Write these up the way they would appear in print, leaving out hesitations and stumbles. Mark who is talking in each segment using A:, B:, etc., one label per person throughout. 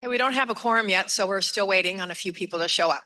A: And we don't have a quorum yet, so we're still waiting on a few people to show up.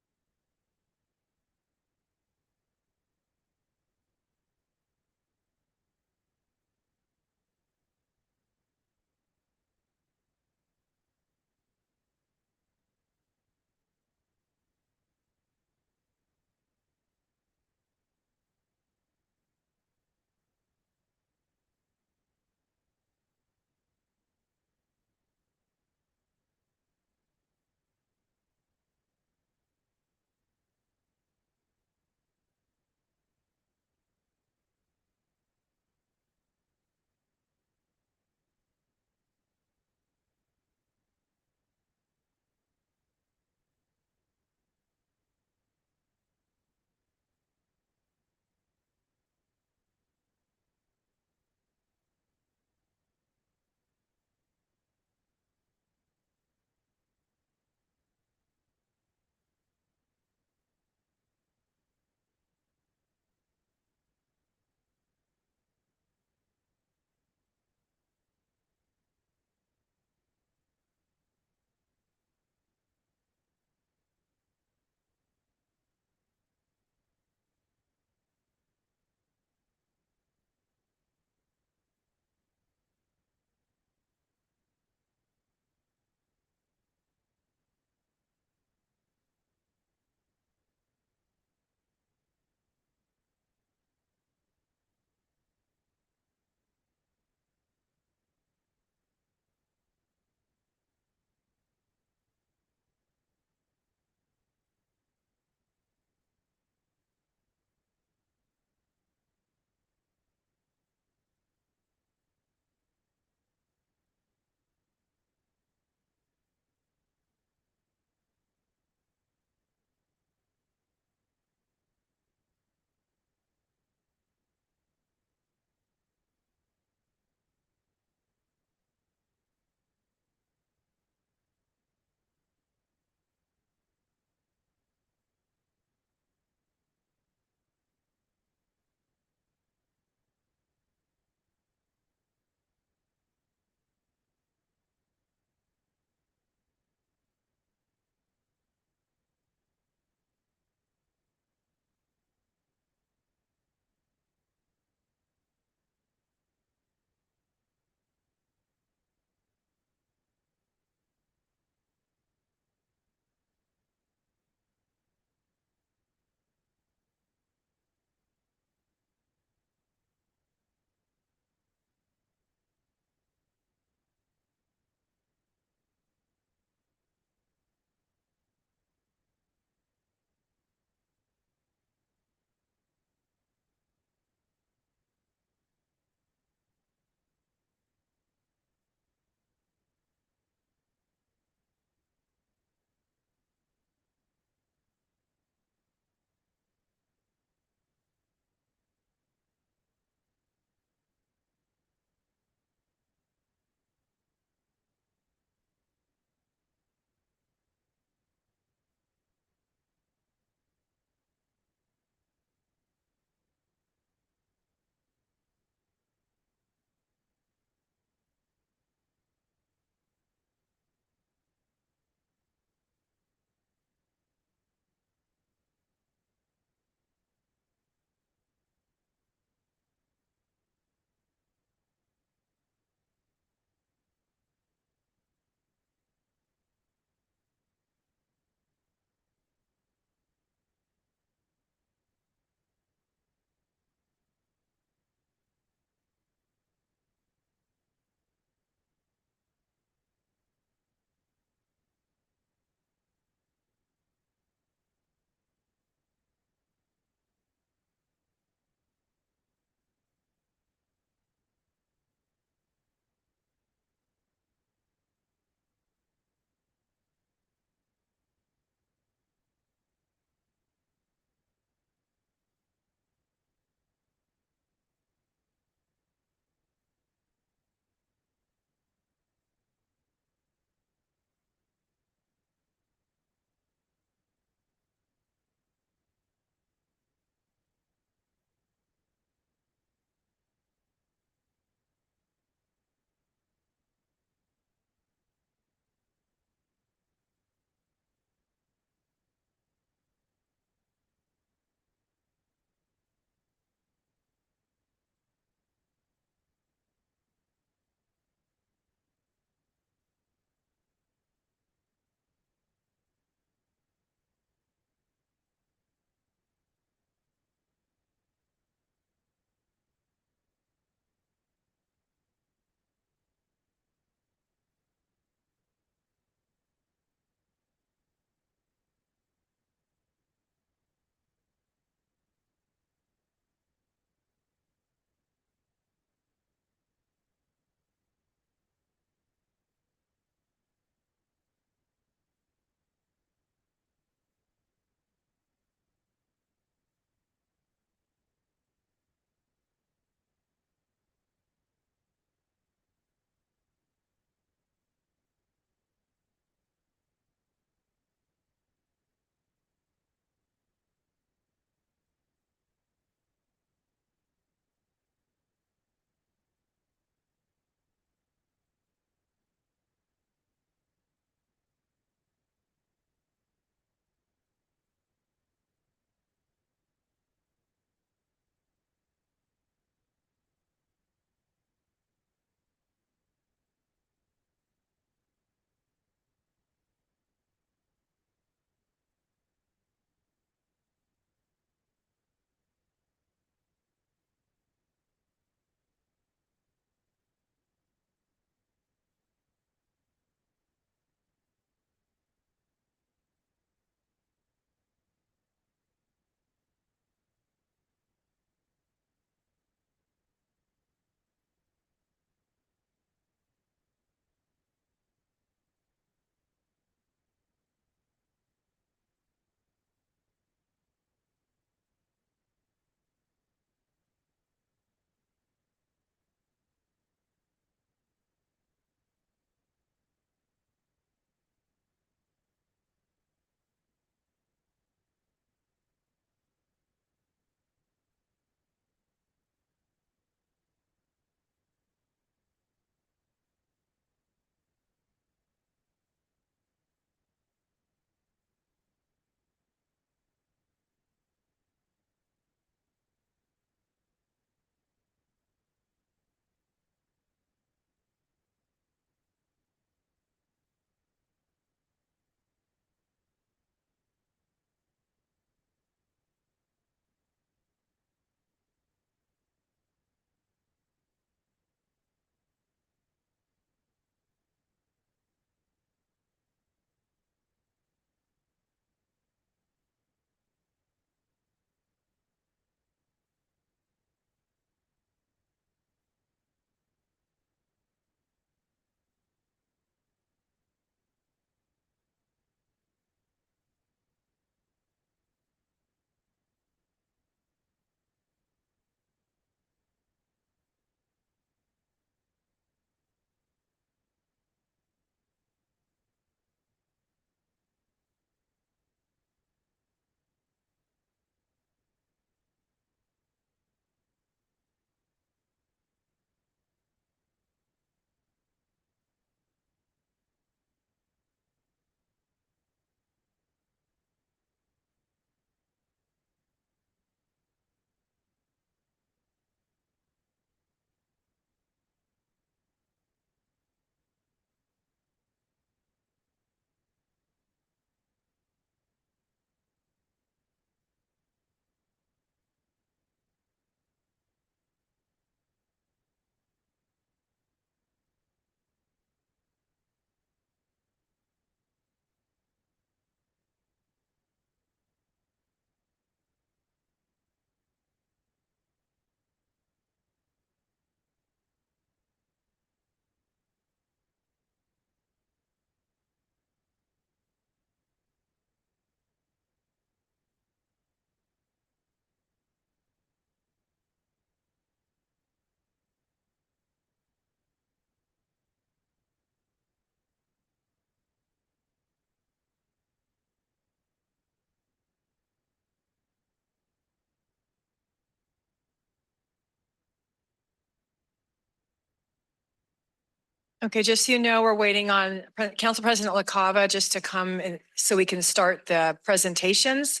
A: Okay, just so you know, we're waiting on Council President LaCava just to come and so we can start the presentations.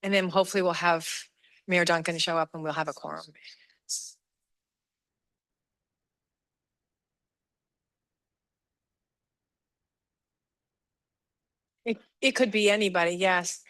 A: And then hopefully we'll have Mayor Duncan show up and we'll have a quorum. It could be anybody, yes.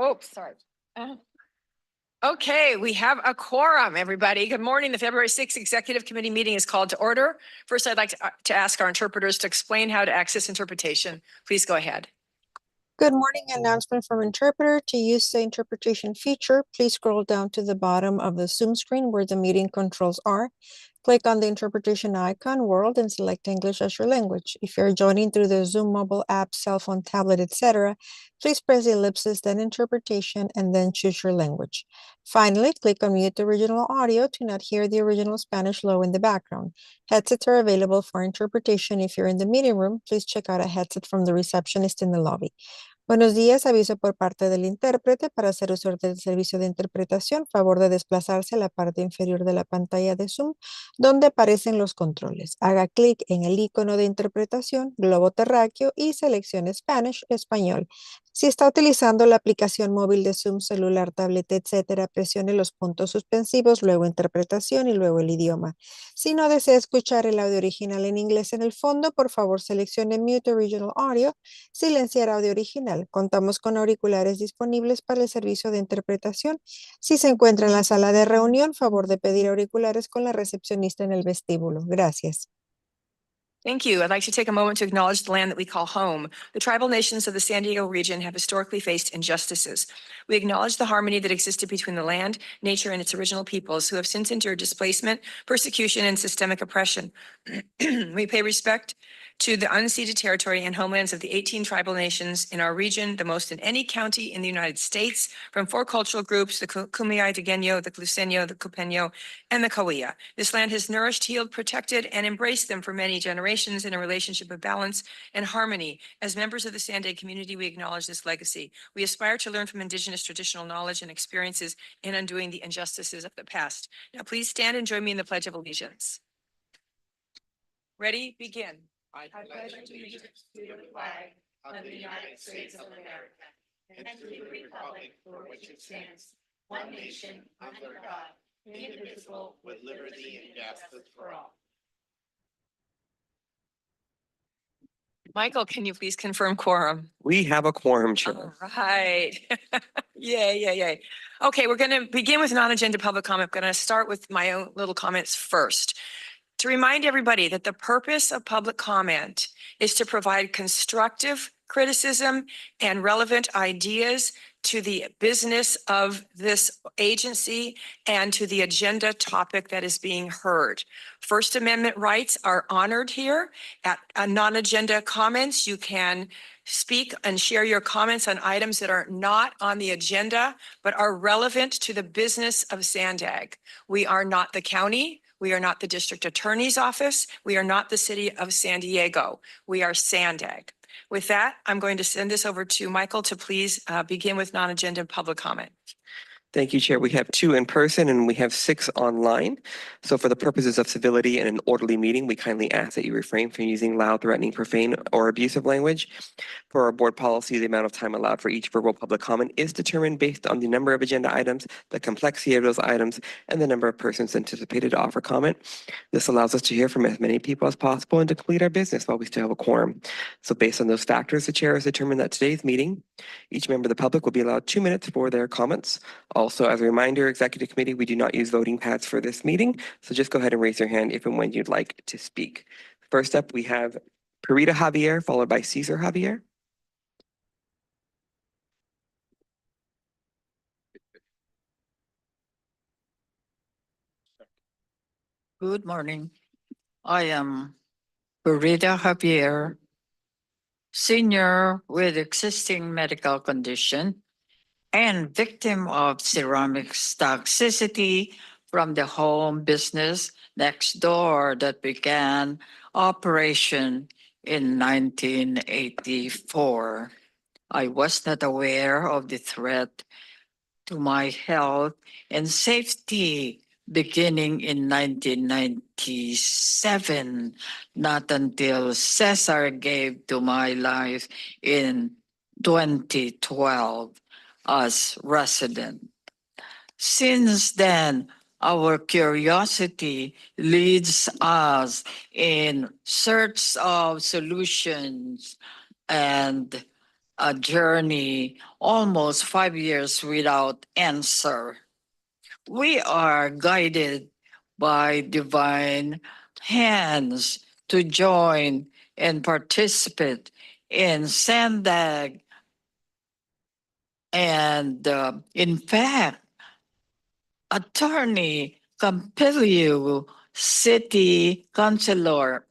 A: Oh, sorry. Okay, we have a quorum, everybody. Good morning. The February 6th Executive Committee meeting is called to order. First, I'd like to ask our interpreters to explain how to access interpretation. Please go ahead.
B: Good morning. Announcement from interpreter. To use the interpretation feature, please scroll down to the bottom of the Zoom screen where the meeting controls are. Click on the interpretation icon, world, and select English as your language. If you're joining through the Zoom mobile app, cell phone, tablet, etc., please press the ellipsis, then interpretation, and then choose your language. Finally, click on mute the original audio to not hear the original Spanish low in the background. Headsets are available for interpretation. If you're in the meeting room, please check out a headset from the receptionist in the lobby. Buenos días, aviso por parte del intérprete. Para hacer uso del servicio de interpretación, favor de desplazarse a la parte inferior de la pantalla de Zoom, donde aparecen los controles. Haga clic en el icono de interpretación, globo terráqueo y seleccione Spanish, español. Si está utilizando la aplicación móvil de Zoom, celular, tableta, etcétera, presione los puntos suspensivos, luego interpretación y luego el idioma. Si no desea escuchar el audio original en inglés en el fondo, por favor seleccione Mute Original Audio, silenciar audio original. Contamos con auriculares disponibles para el servicio de interpretación. Si se encuentra en la sala de reunión, favor de pedir auriculares con la recepcionista en el vestíbulo. Gracias.
A: Thank you. I'd like to take a moment to acknowledge the land that we call home. The tribal nations of the San Diego region have historically faced injustices. We acknowledge the harmony that existed between the land, nature, and its original peoples who have since endured displacement, persecution, and systemic oppression. We pay respect to the unceded territory and homelands of the 18 tribal nations in our region, the most in any county in the United States, from 4 cultural groups, the Kumeyaay, the Genyo, the Cluseño, the Cupeño, and the Cahuilla. This land has nourished, healed, protected, and embraced them for many generations in a relationship of balance and harmony. As members of the SANDAG community, we acknowledge this legacy. We aspire to learn from Indigenous traditional knowledge and experiences in undoing the injustices of the past. Now, please stand and join me in the Pledge of Allegiance. Ready? Begin. I pledge allegiance to the flag of the United States of America and to the republic for which it stands, one nation, under God, indivisible, with liberty and justice for all. Michael, can you please confirm quorum?
C: We have a quorum, Chair.
A: All right. Yay. Okay, we're going to begin with non-agenda public comment. I'm going to start with my own little comments first. To remind everybody that the purpose of public comment is to provide constructive criticism and relevant ideas to the business of this agency and to the agenda topic that is being heard. First Amendment rights are honored here. At non-agenda comments, you can speak and share your comments on items that are not on the agenda, but are relevant to the business of SANDAG. We are not the county. We are not the district attorney's office. We are not the city of San Diego. We are SANDAG. With that, I'm going to send this over to Michael to please begin with non-agenda public comment.
C: Thank you, Chair. We have 2 in person and we have 6 online. So for the purposes of civility and an orderly meeting, we kindly ask that you refrain from using loud, threatening, profane, or abusive language. For our board policy, the amount of time allowed for each verbal public comment is determined based on the number of agenda items, the complexity of those items, and the number of persons anticipated to offer comment. This allows us to hear from as many people as possible and to complete our business while we still have a quorum. So based on those factors, the Chair has determined that today's meeting, each member of the public will be allowed 2 minutes for their comments. Also, as a reminder, Executive Committee, we do not use voting pads for this meeting, so just go ahead and raise your hand if and when you'd like to speak. First up, we have Perita Javier, followed by Cesar Javier.
D: Good morning. I am Perita Javier, senior with existing medical condition and victim of ceramics toxicity from the home business next door that began operation in 1984. I was not aware of the threat to my health and safety beginning in 1997, not until Cesar gave to my life in 2012 as resident. Since then, our curiosity leads us in search of solutions and a journey almost 5 years without answer. We are guided by divine hands to join and participate in SANDAG. And in fact, Attorney Campilio, City Councilor,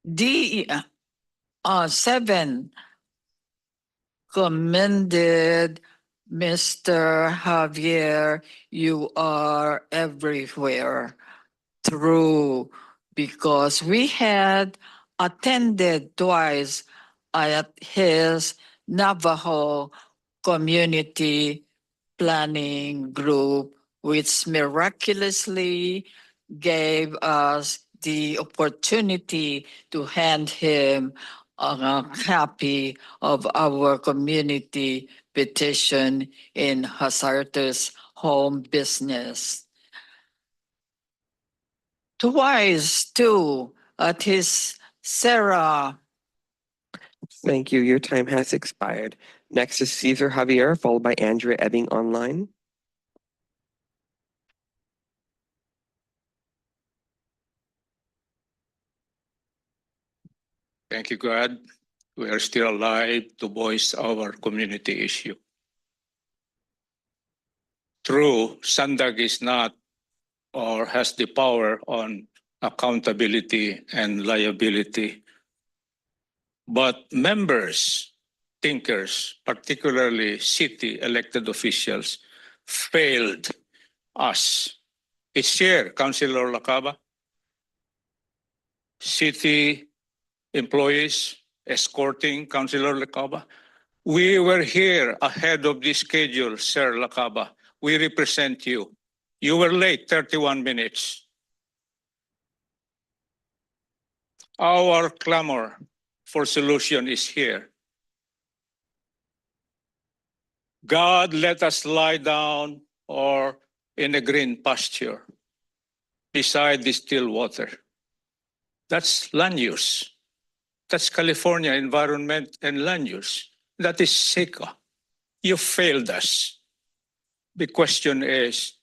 D: D7 commended Mr. Javier, you are everywhere. True, because we had attended twice at his Navajo community planning group, which miraculously gave us the opportunity to hand him a copy of our community petition in hazardous home business. Twice, too, at his Sarah.
C: Thank you. Your time has expired. Next is Cesar Javier, followed by Andrea Ebbing online.
E: Thank you, God. We are still alive to voice our community issue. True, SANDAG is not or has the power on accountability and liability. But members, thinkers, particularly city elected officials, failed us. It's here, Councilor Lacaba. City employees escorting Councilor Lacaba. We were here ahead of the schedule, Sir Lacaba. We represent you. You were late 31 minutes. Our clamor for solution is here. God, let us lie down or in a green pasture beside the still water. That's land use. That's California Environment and Land Use. That is SECA. You failed us. The question is,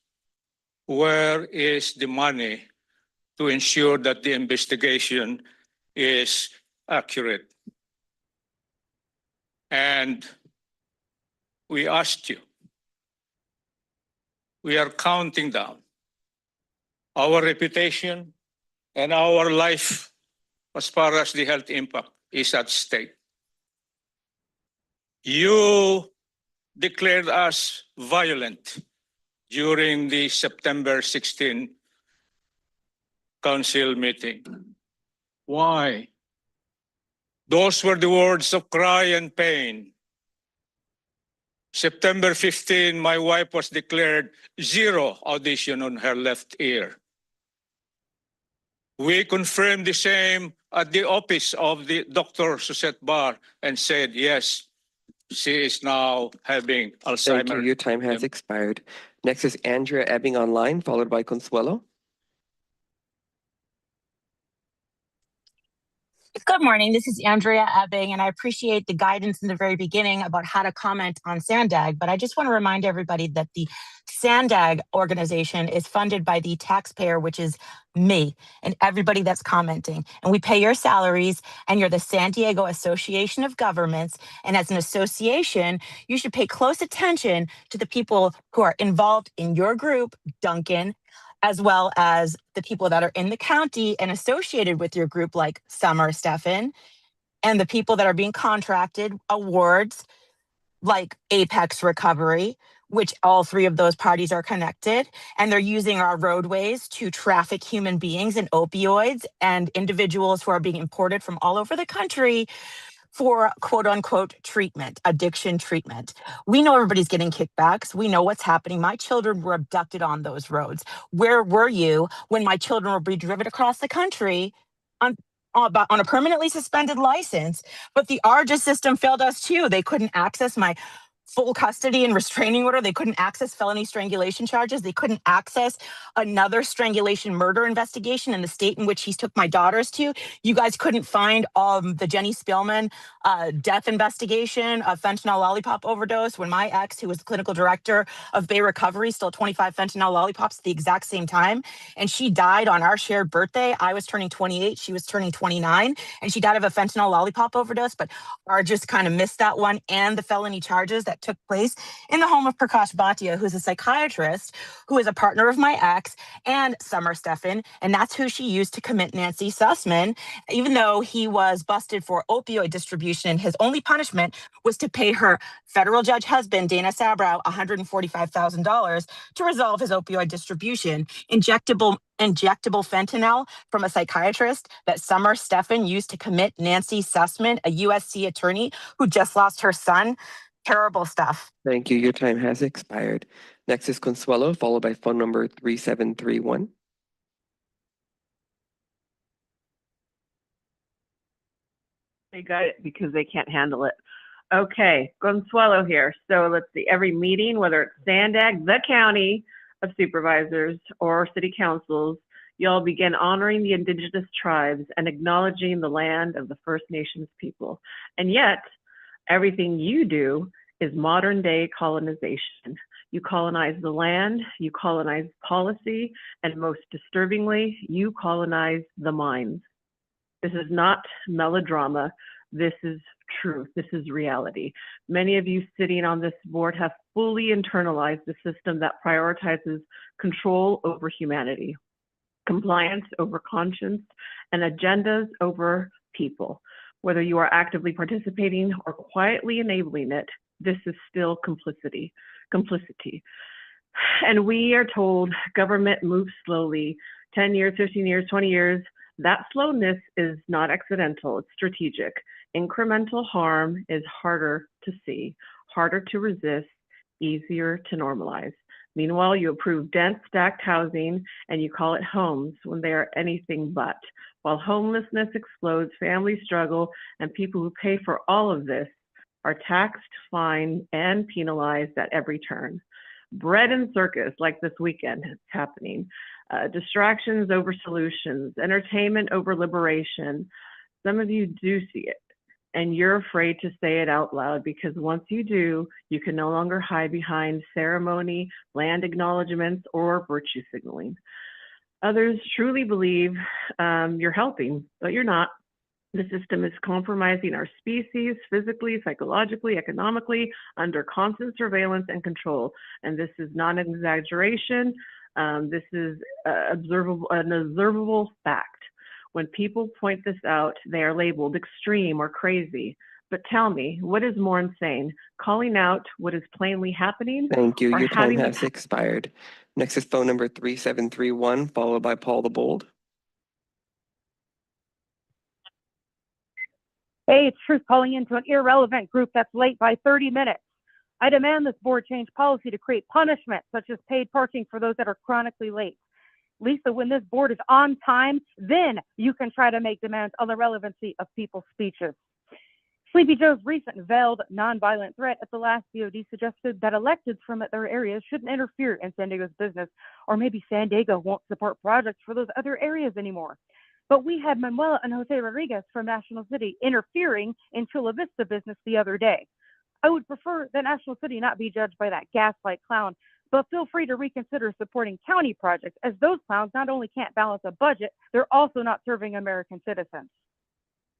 E: where is the money to ensure that the investigation is accurate? And we asked you. We are counting down. Our reputation and our life as far as the health impact is at stake. You declared us violent during the September 16 council meeting. Why? Those were the words of cry and pain. September 15, my wife was declared zero audition on her left ear. We confirmed the same at the office of the Dr. Suzette Barr and said, yes, she is now having Alzheimer's.
C: Thank you. Your time has expired. Next is Andrea Ebbing online, followed by Consuelo.
F: Good morning. This is Andrea Ebbing, and I appreciate the guidance in the very beginning about how to comment on SANDAG. But I just want to remind everybody that the SANDAG organization is funded by the taxpayer, which is me and everybody that's commenting. And we pay your salaries, and you're the San Diego Association of Governments. And as an association, you should pay close attention to the people who are involved in your group, Duncan, as well as the people that are in the county and associated with your group, like Summer Stefan, and the people that are being contracted awards, like Apex Recovery, which all three of those parties are connected, and they're using our roadways to traffic human beings and opioids and individuals who are being imported from all over the country for quote unquote treatment, addiction treatment. We know everybody's getting kickbacks. We know what's happening. My children were abducted on those roads. Where were you when my children were being driven across the country on a permanently suspended license? But the ARJA system failed us too. They couldn't access my full custody and restraining order. They couldn't access felony strangulation charges. They couldn't access another strangulation murder investigation in the state in which he took my daughters to. You guys couldn't find the Jenny Spielman death investigation of fentanyl lollipop overdose when my ex, who was the clinical director of Bay Recovery, stole 25 fentanyl lollipops at the exact same time. And she died on our shared birthday. I was turning 28. She was turning 29. And she died of a fentanyl lollipop overdose. But our just kind of missed that one and the felony charges that took place in the home of Prakash Bhatia, who's a psychiatrist who is a partner of my ex, and Summer Stephan. And that's who she used to commit Nancy Sussman. Even though he was busted for opioid distribution, his only punishment was to pay her federal judge husband, Dana Sabrow, $145,000 to resolve his opioid distribution. Injectable fentanyl from a psychiatrist that Summer Stephan used to commit Nancy Sussman, a USC attorney who just lost her son. Terrible stuff.
C: Thank you. Your time has expired. Next is Consuelo, followed by phone number 3731.
G: They got it because they can't handle it. Okay, Consuelo here. So let's see, every meeting, whether it's SANDAG, the county of supervisors, or city councils, y'all begin honoring the indigenous tribes and acknowledging the land of the First Nations people. And yet, everything you do is modern day colonization. You colonize the land, you colonize policy, and most disturbingly, you colonize the minds. This is not melodrama. This is truth. This is reality. Many of you sitting on this board have fully internalized the system that prioritizes control over humanity, compliance over conscience, and agendas over people. Whether you are actively participating or quietly enabling it, this is still complicity. And we are told government moves slowly, 10 years, 15 years, 20 years. That slowness is not accidental, it's strategic. Incremental harm is harder to see, harder to resist, easier to normalize. Meanwhile, you approve dense stacked housing and you call it homes when they are anything but. While homelessness explodes, families struggle, and people who pay for all of this are taxed, fined, and penalized at every turn. Bread and circus, like this weekend, is happening. Distractions over solutions, entertainment over liberation. Some of you do see it, and you're afraid to say it out loud because once you do, you can no longer hide behind ceremony, land acknowledgements, or virtue signaling. Others truly believe you're helping, but you're not. The system is compromising our species physically, psychologically, economically, under constant surveillance and control. And this is not an exaggeration. This is an observable fact. When people point this out, they are labeled extreme or crazy. But tell me, what is more insane? Calling out what is plainly happening?
C: Thank you.
G: or
C: Your time
G: having
C: has expired. Next is phone number 3731, followed by Paul the Bold.
H: Hey, it's Truth calling into an irrelevant group that's late by 30 minutes. I demand this board change policy to create punishment, such as paid parking for those that are chronically late. Lisa, when this board is on time, then you can try to make demands on the relevancy of people's speeches. Sleepy Joe's recent veiled nonviolent threat at the last BOD suggested that electeds from other areas shouldn't interfere in San Diego's business, or maybe San Diego won't support projects for those other areas anymore. But we had Manuela and Jose Rodriguez from National City interfering in Chula Vista business the other day. I would prefer that National City not be judged by that gaslight clown, but feel free to reconsider supporting county projects, as those clowns not only can't balance a budget, they're also not serving American citizens.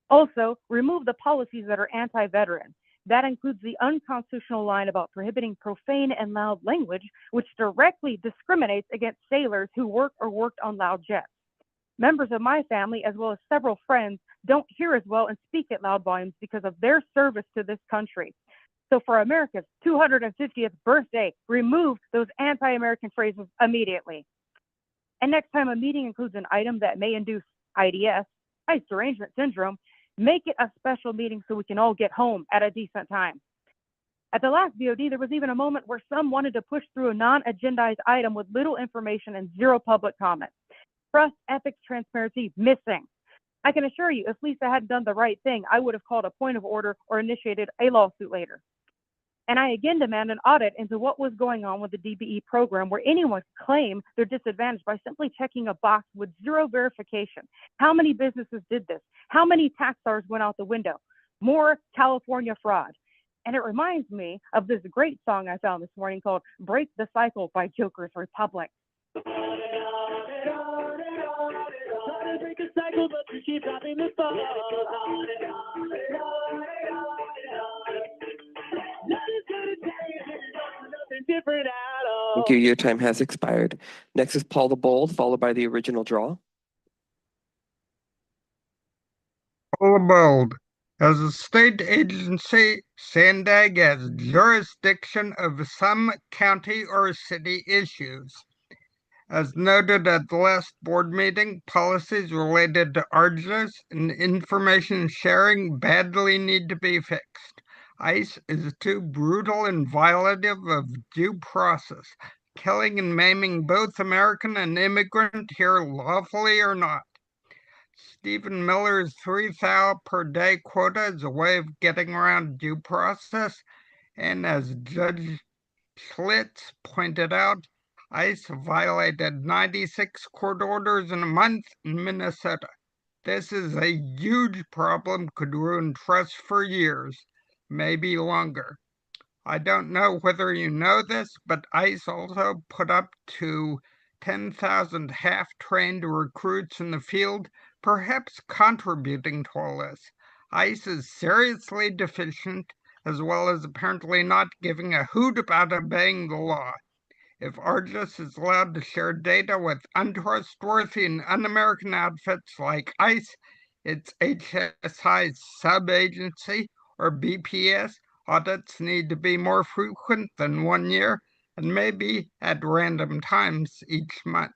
H: Also, remove the policies that are anti-veteran. That includes the unconstitutional line about prohibiting profane and loud language, which directly discriminates against sailors who work or worked on loud jets. Members of my family, as well as several friends, don't hear as well and speak at loud volumes because of their service to this country. So for America's 250th birthday, remove those anti-American phrases immediately. And next time a meeting includes an item that may induce IDS, ice derangement syndrome, make it a special meeting so we can all get home at a decent time. At the last BOD, there was even a moment where some wanted to push through a non-agendized item with little information and zero public comment. Trust, ethics, transparency, missing. I can assure you, if Lisa hadn't done the right thing, I would have called a point of order or initiated a lawsuit later. And I again demand an audit into what was going on with the DBE program where anyone could claim they're disadvantaged by simply checking a box with zero verification. How many businesses did this? How many tax dollars went out the window? More California fraud. And it reminds me of this great song I found this morning called Break the Cycle by Joker's Republic.
C: Thank you. Your time has expired. Next is Paul the Bold, followed by the original draw.
I: Paul the Bold. As a state agency, SANDAG has jurisdiction of some county or city issues. As noted at the last board meeting, policies related to ARJAs and information sharing badly need to be fixed. ICE is too brutal and violative of due process, killing and maiming both American and immigrant here lawfully or not. Stephen Miller's 3 thou per day quota is a way of getting around due process, and as Judge Schlitz pointed out, ICE violated 96 court orders in a month in Minnesota. This is a huge problem, could ruin trust for years, maybe longer. I don't know whether you know this, but ICE also put up to 10,000 half-trained recruits in the field, perhaps contributing to all this. ICE is seriously deficient, as well as apparently not giving a hoot about obeying the law. If ARJAS is allowed to share data with untrustworthy and un-American outfits like ICE, its HSI sub-agency, or BPS, audits need to be more frequent than 1 year and maybe at random times each month.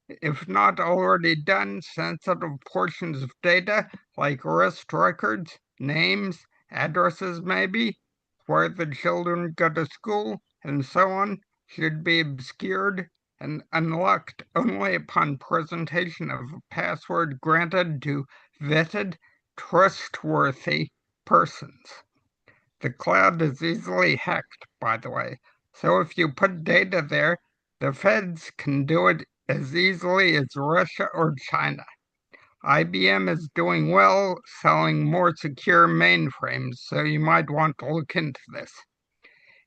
I: If not already done, sensitive portions of data like arrest records, names, addresses maybe, where the children go to school, and so on, should be obscured and unlocked only upon presentation of a password granted to vetted, trustworthy persons. The cloud is easily hacked, by the way, so if you put data there, the feds can do it as easily as Russia or China. IBM is doing well selling more secure mainframes, so you might want to look into this.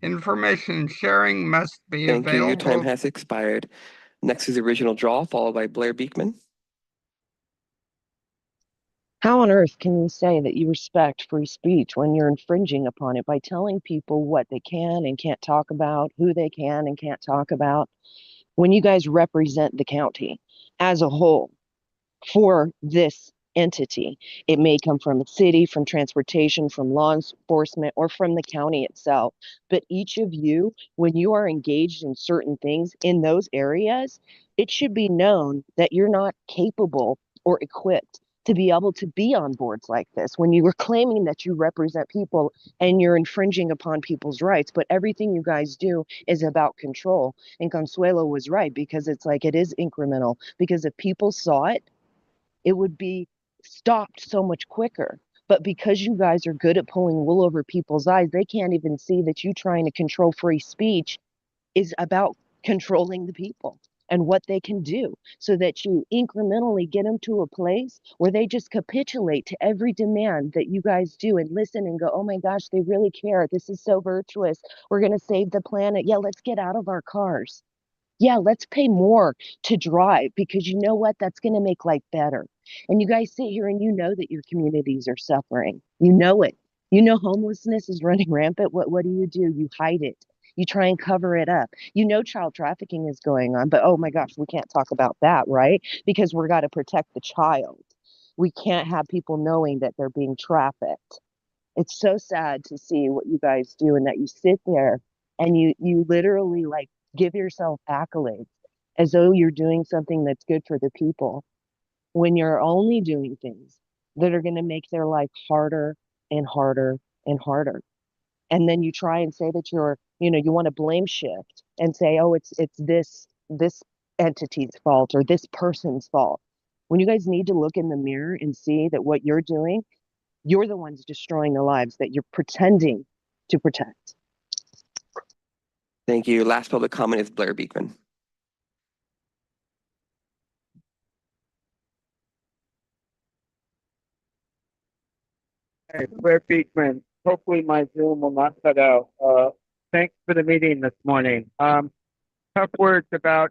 I: Information sharing must be
C: Thank you. Your time
I: available.
C: has expired. Next is the original draw, followed by Blair Beekman.
J: How on earth can you say that you respect free speech when you're infringing upon it by telling people what they can and can't talk about, who they can and can't talk about, when you guys represent the county as a whole for this entity? It may come from the city, from transportation, from law enforcement, or from the county itself. But each of you, when you are engaged in certain things in those areas, it should be known that you're not capable or equipped to be able to be on boards like this when you were claiming that you represent people and you're infringing upon people's rights. But everything you guys do is about control. And Consuelo was right, because it's like it is incremental, because if people saw it, it would be stopped so much quicker. But because you guys are good at pulling wool over people's eyes, they can't even see that you trying to control free speech is about controlling the people and what they can do, so that you incrementally get them to a place where they just capitulate to every demand that you guys do and listen and go, oh my gosh, they really care. This is so virtuous. We're going to save the planet. Yeah, let's get out of our cars. Yeah, let's pay more to drive, because you know what? That's going to make life better. And you guys sit here and you know that your communities are suffering. You know it. You know homelessness is running rampant. What do? You hide it. You try and cover it up. You know child trafficking is going on, but oh my gosh, we can't talk about that, right? Because we're got to protect the child. We can't have people knowing that they're being trafficked. It's so sad to see what you guys do, and that you sit there and you literally like give yourself accolades as though you're doing something that's good for the people, when you're only doing things that are going to make their life harder and harder and harder. And then you try and say that you want to blame shift and say, oh, it's this entity's fault or this person's fault, when you guys need to look in the mirror and see that what you're doing, you're the ones destroying the lives that you're pretending to protect.
C: Thank you. Last public comment is Blair Beekman.
K: Hey, Blair Beekman. Hopefully my Zoom will not cut out. Thanks for the meeting this morning. Tough words about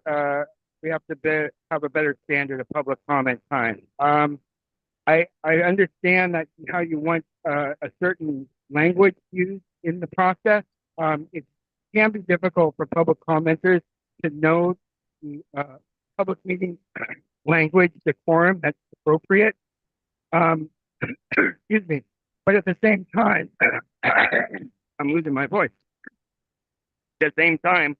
K: we have to have a better standard of public comment time. I understand that how you want a certain language used in the process. It can be difficult for public commenters to know the public meeting language decorum that's appropriate. Excuse me. But at the same time, I'm losing my voice. At the same time,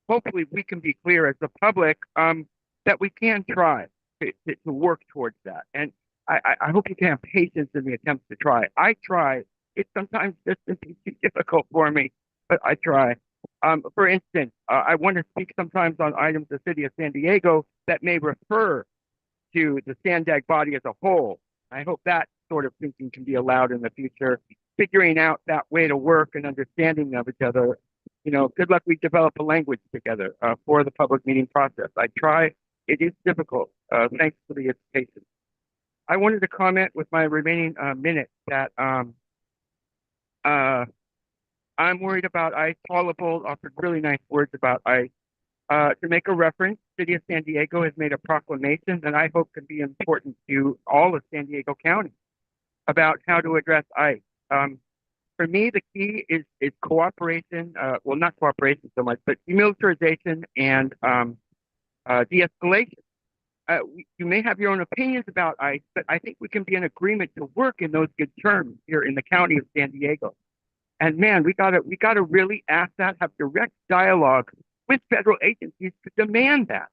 K: hopefully we can be clear as the public that we can try to work towards that. And I hope you can have patience in the attempts to try. I try. It's sometimes just too difficult for me, but I try. For instance, I want to speak sometimes on items of the city of San Diego that may refer to the SANDAG body as a whole. I hope that sort of thinking can be allowed in the future, figuring out that way to work and understanding of each other. You know, good luck we develop a language together for the public meeting process. I try. It is difficult. Thanks for the education. I wanted to comment with my remaining minute that I'm worried about ICE. Paula Bold offered really nice words about ICE. To make a reference, City of San Diego has made a proclamation that I hope can be important to all of San Diego County about how to address ICE. For me, the key is cooperation. Well, not cooperation so much, but demilitarization and de-escalation. You may have your own opinions about ICE, but I think we can be in agreement to work in those good terms here in the county of San Diego. And man, we gotta really ask that, have direct dialogue with federal agencies to demand that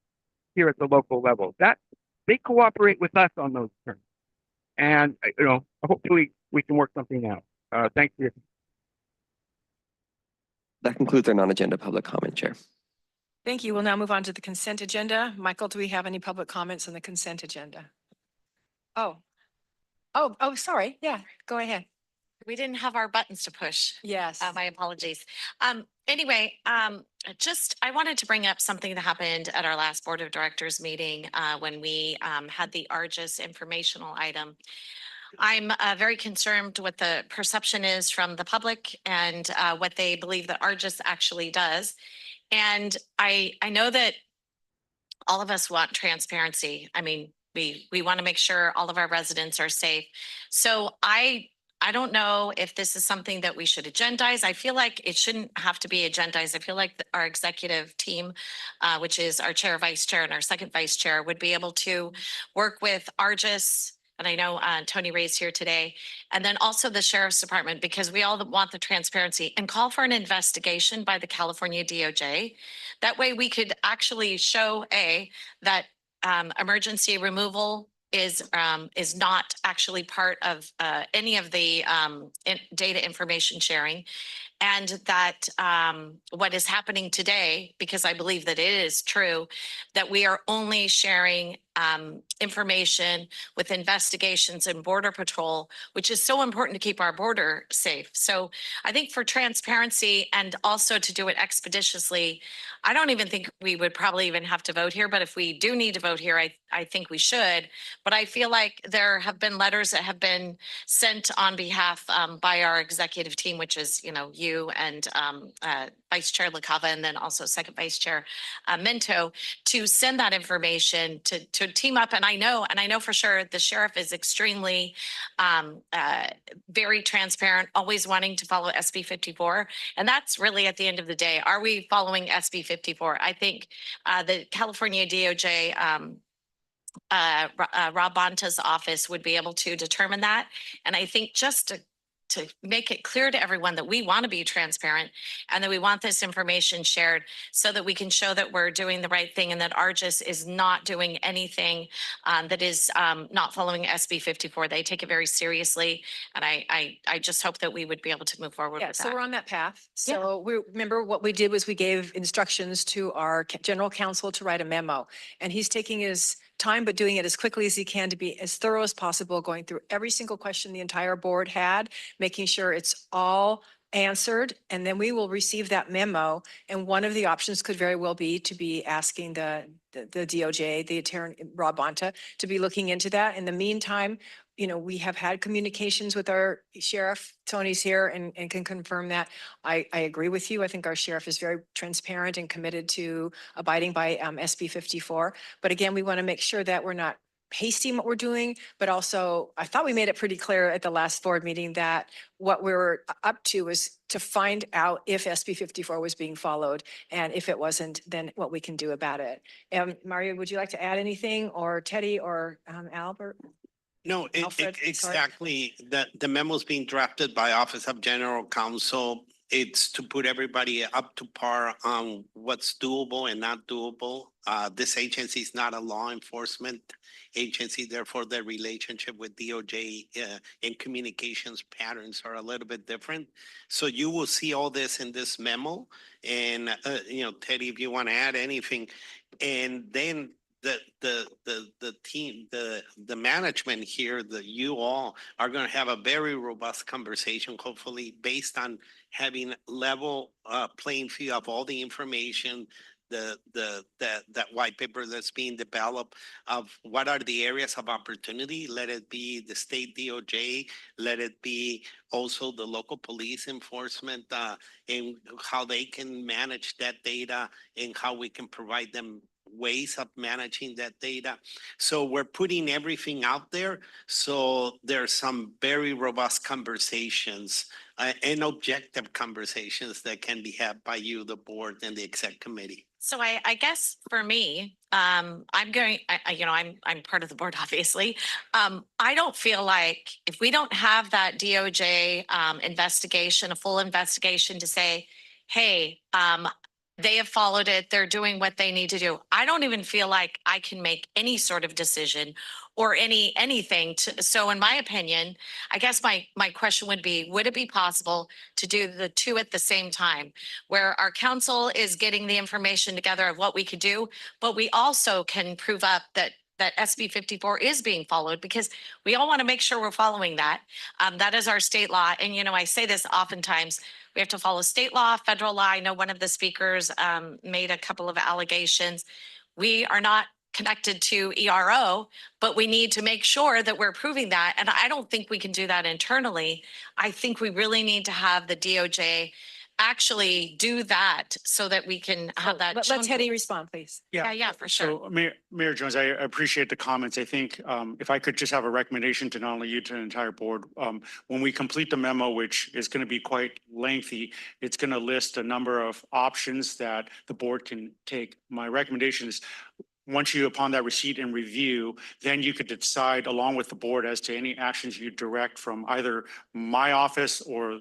K: here at the local level. That they cooperate with us on those terms. And you know, hopefully we can work something out. Thanks for your time.
C: That concludes our non-agenda public comment, Chair.
A: Thank you. We'll now move on to the consent agenda. Michael, do we have any public comments on the consent agenda? Oh, sorry. Yeah, go ahead.
L: We didn't have our buttons to push.
A: Yes.
L: My apologies. Anyway, I wanted to bring up something that happened at our last Board of Directors meeting when we had the ARGIS informational item. I'm very concerned what the perception is from the public and what they believe that ARGIS actually does. And I know that all of us want transparency. I mean, we want to make sure all of our residents are safe. So I don't know if this is something that we should agendize. I feel like it shouldn't have to be agendized. I feel like our executive team, which is our chair, vice chair, and our second vice chair, would be able to work with ARGIS. And I know Tony Ray's here today, and then also the Sheriff's Department, because we all want the transparency, and call for an investigation by the California DOJ. That way we could actually show that emergency removal is not actually part of any of the data information sharing, and that what is happening today, because I believe that it is true, that we are only sharing information with investigations and Border Patrol, which is so important to keep our border safe. So I think for transparency and also to do it expeditiously, I don't even think we would probably even have to vote here, but if we do need to vote here, I think we should. But I feel like there have been letters that have been sent on behalf by our executive team, which is, you know, you and Vice Chair LaCava, and then also Second Vice Chair Minto, to send that information to team up. And I know for sure the sheriff is extremely very transparent, always wanting to follow SB 54. And that's really at the end of the day, are we following SB 54? I think the California DOJ, Rob Bonta's office would be able to determine that. And I think just to make it clear to everyone that we want to be transparent and that we want this information shared so that we can show that we're doing the right thing and that ARGIS is not doing anything that is not following SB 54. They take it very seriously. And I just hope that we would be able to move forward with
A: So
L: that.
A: we're on that path. So we remember what we did was we gave instructions to our general counsel to write a memo, and he's taking his time, but doing it as quickly as he can to be as thorough as possible, going through every single question the entire board had, making sure it's all answered, and then we will receive that memo. And one of the options could very well be to be asking the DOJ, the attorney, Rob Bonta, to be looking into that. In the meantime, you know, we have had communications with our sheriff. Tony's here and can confirm that. I agree with you. I think our sheriff is very transparent and committed to abiding by SB 54. But again, we want to make sure that we're not hasty in what we're doing, but also I thought we made it pretty clear at the last board meeting that what we were up to was to find out if SB 54 was being followed, and if it wasn't, then what we can do about it. Mario, would you like to add anything, or Teddy, or Albert?
M: No,
A: Alfred, sorry.
M: exactly. The memo is being drafted by Office of General Counsel. It's to put everybody up to par on what's doable and not doable. This agency is not a law enforcement agency, therefore the relationship with DOJ and communications patterns are a little bit different. So you will see all this in this memo. And you know, Teddy, if you want to add anything, and then the team, the management here, you all are going to have a very robust conversation, hopefully based on having level playing field of all the information, that white paper that's being developed of what are the areas of opportunity. Let it be the state DOJ, let it be also the local police enforcement, and how they can manage that data and how we can provide them ways of managing that data. So we're putting everything out there. So there's some very robust conversations and objective conversations that can be had by you, the board, and the exec committee.
L: So I guess for me, I'm part of the board, obviously. I don't feel like if we don't have that DOJ investigation, a full investigation to say, hey, they have followed it, they're doing what they need to do. I don't even feel like I can make any sort of decision or anything. So in my opinion, I guess my question would be, would it be possible to do the two at the same time, where our council is getting the information together of what we could do, but we also can prove up that SB 54 is being followed, because we all want to make sure we're following that. That is our state law. And, you know, I say this oftentimes, we have to follow state law, federal law. I know one of the speakers made a couple of allegations. We are not connected to ERO, but we need to make sure that we're proving that. And I don't think we can do that internally. I think we really need to have the DOJ actually do that so that we can have that.
A: Let Teddy respond, please.
L: Yeah, for sure.
N: So Mayor Jones, I appreciate the comments. I think if I could just have a recommendation to not only you, to the entire board, when we complete the memo, which is going to be quite lengthy, it's going to list a number of options that the board can take. My recommendation is, once you, upon that receipt and review, then you could decide along with the board as to any actions you direct from either my office or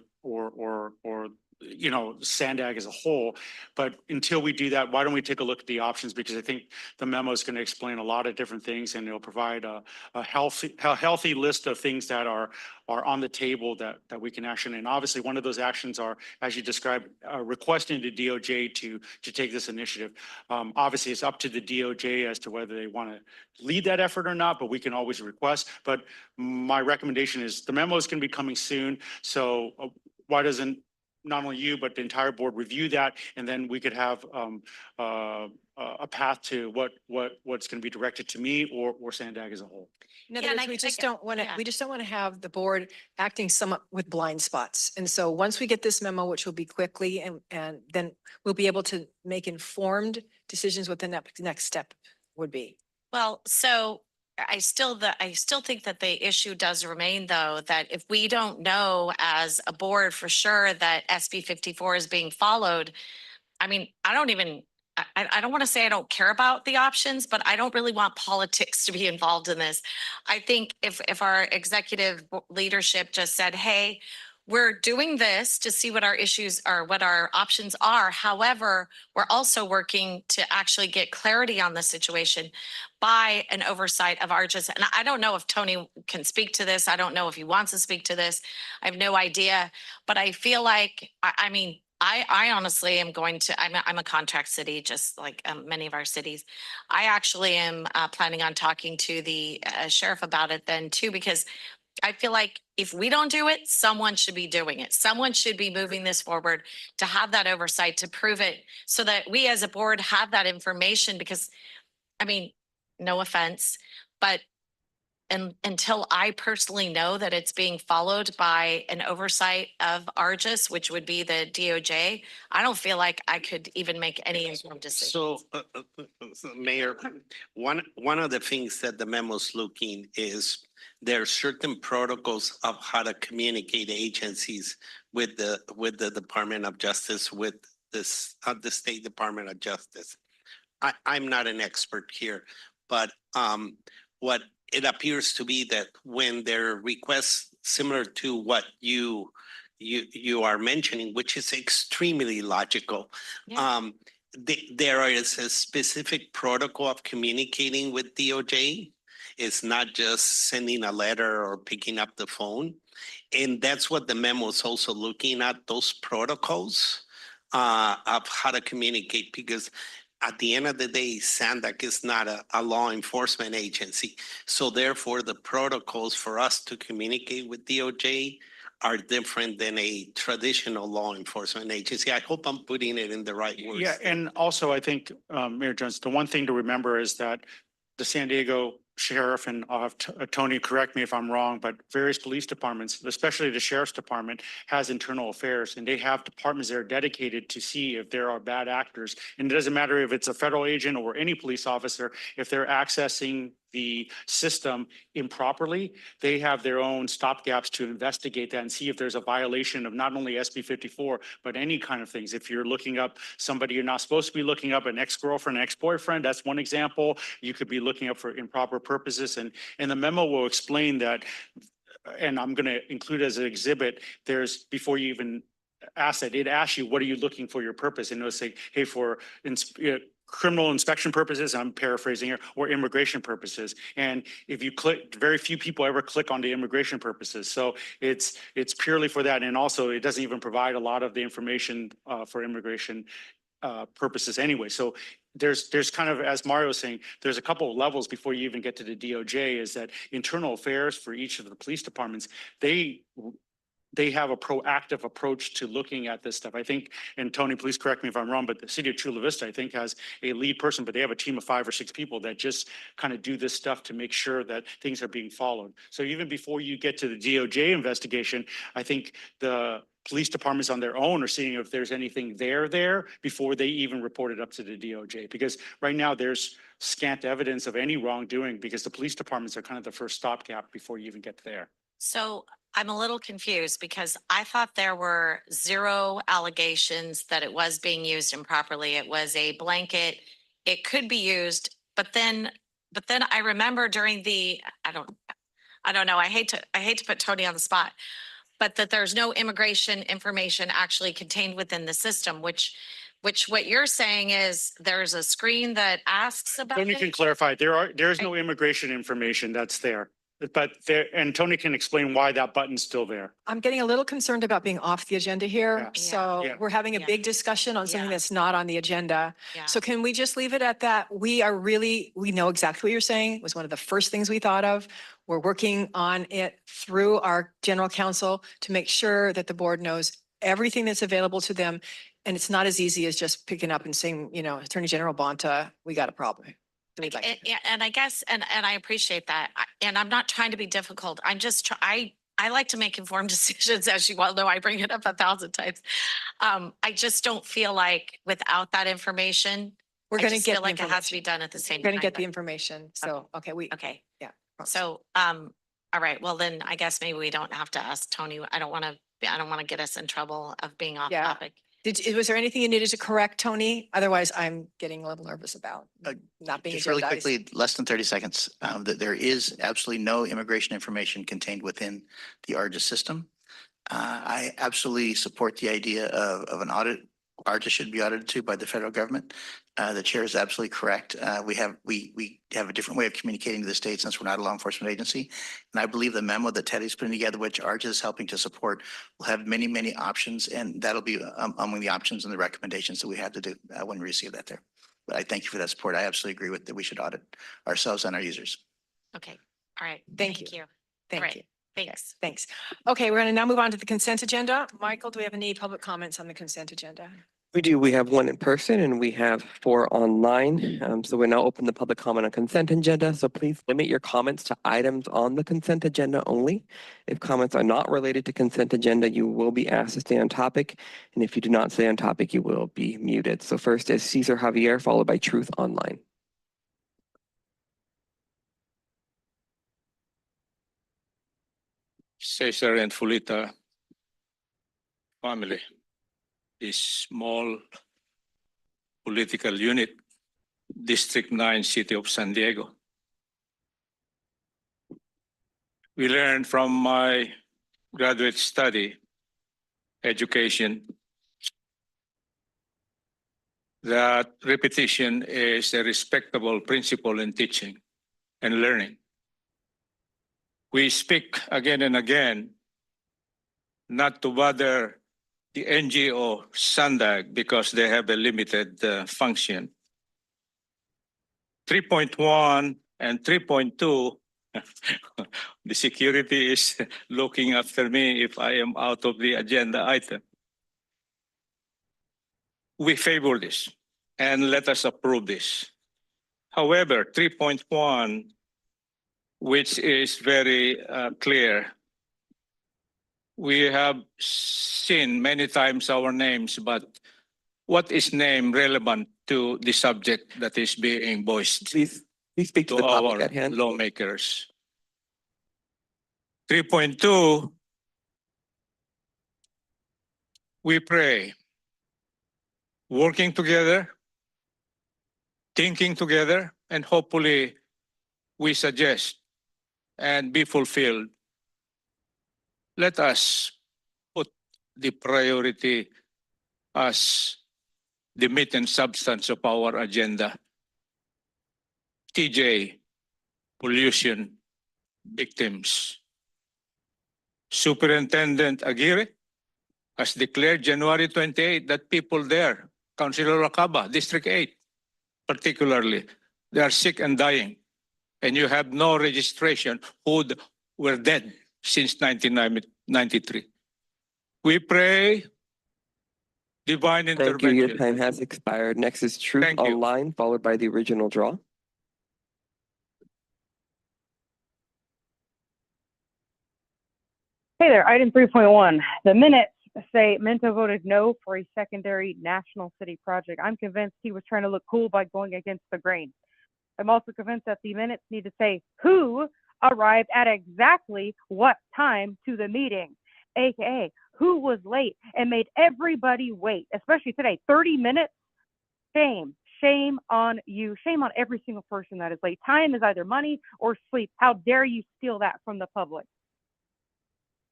N: you know, SANDAG as a whole. But until we do that, why don't we take a look at the options? Because I think the memo is going to explain a lot of different things, and it'll provide a healthy list of things that are on the table that we can action. And obviously one of those actions are, as you described, requesting the DOJ to take this initiative. Obviously it's up to the DOJ as to whether they want to lead that effort or not, but we can always request. But my recommendation is the memo is going to be coming soon. So why doesn't not only you, but the entire board review that, and then we could have a path to what's going to be directed to me or SANDAG as a whole.
A: In other words, we just don't want to have the board acting somewhat with blind spots. And so once we get this memo, which will be quickly, and then we'll be able to make informed decisions what the next step would be.
L: Well, so I still think that the issue does remain, though, that if we don't know as a board for sure that SB 54 is being followed, I mean, I don't want to say I don't care about the options, but I don't really want politics to be involved in this. I think if our executive leadership just said, hey, we're doing this to see what our issues are, what our options are. However, we're also working to actually get clarity on the situation by an oversight of ARGIS. And I don't know if Tony can speak to this. I don't know if he wants to speak to this. I have no idea. But I feel like, I honestly am going to, I'm a contract city, just like many of our cities. I actually am planning on talking to the sheriff about it then too, because I feel like if we don't do it, someone should be doing it. Someone should be moving this forward to have that oversight, to prove it so that we as a board have that information because, I mean, no offense, but until I personally know that it's being followed by an oversight of Argus, which would be the DOJ, I don't feel like I could even make any informed decision.
M: So, Mayor, one of the things that the memo's looking is there are certain protocols of how to communicate agencies with the Department of Justice, with the State Department of Justice. I'm not an expert here, but what it appears to be that when there are requests similar to what you are mentioning, which is extremely logical,
L: Yeah.
M: there is a specific protocol of communicating with DOJ. It's not just sending a letter or picking up the phone. And that's what the memo is also looking at, those protocols of how to communicate, because at the end of the day, SANDAG is not a law enforcement agency. So therefore, the protocols for us to communicate with DOJ are different than a traditional law enforcement agency. I hope I'm putting it in the right words.
N: Yeah, and also I think, Mayor Jones, the one thing to remember is that the San Diego Sheriff, and I'll have Tony correct me if I'm wrong, but various police departments, especially the Sheriff's Department, has internal affairs, and they have departments that are dedicated to see if there are bad actors. And it doesn't matter if it's a federal agent or any police officer, if they're accessing the system improperly, they have their own stopgaps to investigate that and see if there's a violation of not only SB 54, but any kind of things. If you're looking up somebody you're not supposed to be looking up, an ex-girlfriend, ex-boyfriend, that's one example. You could be looking up for improper purposes. And the memo will explain that, and I'm going to include as an exhibit, there's, before you even ask it asks you, what are you looking for your purpose? And it'll say, hey, for criminal inspection purposes, I'm paraphrasing here, or immigration purposes. And if you click, very few people ever click on the immigration purposes. So it's purely for that. And also it doesn't even provide a lot of the information for immigration purposes anyway. So there's kind of, as Mario was saying, there's a couple of levels before you even get to the DOJ, is that internal affairs for each of the police departments, they have a proactive approach to looking at this stuff. I think, and Tony, please correct me if I'm wrong, but the city of Chula Vista, I think, has a lead person, but they have a team of 5 or 6 people that just kind of do this stuff to make sure that things are being followed. So even before you get to the DOJ investigation, I think the police departments on their own are seeing if there's anything there before they even report it up to the DOJ. Because right now there's scant evidence of any wrongdoing because the police departments are kind of the first stopgap before you even get there.
L: So I'm a little confused because I thought there were 0 allegations that it was being used improperly. It was a blanket. It could be used, but then I remember during the, I don't know. I hate to put Tony on the spot, but that there's no immigration information actually contained within the system, which what you're saying is there's a screen that asks about
N: Tony
L: it?
N: can clarify, there's no immigration information that's there. But there, and Tony can explain why that button's still there.
A: I'm getting a little concerned about being off the agenda here.
N: Yeah.
A: So
N: Yeah.
A: we're having a
L: Yeah.
A: big discussion on something
L: Yeah.
A: that's not on the agenda.
L: Yeah.
A: So can we just leave it at that? We know exactly what you're saying. It was one of the first things we thought of. We're working on it through our general counsel to make sure that the board knows everything that's available to them. And it's not as easy as just picking up and saying, Attorney General Bonta, we got a problem. We'd like to-
L: And I guess, and I appreciate that. And I'm not trying to be difficult. I'm just, I like to make informed decisions, as you well know, I bring it up 1,000 times. I just don't feel like without that information,
A: We're
L: I
A: going to
L: just
A: get
L: feel
A: the
L: like it has to be
A: information.
L: done at the same
A: We're
L: time.
A: going to get the
L: but-
A: information. So, okay,
L: Okay.
A: yeah.
L: So, all right, well then I guess maybe we don't have to ask Tony. I don't want to get us in trouble of being off
A: Yeah.
L: topic.
A: Was there anything you needed to correct, Tony? Otherwise, I'm getting a little nervous about not being
O: Just really
A: agendized.
O: quickly, less than 30 seconds, that there is absolutely no immigration information contained within the ARGIS system. I absolutely support the idea of an audit. ARGIS should be audited too by the federal government. The chair is absolutely correct. We have a different way of communicating to the state since we're not a law enforcement agency. And I believe the memo that Teddy's putting together, which ARGIS is helping to support, will have many, many options. And that'll be among the options and the recommendations that we have to do when we receive that there. But I thank you for that support. I absolutely agree with that we should audit ourselves and our users.
L: Okay, all right.
A: Thank
L: you.
A: Thank
L: Right.
A: you.
L: Thanks.
A: Thanks. Okay, we're going to now move on to the consent agenda. Michael, do we have any public comments on the consent agenda?
C: We do. We have one in person and we have 4 online. So we now open the public comment on consent agenda. So please limit your comments to items on the consent agenda only. If comments are not related to consent agenda, you will be asked to stay on topic. And if you do not stay on topic, you will be muted. So first is Cesar Javier, followed by Truth Online.
E: Cesar and Fulita family, this small political unit, District 9, City of San Diego. We learned from my graduate study, education, that repetition is a respectable principle in teaching and learning. We speak again and again not to bother the NGO SANDAG because they have a limited function. 3.1 and 3.2, the security is looking after me if I am out of the agenda item. We favor this and let us approve this. However, 3.1, which is very clear, we have seen many times our names, but what is name relevant to the subject that is being voiced?
C: Please speak to the topic at hand.
E: Lawmakers. 3.2, we pray, working together, thinking together, and hopefully we suggest and be fulfilled. Let us put the priority as the meat and substance of our agenda. TJ, pollution victims. Superintendent Aguirre has declared January 28 that people there, Councilor Acaba, District 8, particularly, they are sick and dying. And you have no registration who were dead since 1993. We pray divine intervention.
C: Thank you. Your time has expired. Next is Truth
E: Thank you.
C: Online, followed by the original draw.
H: Hey there, item 3.1. The minutes say Minto voted no for a secondary national city project. I'm convinced he was trying to look cool by going against the grain. I'm also convinced that the minutes need to say who arrived at exactly what time to the meeting, aka who was late and made everybody wait, especially today. 30 minutes? Shame. Shame on you. Shame on every single person that is late. Time is either money or sleep. How dare you steal that from the public?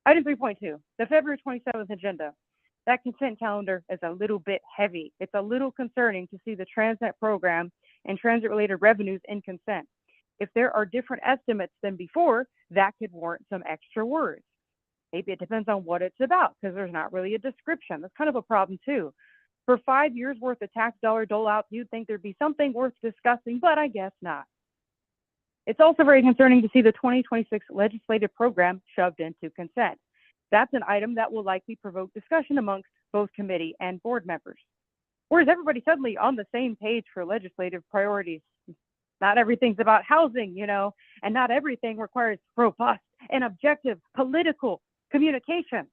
H: Item 3.2, the February 27th agenda. That consent calendar is a little bit heavy. It's a little concerning to see the Transnet program and transit-related revenues in consent. If there are different estimates than before, that could warrant some extra words. Maybe it depends on what it's about, because there's not really a description. That's kind of a problem too. For 5 years worth of tax dollar dole out, you'd think there'd be something worth discussing, but I guess not. It's also very concerning to see the 2026 legislative program shoved into consent. That's an item that will likely provoke discussion amongst both committee and board members. Or is everybody suddenly on the same page for legislative priorities? Not everything's about housing, you know, and not everything requires robust and objective political communications,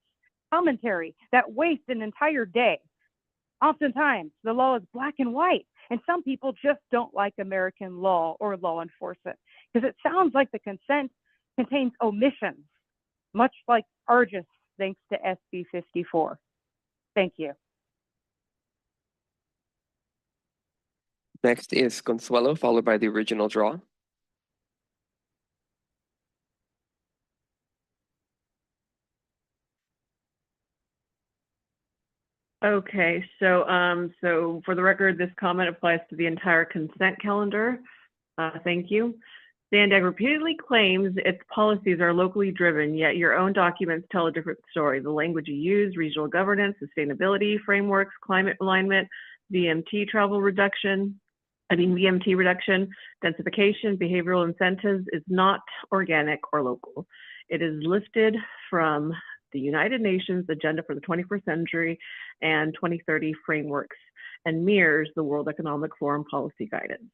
H: commentary that wastes an entire day. Oftentimes, the law is black and white, and some people just don't like American law or law enforcement because it sounds like the consent contains omissions, much like Argus, thanks to SB 54. Thank you.
C: Next is Consuelo, followed by the original draw.
G: Okay, so for the record, this comment applies to the entire consent calendar. Thank you. SANDAG repeatedly claims its policies are locally driven, yet your own documents tell a different story. The language you use, regional governance, sustainability, frameworks, climate alignment, VMT travel reduction, VMT reduction, densification, behavioral incentives is not organic or local. It is lifted from the United Nations Agenda for the 21st Century and 2030 frameworks and mirrors the World Economic Forum policy guidance.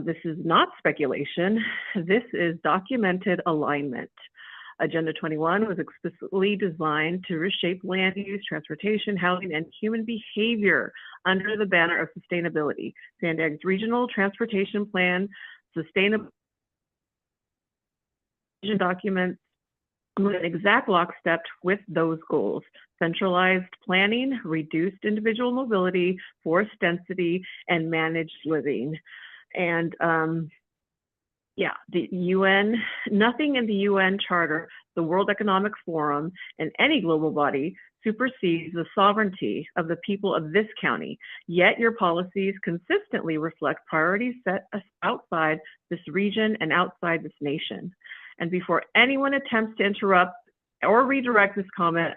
G: This is not speculation. This is documented alignment. Agenda 21 was explicitly designed to reshape land use, transportation, housing, and human behavior under the banner of sustainability. SANDAG's Regional Transportation Plan, Sustainable documents with an exact lockstep with those goals. Centralized planning, reduced individual mobility, forest density, and managed living. And yeah, the UN, nothing in the UN Charter, the World Economic Forum, and any global body supersedes the sovereignty of the people of this county. Yet your policies consistently reflect priorities set outside this region and outside this nation. And before anyone attempts to interrupt or redirect this comment,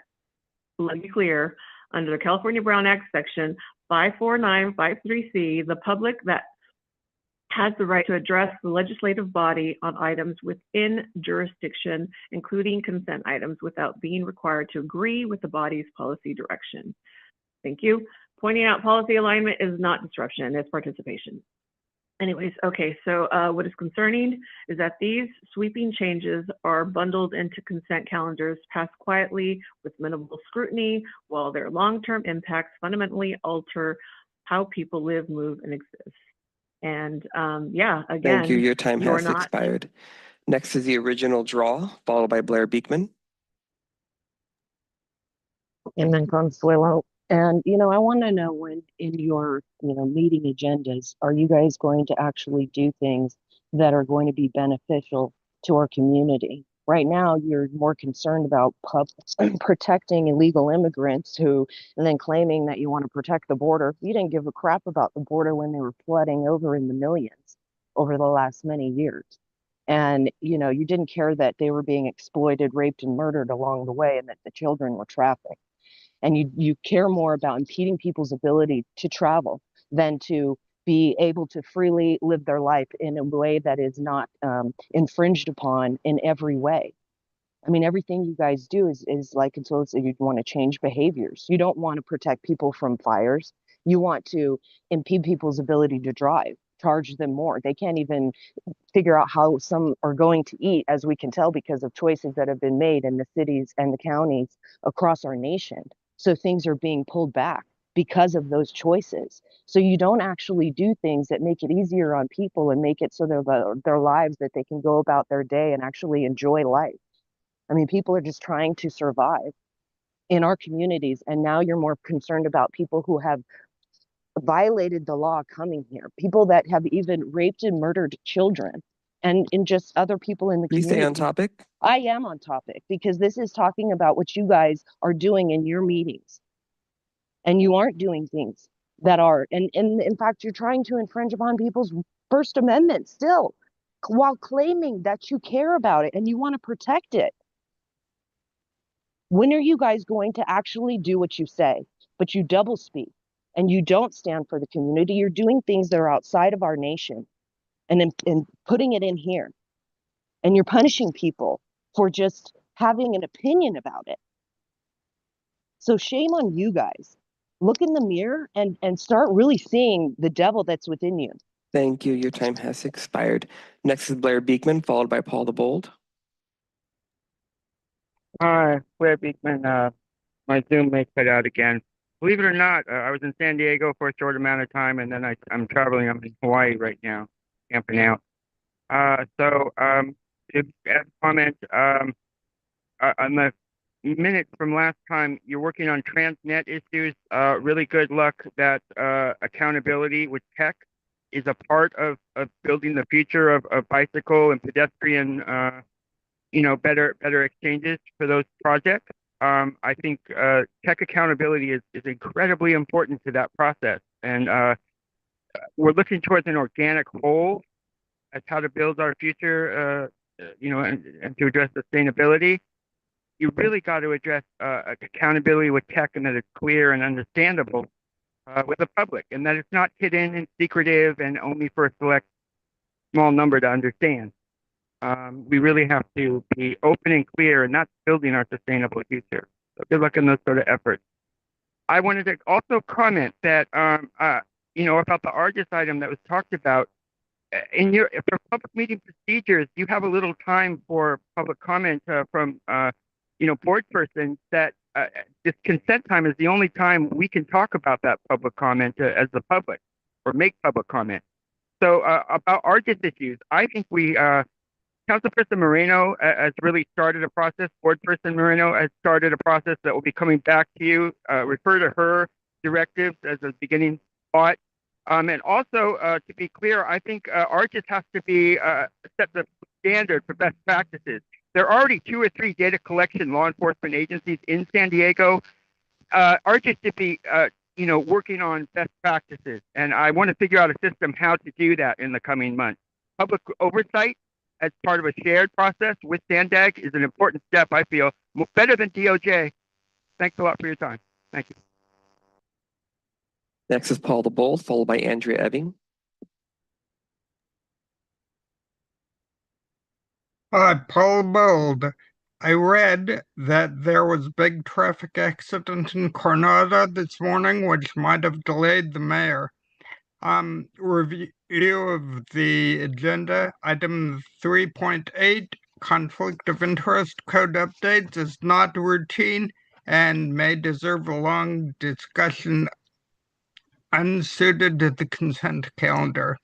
G: let me be clear, under the California Brown Act section 54953C, the public that has the right to address the legislative body on items within jurisdiction, including consent items, without being required to agree with the body's policy direction. Thank you. Pointing out policy alignment is not disruption, it's participation. Anyways, okay, so what is concerning is that these sweeping changes are bundled into consent calendars passed quietly with minimal scrutiny, while their long-term impacts fundamentally alter how people live, move, and exist. And yeah, again,
C: Thank you. Your time
G: you're
C: has
G: not
C: expired. Next is the original draw, followed by Blair Beekman.
J: And then Consuelo. And, I want to know when in your, meeting agendas, are you guys going to actually do things that are going to be beneficial to our community? Right now, you're more concerned about protecting illegal immigrants and then claiming that you want to protect the border. You didn't give a crap about the border when they were flooding over in the millions over the last many years. And, you didn't care that they were being exploited, raped, and murdered along the way, and that the children were trafficked. And you care more about impeding people's ability to travel than to be able to freely live their life in a way that is not infringed upon in every way. I mean, everything you guys do is like, until you want to change behaviors. You don't want to protect people from fires. You want to impede people's ability to drive, charge them more. They can't even figure out how some are going to eat, as we can tell, because of choices that have been made in the cities and the counties across our nation. So things are being pulled back because of those choices. So you don't actually do things that make it easier on people and make it so their lives, that they can go about their day and actually enjoy life. I mean, people are just trying to survive in our communities. And now you're more concerned about people who have violated the law coming here, people that have even raped and murdered children, and just other people in the
C: Please
J: community.
C: stay on topic.
J: I am on topic because this is talking about what you guys are doing in your meetings. And you aren't doing things that are, and in fact, you're trying to infringe upon people's First Amendment still, while claiming that you care about it and you want to protect it. When are you guys going to actually do what you say? But you double speak and you don't stand for the community. You're doing things that are outside of our nation and putting it in here. And you're punishing people for just having an opinion about it. So shame on you guys. Look in the mirror and start really seeing the devil that's within you.
C: Thank you. Your time has expired. Next is Blair Beekman, followed by Paul the Bold.
K: Hi, Blair Beekman. My Zoom may cut out again. Believe it or not, I was in San Diego for a short amount of time, and then I'm traveling. I'm in Hawaii right now, camping out. So if as a comment, on the minute from last time, you're working on transnet issues. Really good luck that accountability with tech is a part of building the future of bicycle and pedestrian, better exchanges for those projects. I think tech accountability is incredibly important to that process. And we're looking towards an organic whole as how to build our future, and to address sustainability. You really got to address accountability with tech and that it's clear and understandable. with the public, and that it's not hidden and secretive and only for a select small number to understand. We really have to be open and clear, and that's building our sustainable future. So good luck in those sort of efforts. I wanted to also comment that, about the Argus item that was talked about. For public meeting procedures, you have a little time for public comment from, board persons that this consent time is the only time we can talk about that public comment as the public or make public comment. So about Argus issues, I think Councilperson Moreno has really started a process. Board Person Moreno has started a process that will be coming back to you. Refer to her directives as a beginning thought. And also, to be clear, I think Argus has to be set the standard for best practices. There are already 2 or 3 data collection law enforcement agencies in San Diego. Argus should be, working on best practices. And I want to figure out a system how to do that in the coming months. Public oversight as part of a shared process with SANDAG is an important step, I feel, better than DOJ. Thanks a lot for your time. Thank you.
C: Next is Paul DeBold, followed by Andrea Ebbing.
I: Hi, Paul Bold. I read that there was a big traffic accident in Coronado this morning, which might have delayed the mayor. Review of the agenda, item 3.8, conflict of interest code updates is not routine and may deserve a long discussion unsuited to the consent calendar.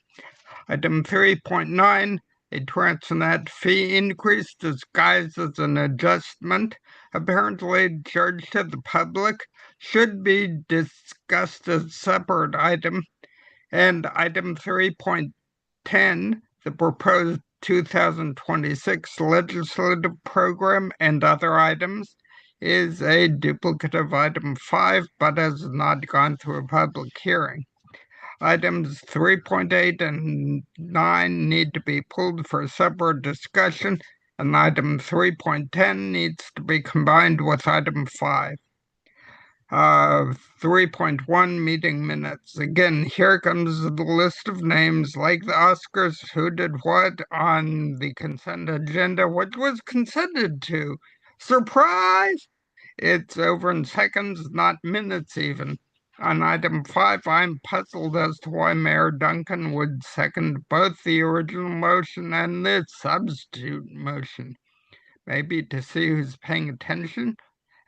I: Item 3.9, a Transnet fee increase disguised as an adjustment, apparently charged to the public, should be discussed as a separate item. And item 3.10, the proposed 2026 legislative program and other items, is a duplicate of item 5, but has not gone through a public hearing. Items 3.8 and 9 need to be pulled for separate discussion, and item 3.10 needs to be combined with item 5. 3.1 meeting minutes. Again, here comes the list of names like the Oscars, who did what on the consent agenda, what was consented to. Surprise! It's over in seconds, not minutes even. On item 5, I'm puzzled as to why Mayor Duncan would second both the original motion and the substitute motion. Maybe to see who's paying attention.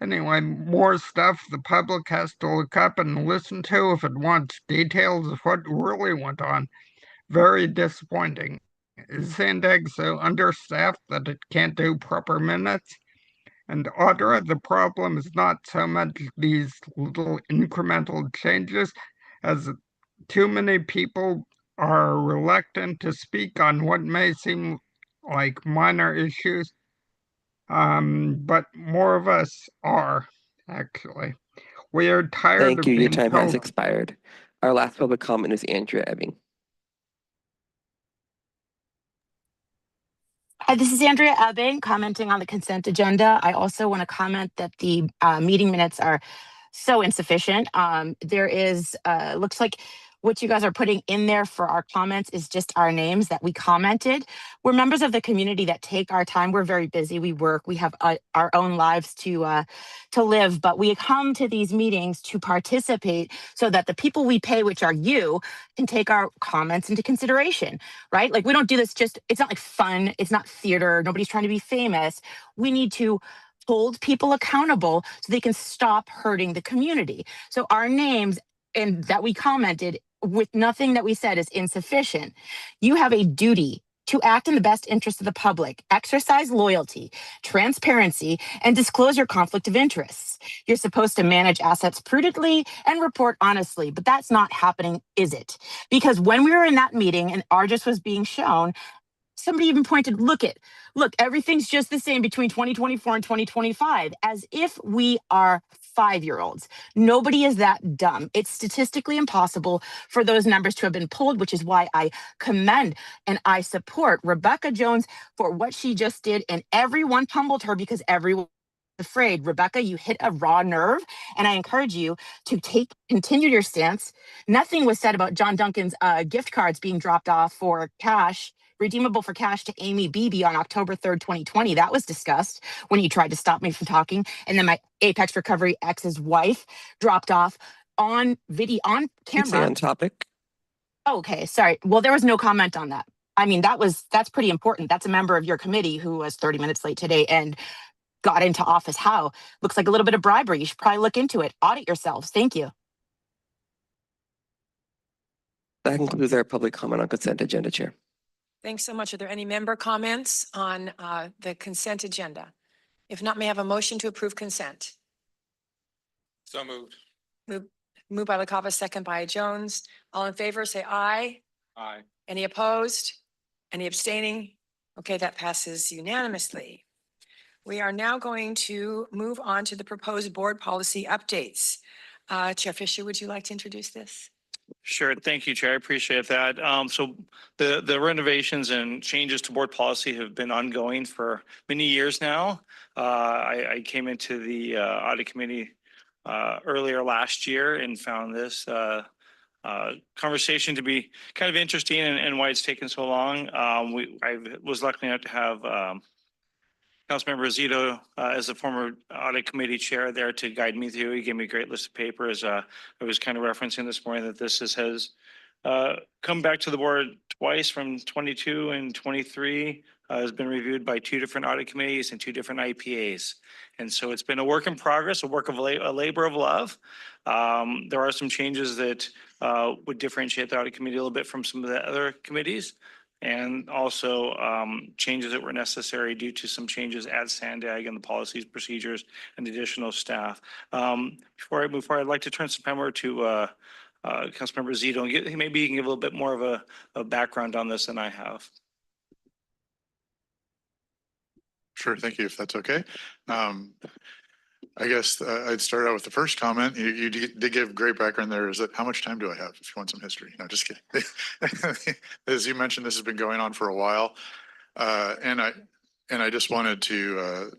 I: Anyway, more stuff the public has to look up and listen to if it wants details of what really went on. Very disappointing. Is SANDAG so understaffed that it can't do proper minutes? And Audra, the problem is not so much these little incremental changes as too many people are reluctant to speak on what may seem like minor issues. But more of us are, actually. We are tired
C: Thank
I: of
C: you. Your
I: being
C: time has
I: told.
C: expired. Our last public comment is Andrea Ebbing.
F: Hi, this is Andrea Ebbing commenting on the consent agenda. I also want to comment that the meeting minutes are so insufficient. There is, looks like what you guys are putting in there for our comments is just our names that we commented. We're members of the community that take our time. We're very busy. We work. We have our own lives to live, but we come to these meetings to participate so that the people we pay, which are you, can take our comments into consideration, right? Like we don't do this it's not like fun. It's not theater. Nobody's trying to be famous. We need to hold people accountable so they can stop hurting the community. So our names and that we commented with nothing that we said is insufficient. You have a duty to act in the best interest of the public, exercise loyalty, transparency, and disclose your conflict of interests. You're supposed to manage assets prudently and report honestly, but that's not happening, is it? Because when we were in that meeting and Argus was being shown, somebody even pointed, look, everything's just the same between 2024 and 2025, as if we are 5-year-olds. Nobody is that dumb. It's statistically impossible for those numbers to have been pulled, which is why I commend and I support Rebecca Jones for what she just did. And everyone pummeled her because everyone afraid. Rebecca, you hit a raw nerve, and I encourage you to continue your stance. Nothing was said about John Duncan's gift cards being dropped off for cash, redeemable for cash to Amy Beebe on October 3rd, 2020. That was discussed when you tried to stop me from talking. And then my Apex Recovery ex's wife dropped off on video, on
C: You'd say
F: camera.
C: on topic.
F: Okay, sorry. Well, there was no comment on that. I mean, that's pretty important. That's a member of your committee who was 30 minutes late today and got into office. How? Looks like a little bit of bribery. You should probably look into it. Audit yourselves. Thank you.
C: That concludes our public comment on consent agenda, Chair.
A: Thanks so much. Are there any member comments on the consent agenda? If not, may I have a motion to approve consent?
E: So moved.
A: Moved by LaCava, second by Jones. All in favor, say aye.
E: Aye.
A: Any opposed? Any abstaining? Okay, that passes unanimously. We are now going to move on to the proposed board policy updates. Chair Fisher, would you like to introduce this?
P: Sure. Thank you, Chair. I appreciate that. So the renovations and changes to board policy have been ongoing for many years now. I came into the audit committee earlier last year and found this conversation to be kind of interesting and why it's taken so long. I was lucky enough to have Councilmember Zito, as the former audit committee chair there to guide me through. He gave me a great list of papers. I was kind of referencing this morning that this has come back to the board twice from 22 and 23. Has been reviewed by 2 different audit committees and 2 different IPAs. And so it's been a work in progress, a work of a labor of love. There are some changes that would differentiate the audit committee a little bit from some of the other committees. And also changes that were necessary due to some changes at SANDAG and the policies, procedures, and additional staff. Before I move forward, I'd like to turn some time over to Councilmember Zito, and maybe he can give a little bit more of a background on this than I have.
Q: Sure, thank you, if that's okay. I guess I'd start out with the first comment. You did give great background there. Is that how much time do I have if you want some history? No, just kidding. As you mentioned, this has been going on for a while. And I just wanted to,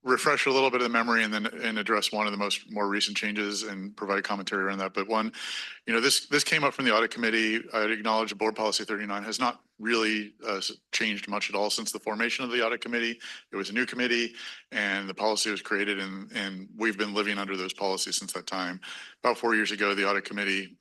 Q: refresh a little bit of the memory and then address one of the more recent changes and provide commentary around that. But one, this came up from the audit committee. I'd acknowledge board policy 39 has not really changed much at all since the formation of the audit committee. It was a new committee and the policy was created and we've been living under those policies since that time. About 4 years ago, the audit committee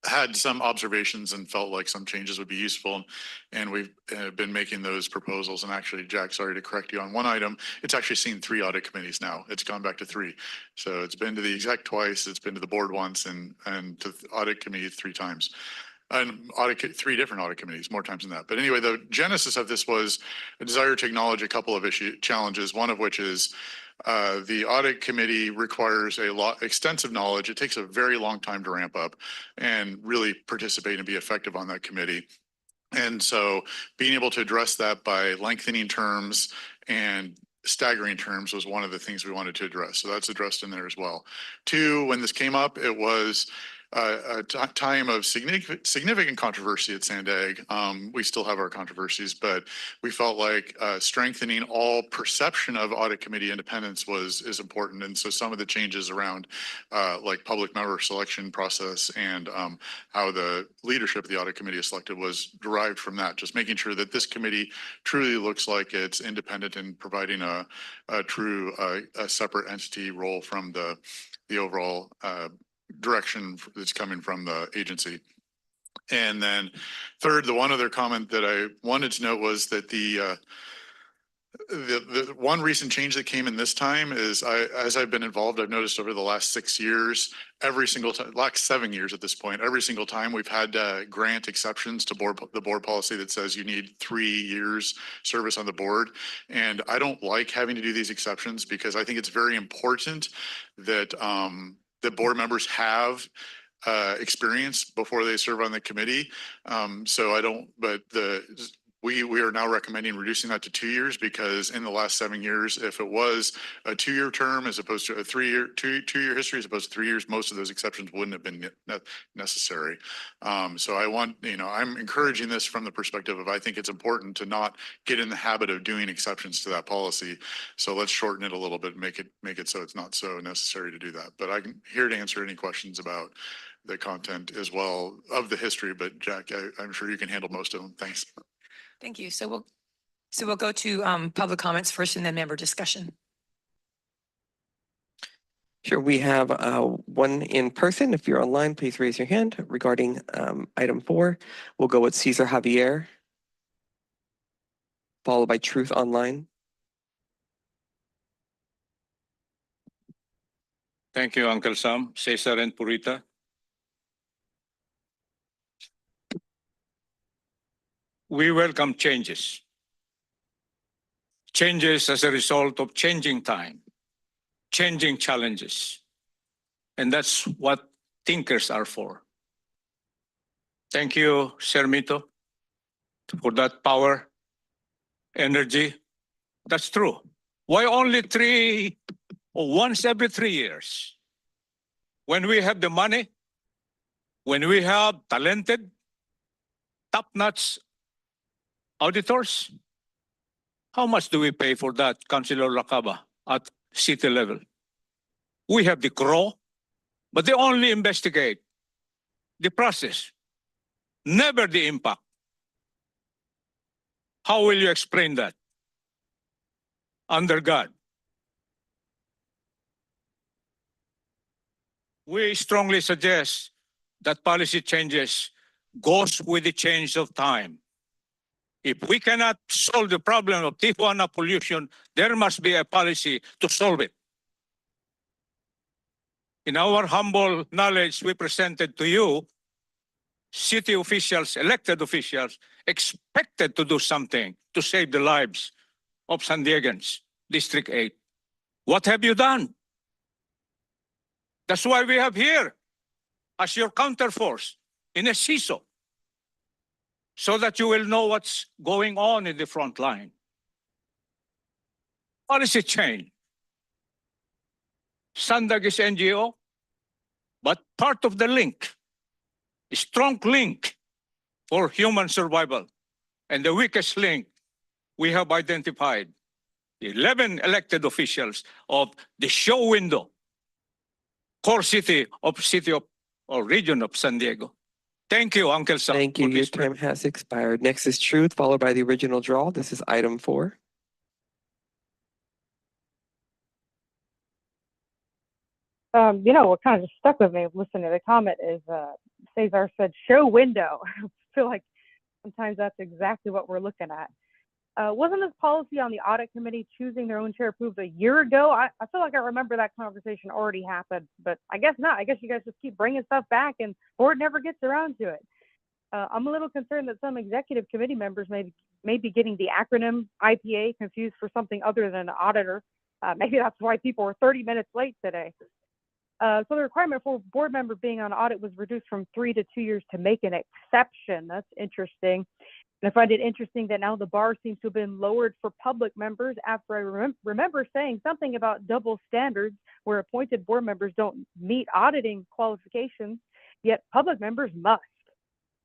Q: had some observations and felt like some changes would be useful. And we've been making those proposals. And actually, Jack, sorry to correct you on one item. It's actually seen 3 audit committees now. It's gone back to 3. So it's been to the exec twice, it's been to the board once, and to the audit committee 3 times. And 3 different audit committees, more times than that. But anyway, the genesis of this was a desire to acknowledge a couple of challenges, one of which is the audit committee requires extensive knowledge. It takes a very long time to ramp up and really participate and be effective on that committee. And so being able to address that by lengthening terms and staggering terms was one of the things we wanted to address. So that's addressed in there as well. 2, when this came up, it was a time of significant controversy at SANDAG. We still have our controversies, but we felt like strengthening all perception of audit committee independence is important. And so some of the changes around like public member selection process and how the leadership of the audit committee is selected was derived from that, just making sure that this committee truly looks like it's independent and providing a true separate entity role from the overall direction that's coming from the agency. And then 3rd, the one other comment that I wanted to note was that the one recent change that came in this time is as I've been involved, I've noticed over the last 6 years, every single time, like 7 years at this point, every single time we've had to grant exceptions to the board policy that says you need 3 years service on the board. And I don't like having to do these exceptions because I think it's very important that the board members have experience before they serve on the committee. So I don't, but We are now recommending reducing that to 2 years because in the last 7 years, if it was a 2-year term as opposed to a 3-year, two-year history as opposed to 3 years, most of those exceptions wouldn't have been necessary. So I want, I'm encouraging this from the perspective of I think it's important to not get in the habit of doing exceptions to that policy. So let's shorten it a little bit and make it so it's not so necessary to do that. But I'm here to answer any questions about the content as well of the history. But Jack, I'm sure you can handle most of them. Thanks.
A: Thank you. So we'll go to public comments first and then member discussion.
C: Sure, we have one in person. If you're online, please raise your hand regarding item 4. We'll go with Cesar Javier, followed by Truth Online.
E: Thank you, Uncle Sam, Cesar and Purita. We welcome changes. Changes as a result of changing time, changing challenges. And that's what thinkers are for. Thank you, Sermito, for that power, energy. That's true. Why only once every 3 years? When we have the money, when we have talented, top-notch auditors, how much do we pay for that, Councilor Lacaba, at city level? We have the CRO, but they only investigate the process, never the impact. How will you explain that? Under God. We strongly suggest that policy changes goes with the change of time. If we cannot solve the problem of Tijuana pollution, there must be a policy to solve it. In our humble knowledge, we presented to you, city officials, elected officials, expected to do something to save the lives of San Diegans, District 8. What have you done? That's why we have here as your counterforce in a CISO, so that you will know what's going on in the front line. Policy change. SANDAG is NGO, but part of the link, a strong link for human survival. And the weakest link we have identified, the 11 elected officials of the show window, core city of or region of San Diego. Thank you, Uncle Sam.
C: Thank you. Your time has expired. Next is Truth, followed by the original draw. This is item 4.
H: What kind of just stuck with me listening to the comment is Cesar said show window. I feel like sometimes that's exactly what we're looking at. Wasn't this policy on the audit committee choosing their own chair approved a year ago? I feel like I remember that conversation already happened, but I guess not. I guess you guys just keep bringing stuff back and board never gets around to it. I'm a little concerned that some executive committee members may be getting the acronym IPA confused for something other than auditor. Maybe that's why people were 30 minutes late today. So the requirement for board member being on audit was reduced from 3 to 2 years to make an exception. That's interesting. And I find it interesting that now the bar seems to have been lowered for public members after I remember saying something about double standards where appointed board members don't meet auditing qualifications, yet public members must.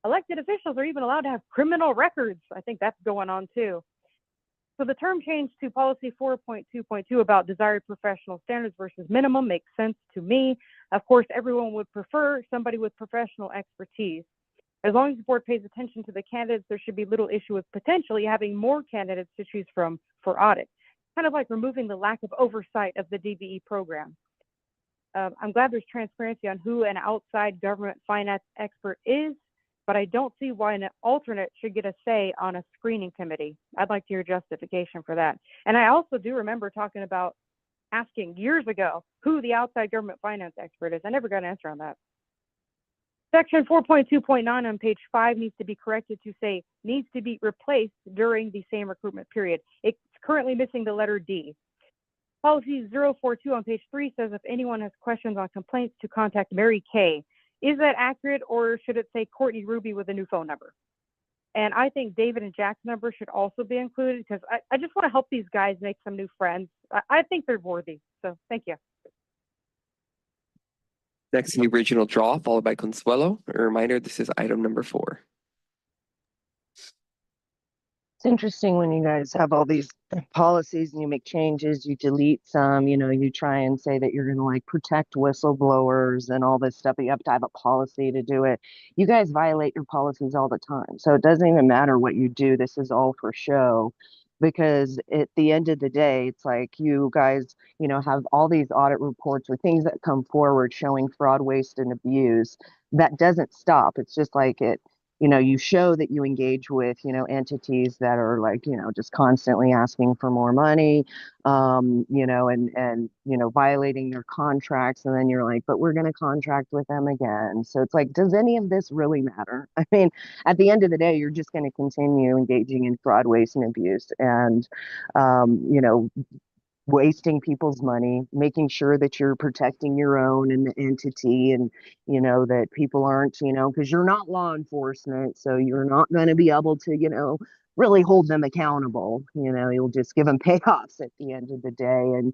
H: Elected officials are even allowed to have criminal records. I think that's going on too. So the term change to policy 4.2.2 about desired professional standards versus minimum makes sense to me. Of course, everyone would prefer somebody with professional expertise. As long as the board pays attention to the candidates, there should be little issue with potentially having more candidates to choose from for audit, kind of like removing the lack of oversight of the DBE program. I'm glad there's transparency on who an outside government finance expert is, but I don't see why an alternate should get a say on a screening committee. I'd like to hear justification for that. And I also do remember talking about asking years ago who the outside government finance expert is. I never got an answer on that. Section 4.2.9 on page 5 needs to be corrected to say needs to be replaced during the same recruitment period. It's currently missing the letter D. Policy 042 on page 3 says if anyone has questions on complaints to contact Mary Kay. Is that accurate or should it say Courtney Ruby with a new phone number? And I think David and Jack's number should also be included because I just want to help these guys make some new friends. I think they're worthy. So thank you.
C: Next, the original draw, followed by Consuelo. A reminder, this is item number 4.
J: It's interesting when you guys have all these policies and you make changes, you delete some, you try and say that you're going to like protect whistleblowers and all this stuff, but you have to have a policy to do it. You guys violate your policies all the time. So it doesn't even matter what you do. This is all for show, because at the end of the day, it's like you guys, have all these audit reports or things that come forward showing fraud, waste, and abuse. That doesn't stop. It's just like you show that you engage with, entities that are like, just constantly asking for more money, and violating your contracts. And then you're like, but we're going to contract with them again. So it's like, does any of this really matter? I mean, at the end of the day, you're just going to continue engaging in fraud, waste, and abuse. And, wasting people's money, making sure that you're protecting your own and the entity, and that people aren't, because you're not law enforcement, so you're not going to be able to really hold them accountable. You'll just give them payoffs at the end of the day, and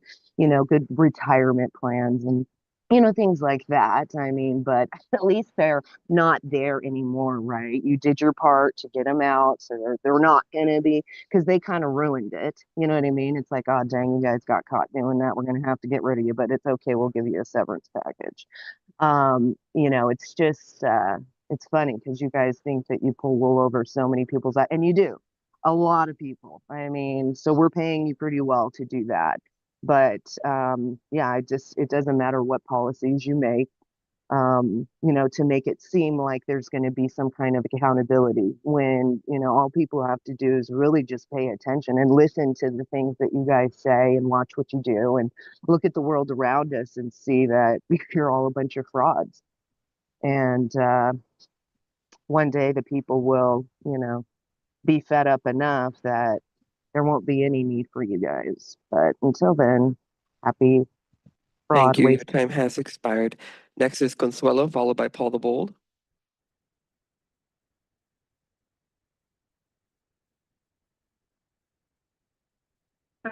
J: good retirement plans and things like that. I mean, but at least they're not there anymore, right? You did your part to get them out, so they're not going to be, because they kind of ruined it. You know what I mean? It's like, oh, dang, you guys got caught doing that. We're going to have to get rid of you, but it's okay. We'll give you a severance package. It's just, it's funny because you guys think that you pull wool over so many people's eyes, and you do. A lot of people. I mean, so we're paying you pretty well to do that. But yeah, it doesn't matter what policies you make, to make it seem like there's going to be some kind of accountability when, all people have to do is really just pay attention and listen to the things that you guys say and watch what you do and look at the world around us and see that you're all a bunch of frauds. And one day the people will, be fed up enough that there won't be any need for you guys. But until then, happy fraud.
C: Thank you. Your time has expired. Next is Consuelo, followed by Paul the Bold.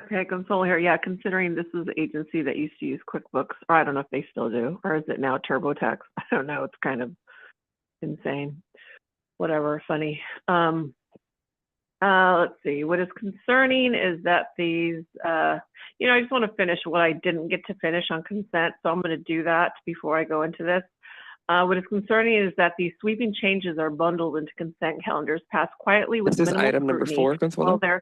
G: Okay, Consuelo here. Yeah, considering this is the agency that used to use QuickBooks, or I don't know if they still do, or is it now TurboTax? I don't know. It's kind of insane. Whatever, funny. Let's see. What is concerning is that these, I just want to finish what I didn't get to finish on consent, so I'm going to do that before I go into this. What is concerning is that these sweeping changes are bundled into consent calendars, passed quietly with
C: This is
G: minimal
C: item number
G: scrutiny.
C: 4, Consuelo.
G: Well,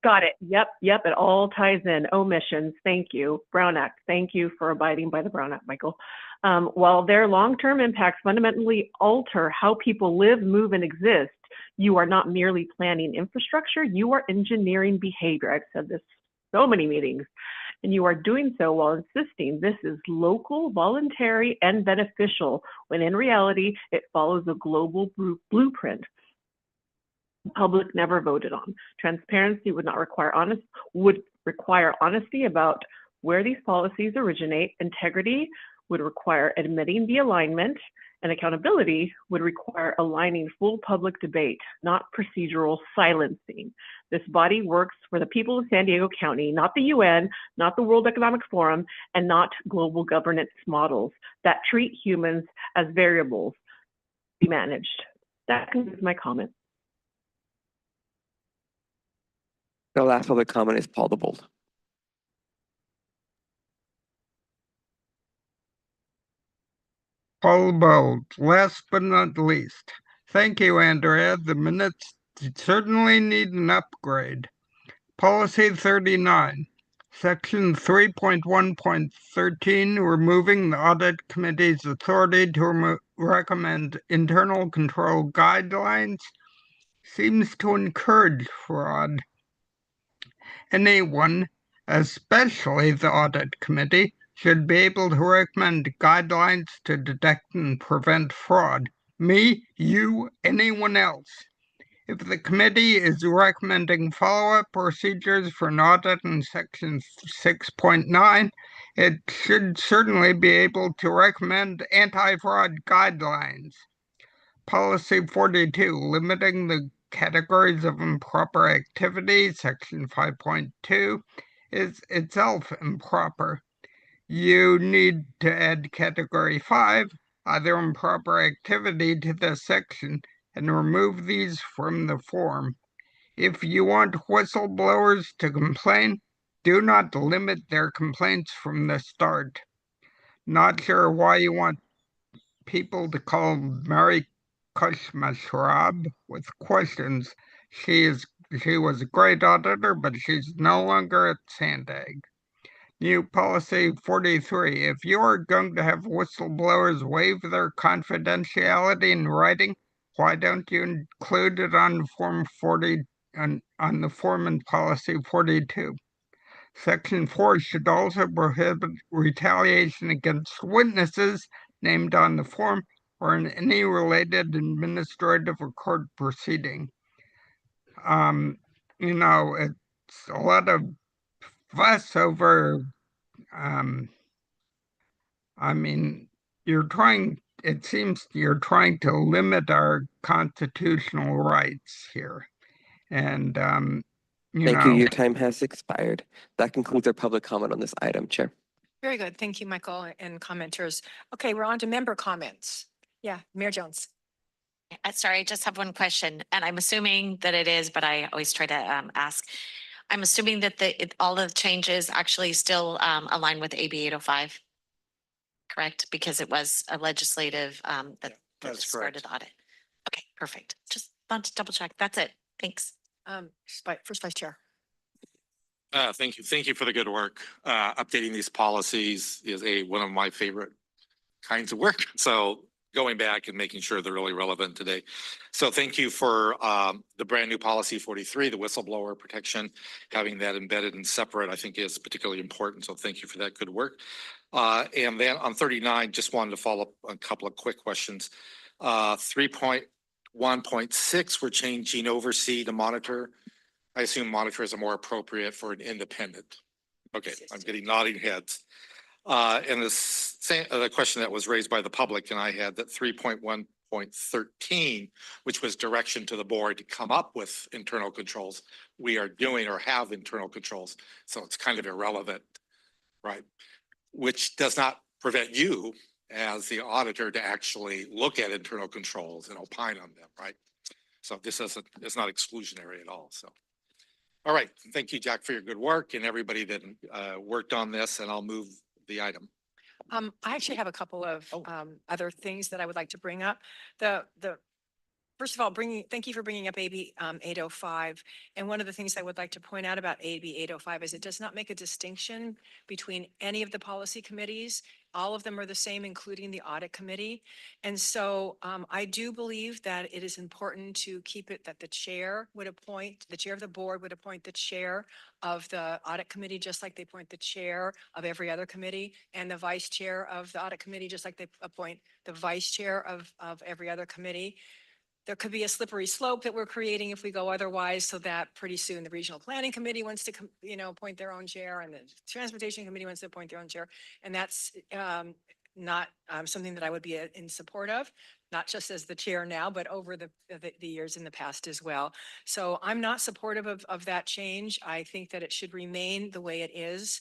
G: got it. Yep. It all ties in. Omissions. Thank you. Brown Act. Thank you for abiding by the Brown Act, Michael. While their long-term impacts fundamentally alter how people live, move, and exist, you are not merely planning infrastructure, you are engineering behavior. I've said this so many meetings, and you are doing so while insisting this is local, voluntary, and beneficial, when in reality, it follows a global blueprint the public never voted on. Transparency would require honesty about where these policies originate. Integrity would require admitting the alignment, and accountability would require aligning full public debate, not procedural silencing. This body works for the people of San Diego County, not the UN, not the World Economic Forum, and not global governance models that treat humans as variables to be managed. That concludes my comment.
C: The last public comment is Paul the Bold.
I: Paul Bold, last but not least. Thank you, Andrea. The minutes certainly need an upgrade. Policy 39, Section 3.1.13, removing the Audit Committee's authority to recommend internal control guidelines, seems to encourage fraud. Anyone, especially the Audit Committee, should be able to recommend guidelines to detect and prevent fraud. Me, you, anyone else. If the committee is recommending follow-up procedures for an audit in Section 6.9, it should certainly be able to recommend anti-fraud guidelines. Policy 42, limiting the categories of improper activity, section 5.2, is itself improper. You need to add category 5, other improper activity, to this section and remove these from the form. If you want whistleblowers to complain, do not limit their complaints from the start. Not sure why you want people to call Mary Kushmashrab with questions. She was a great auditor, but she's no longer at SANDAG. New policy 43. If you are going to have whistleblowers waive their confidentiality in writing, why don't you include it on Form 40 on the form in policy 42? Section 4 should also prohibit retaliation against witnesses named on the form or in any related administrative or court proceeding. It's a lot of fuss over, it seems you're trying to limit our constitutional rights here. And,
C: Thank you. Your time has expired. That concludes our public comment on this item, Chair.
A: Very good. Thank you, Michael, and commenters. Okay, we're on to member comments. Yeah, Mayor Jones.
L: Sorry, I just have one question, and I'm assuming that it is, but I always try to ask. I'm assuming that all the changes actually still align with AB 805, correct? Because it was a legislative that
E: that's
L: started
E: correct.
L: the audit. Okay, perfect. Just want to double check. That's it. Thanks.
A: First Vice Chair.
R: Thank you. Thank you for the good work. Updating these policies is one of my favorite kinds of work. So going back and making sure they're really relevant today. So thank you for the brand new policy 43, the whistleblower protection, having that embedded and separate, I think is particularly important. So thank you for that good work. And then on 39, just wanted to follow up a couple of quick questions. 3.1.6, we're changing oversee to monitor. I assume monitor is more appropriate for an independent. Okay, I'm getting nodding heads. And the question that was raised by the public and I had that 3.1.13, which was direction to the board to come up with internal controls. We are doing or have internal controls. So it's kind of irrelevant, right? Which does not prevent you as the auditor to actually look at internal controls and opine on them, right? So this it's not exclusionary at all. So, all right. Thank you, Jack, for your good work and everybody that worked on this, and I'll move the item.
A: I actually have a couple of other things that I would like to bring up. First of all, thank you for bringing up AB 805. And one of the things I would like to point out about AB 805 is it does not make a distinction between any of the policy committees. All of them are the same, including the audit committee. And so I do believe that it is important to keep it that the chair of the board would appoint the chair of the audit committee, just like they appoint the chair of every other committee, and the vice chair of the audit committee, just like they appoint the vice chair of every other committee. There could be a slippery slope that we're creating if we go otherwise, so that pretty soon the regional planning committee wants to, appoint their own chair, and the transportation committee wants to appoint their own chair. And that's not something that I would be in support of, not just as the chair now, but over the years in the past as well. So I'm not supportive of that change. I think that it should remain the way it is.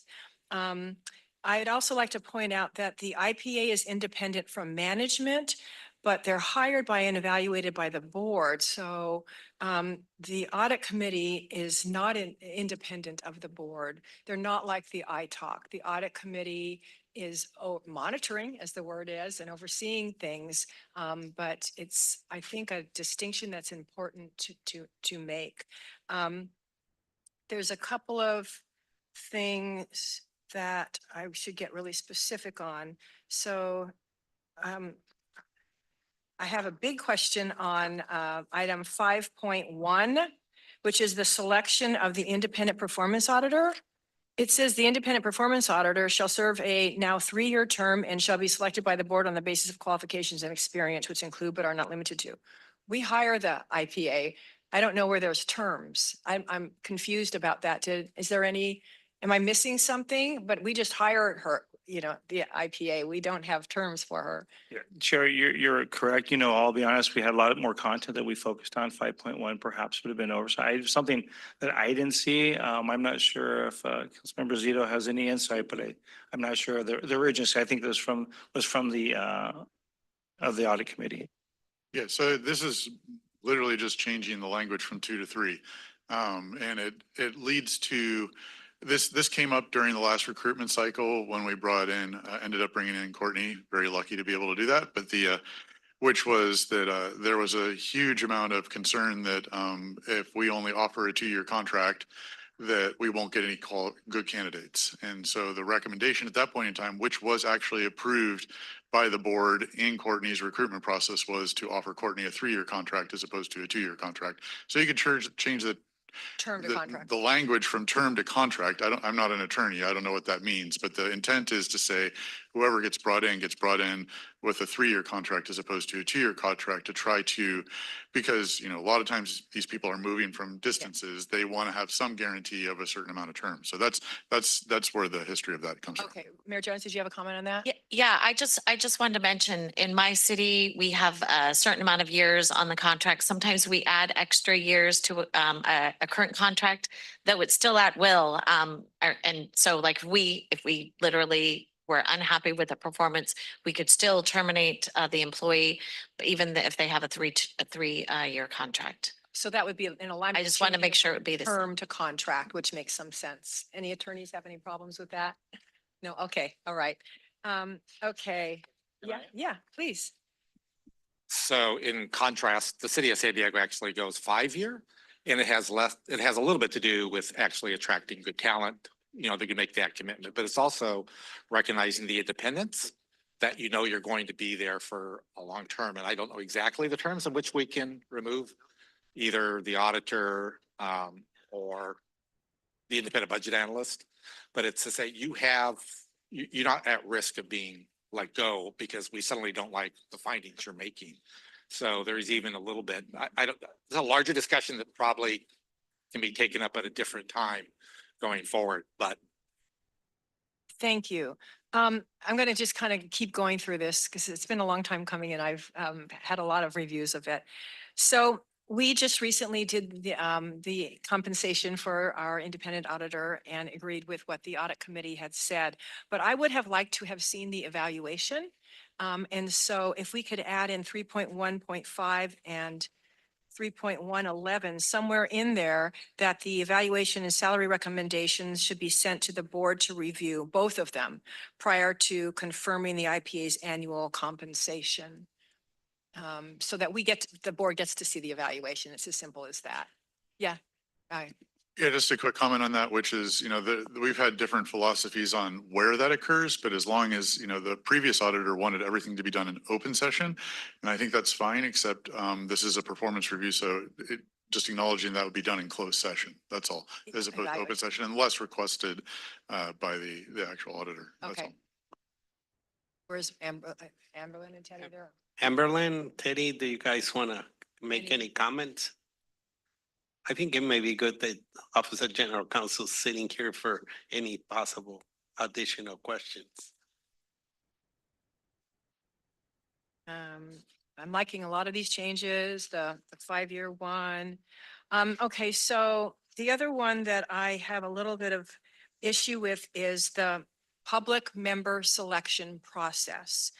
A: I'd also like to point out that the IPA is independent from management, but they're hired by and evaluated by the board. So the audit committee is not independent of the board. They're not like the ITALC. The audit committee is monitoring, as the word is, and overseeing things. But it's, I think, a distinction that's important to make. There's a couple of things that I should get really specific on. So I have a big question on item 5.1, which is the selection of the independent performance auditor. It says the independent performance auditor shall serve a now 3-year term and shall be selected by the board on the basis of qualifications and experience, which include but are not limited to. We hire the IPA. I don't know where there's terms. I'm confused about that. Am I missing something? But we just hire her. the IPA. We don't have terms for her.
P: Yeah, Chair, you're correct. I'll be honest, we had a lot more content that we focused on. 5.1 perhaps would have been oversight. Something that I didn't see. I'm not sure if Councilmember Zito has any insight, but I'm not sure. The urgency, I think this was from the of the audit committee.
Q: Yeah, so this is literally just changing the language from 2 to 3. And it leads to, this came up during the last recruitment cycle when we ended up bringing in Courtney, very lucky to be able to do that. But which was that there was a huge amount of concern that if we only offer a 2-year contract, that we won't get any good candidates. And so the recommendation at that point in time, which was actually approved by the board in Courtney's recruitment process, was to offer Courtney a 3-year contract as opposed to a 2-year contract. So you could change
A: Term to contract.
Q: the language from term to contract. I'm not an attorney. I don't know what that means, but the intent is to say whoever gets brought in with a 3-year contract as opposed to a 2-year contract, to try to, because, a lot of times these people are moving from distances. They want to have some guarantee of a certain amount of term. So that's where the history of that comes from.
A: Okay, Mayor Jones, did you have a comment on that?
L: Yeah, I just wanted to mention, in my city, we have a certain amount of years on the contract. Sometimes we add extra years to a current contract, though it's still at will. And so like if we literally were unhappy with the performance, we could still terminate the employee, even if they have a three-year contract.
A: So that would be in alignment.
L: I just wanted to make sure it would be the
A: term to contract, which makes some sense. Any attorneys have any problems with that? No, okay, all right. Okay, yeah, please.
R: So in contrast, the city of San Diego actually goes 5-year, and it has a little bit to do with actually attracting good talent, they can make that commitment, but it's also recognizing the independence that you're going to be there for a long term. And I don't know exactly the terms in which we can remove either the auditor or the independent budget analyst, but it's to say you're not at risk of being let go because we suddenly don't like the findings you're making. So there's even a little bit, there's a larger discussion that probably can be taken up at a different time going forward, but.
A: Thank you. I'm going to just kind of keep going through this because it's been a long time coming and I've had a lot of reviews of it. So we just recently did the compensation for our independent auditor and agreed with what the audit committee had said, but I would have liked to have seen the evaluation. And so if we could add in 3.1.5 and 3.111, somewhere in there, that the evaluation and salary recommendations should be sent to the board to review, both of them, prior to confirming the IPA's annual compensation. So that the board gets to see the evaluation. It's as simple as that. Yeah.
Q: Yeah, just a quick comment on that, which is, we've had different philosophies on where that occurs, but as long as, the previous auditor wanted everything to be done in open session, and I think that's fine, except this is a performance review, so just acknowledging that would be done in closed session. That's all, as opposed to open session, unless requested by the actual auditor. That's all.
A: Where's Amberlyn and Teddy there?
M: Amberlyn, Teddy, do you guys want to make any comments? I think it may be good that Office of General Counsel is sitting here for any possible additional questions.
A: I'm liking a lot of these changes, the 5-year one. Okay, so the other one that I have a little bit of issue with is the public member selection process.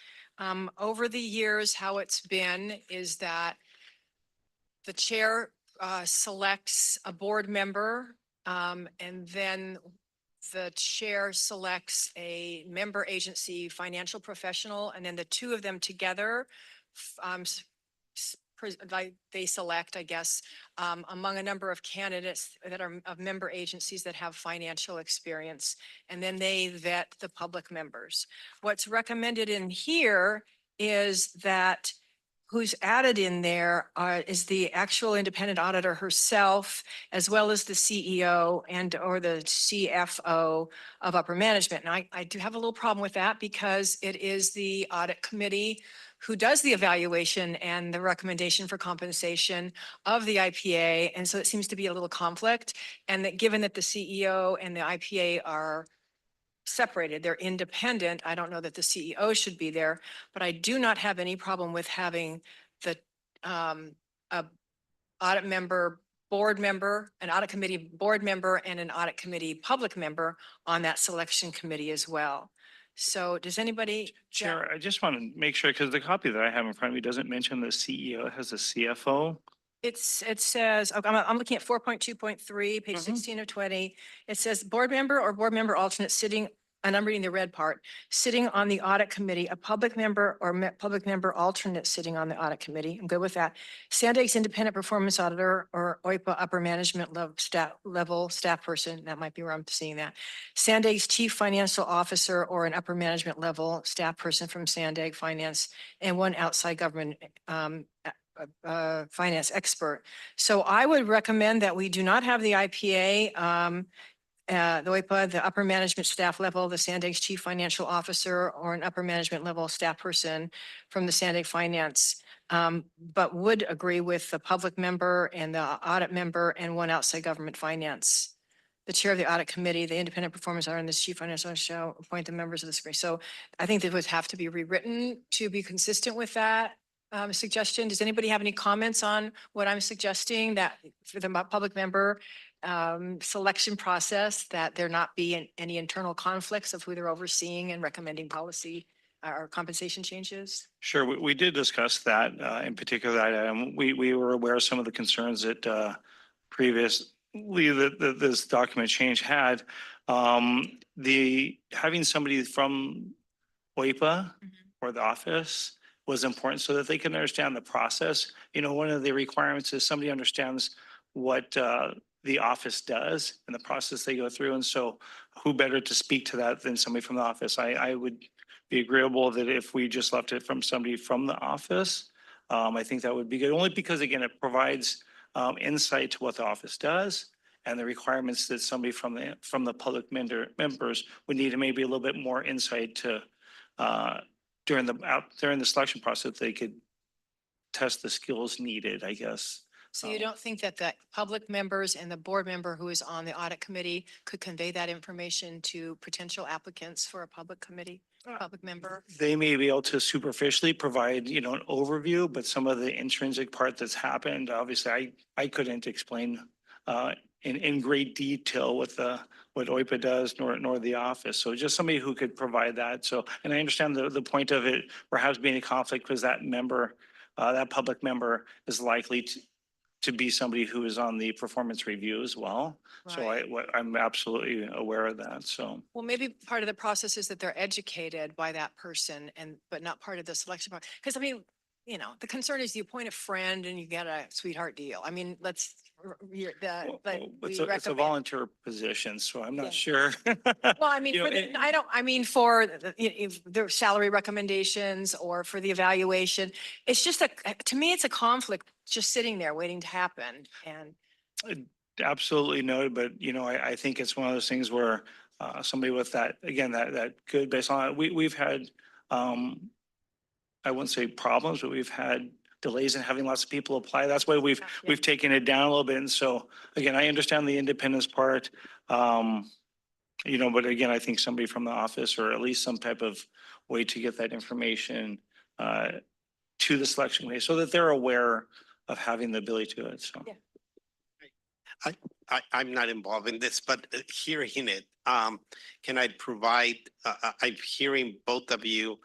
A: Over the years, how it's been is that the chair selects a board member, and then the chair selects a member agency financial professional, and then the two of them together, they select, I guess, among a number of candidates that are of member agencies that have financial experience, and then they vet the public members. What's recommended in here is that who's added in there is the actual independent auditor herself, as well as the CEO or the CFO of upper management. And I do have a little problem with that because it is the audit committee who does the evaluation and the recommendation for compensation of the IPA. And so it seems to be a little conflict. And that given that the CEO and the IPA are separated. They're independent. I don't know that the CEO should be there, but I do not have any problem with having the a audit member, board member, an audit committee board member, and an audit committee public member on that selection committee as well. So does anybody?
P: Chair, I just want to make sure, because the copy that I have in front of me doesn't mention the CEO, it has a CFO.
A: It says, okay, I'm looking at 4.2.3, page 16 of 20. It says board member or board member alternate sitting, and I'm reading the red part, sitting on the audit committee, a public member or public member alternate sitting on the audit committee. I'm good with that. SANDAG's independent performance auditor or OIPA upper management level staff person. That might be where I'm seeing that. SANDAG's chief financial officer or an upper management level staff person from SANDAG finance, and one outside government finance expert. So I would recommend that we do not have the IPA, the OIPA, the upper management staff level, the SANDAG's chief financial officer, or an upper management level staff person from the SANDAG finance, but would agree with the public member and the audit member and one outside government finance. The chair of the audit committee, the independent performance auditor, and the chief financial officer shall appoint the members of the screen. So I think that would have to be rewritten to be consistent with that suggestion. Does anybody have any comments on what I'm suggesting, that for the public member selection process, that there not be any internal conflicts of who they're overseeing and recommending policy or compensation changes?
P: Sure, we did discuss that in particular. That we were aware of some of the concerns that previously that this document change had. The having somebody from OIPA or the office was important so that they can understand the process. You know, one of the requirements is somebody understands what the office does and the process they go through. And so who better to speak to that than somebody from the office? I would be agreeable that if we just left it from somebody from the office, I think that would be good. Only because, again, it provides insight to what the office does and the requirements that somebody from the public members would need, and maybe a little bit more insight to during the selection process, they could test the skills needed, I guess.
A: So you don't think that the public members and the board member who is on the audit committee could convey that information to potential applicants for a public committee, public member?
P: They may be able to superficially provide, you know, an overview, but some of the intrinsic part that's happened, obviously, I couldn't explain in great detail what OIPA does, nor the office. So just somebody who could provide that. So, and I understand the point of it perhaps being a conflict, because that member, that public member is likely to be somebody who is on the performance review as well.
A: Right.
P: So I'm absolutely aware of that. So.
A: Well, maybe part of the process is that they're educated by that person but not part of the selection part. Because I mean, you know, the concern is you appoint a friend and you get a sweetheart deal. I mean,
P: It's a volunteer position, so I'm not sure.
A: Well, I mean,
P: You know,
A: for the salary recommendations or for the evaluation, it's just to me, it's a conflict just sitting there waiting to happen. And
P: absolutely noted, but you know, I think it's one of those things where somebody with that, again, that good based on, we've had, I wouldn't say problems, but we've had delays in having lots of people apply. That's why we've taken it down a little bit. And so again, I understand the independence part. You know, but again, I think somebody from the office, or at least some type of way to get that information to the selection committee so that they're aware of having the ability to do it. So.
A: Yeah.
M: I'm not involved in this, but hearing it, can I provide, I'm hearing both of you,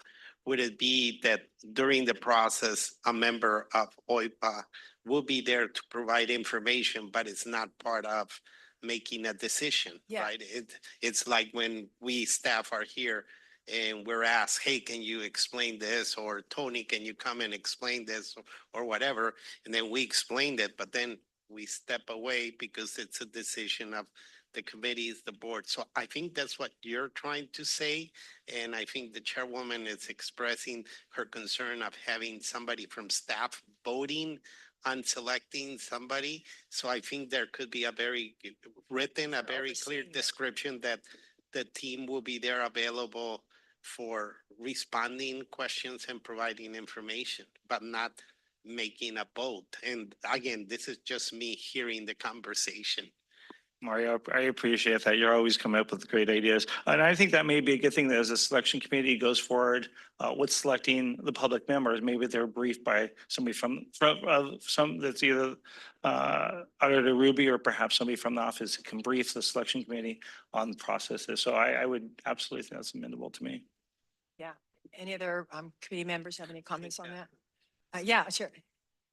M: would it be that during the process, a member of OIPA will be there to provide information, but it's not part of making a decision, right? It's like when we staff are here and we're asked, hey, can you explain this? Or Tony, can you come and explain this or whatever? And then we explained it, but then we step away because it's a decision of the committees, the board. So I think that's what you're trying to say. And I think the chairwoman is expressing her concern of having somebody from staff voting on selecting somebody. So I think there could be a very clear description that the team will be there available for responding questions and providing information, but not making a vote. And again, this is just me hearing the conversation.
P: Mario, I appreciate that. You're always coming up with great ideas. And I think that may be a good thing that as a selection committee goes forward with selecting the public members, maybe they're briefed by somebody from some that's either Auditor Ruby or perhaps somebody from the office that can brief the selection committee on the processes. So I would absolutely think that's amenable to me.
A: Yeah. Any other committee members have any comments on that? Yeah, sure.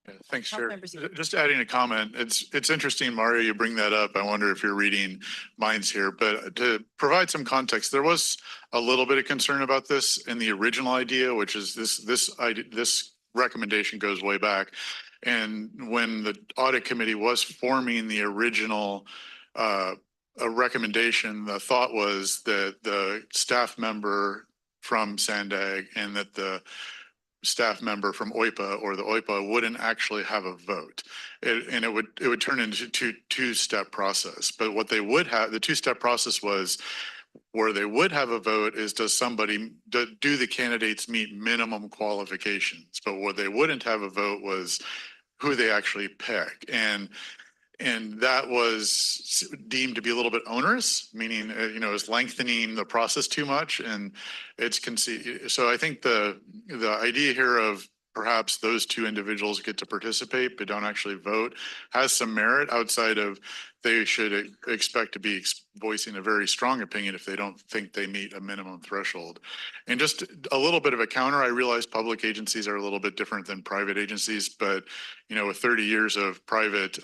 Q: Yeah, thanks, Chair.
A: Councilmember Zito.
Q: Just adding a comment. It's interesting, Mario, you bring that up. I wonder if you're reading minds here, but to provide some context, there was a little bit of concern about this in the original idea, which is this recommendation goes way back. And when the audit committee was forming the original a recommendation, the thought was that the staff member from SANDAG and that the staff member from OIPA or the OIPA wouldn't actually have a vote. And it would turn into two-step process. But what they would have, the two-step process was where they would have a vote is do the candidates meet minimum qualifications? But what they wouldn't have a vote was who they actually pick. And that was deemed to be a little bit onerous, meaning, is lengthening the process too much. And so I think the idea here of perhaps those two individuals get to participate but don't actually vote has some merit outside of they should expect to be voicing a very strong opinion if they don't think they meet a minimum threshold. And just a little bit of a counter, I realize public agencies are a little bit different than private agencies, but with 30 years of private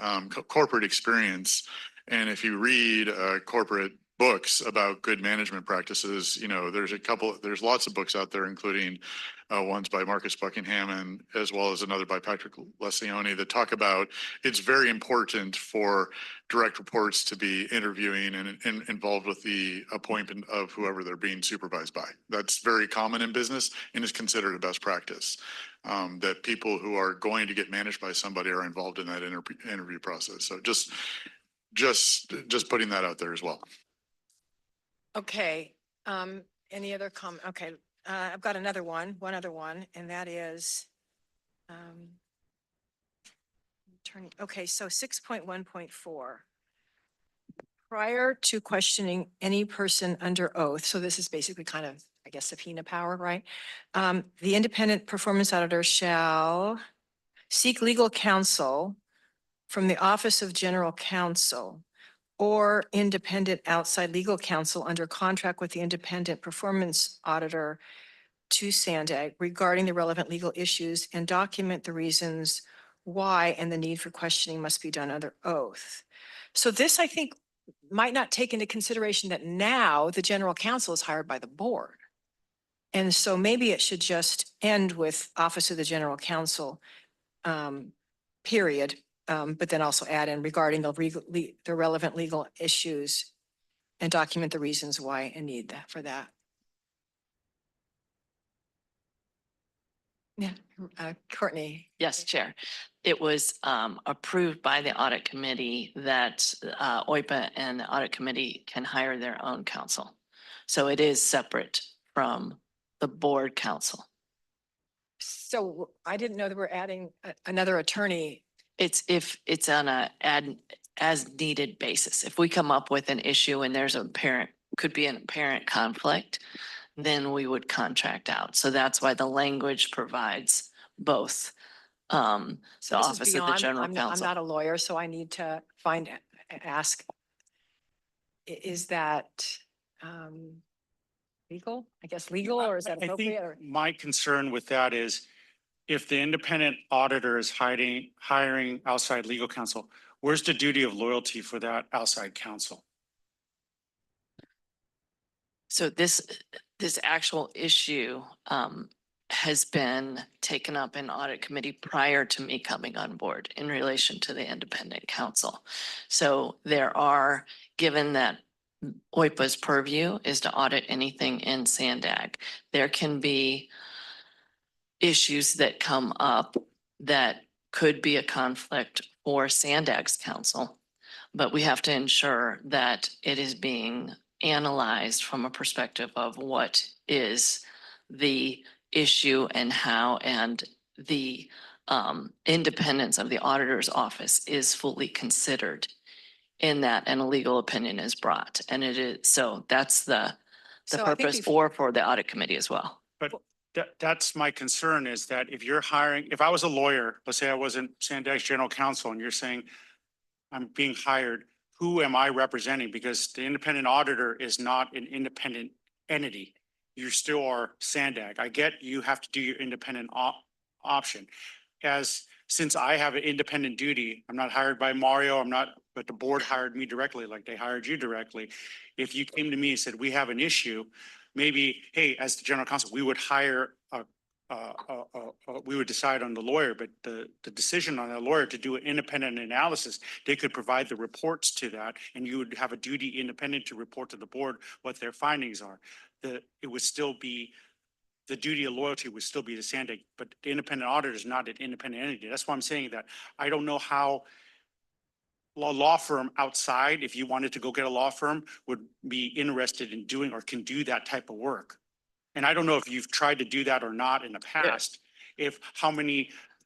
Q: corporate experience, and if you read corporate books about good management practices, there's lots of books out there, including ones by Marcus Buckingham and as well as another by Patrick Lencioni that talk about it's very important for direct reports to be interviewing and involved with the appointment of whoever they're being supervised by. That's very common in business and is considered a best practice. That people who are going to get managed by somebody are involved in that interview process. So just putting that out there as well. Okay.
A: Any other comment? Okay. I've got one other one, and that is, okay, so 6.1.4. Prior to questioning any person under oath, so this is basically kind of, I guess, subpoena power, right? The independent performance auditor shall seek legal counsel from the Office of General Counsel or independent outside legal counsel under contract with the independent performance auditor to SANDAG regarding the relevant legal issues and document the reasons why and the need for questioning must be done under oath. So this, I think, might not take into consideration that now the general counsel is hired by the board. And so maybe it should just end with Office of the General Counsel, period. But then also add in regarding the relevant legal issues and document the reasons why and need that for that. Yeah, Courtney.
S: Yes, Chair. It was approved by the audit committee that OIPA and the audit committee can hire their own counsel. So it is separate from the board counsel.
A: So I didn't know that we're adding another attorney.
S: It's if it's on a as needed basis. If we come up with an issue and there's could be an apparent conflict, then we would contract out. So that's why the language provides both. The Office of the General Counsel.
A: I'm not a lawyer, so I need to ask, is that legal? I guess legal, or is that appropriate?
N: I think my concern with that is if the independent auditor is hiring outside legal counsel, where's the duty of loyalty for that outside counsel?
S: So this actual issue has been taken up in audit committee prior to me coming on board in relation to the independent counsel. So given that OIPA's purview is to audit anything in SANDAG, there can be issues that come up that could be a conflict for SANDAG's counsel, but we have to ensure that it is being analyzed from a perspective of what is the issue and how, and the independence of the auditor's office is fully considered in that and a legal opinion is brought. And it is, so that's the
A: So I think
S: purpose,
A: we've-
S: or for the audit committee as well.
N: But that's my concern, is that if you're hiring, if I was a lawyer, let's say I wasn't Sandag's general counsel, and you're saying I'm being hired, who am I representing? Because the independent auditor is not an independent entity. You still are Sandag. I get you have to do your independent option. Since I have an independent duty, I'm not hired by Mario, but the board hired me directly, like they hired you directly. If you came to me and said, we have an issue, maybe, hey, as the general counsel, we would hire we would decide on the lawyer, but the decision on the lawyer to do an independent analysis, they could provide the reports to that, and you would have a duty independent to report to the board what their findings are. It would still be, the duty of loyalty would still be the Sandag, but the independent auditor is not an independent entity. That's why I'm saying that I don't know how a law firm outside, if you wanted to go get a law firm, would be interested in doing or can do that type of work. And I don't know if you've tried to do that or not in the past,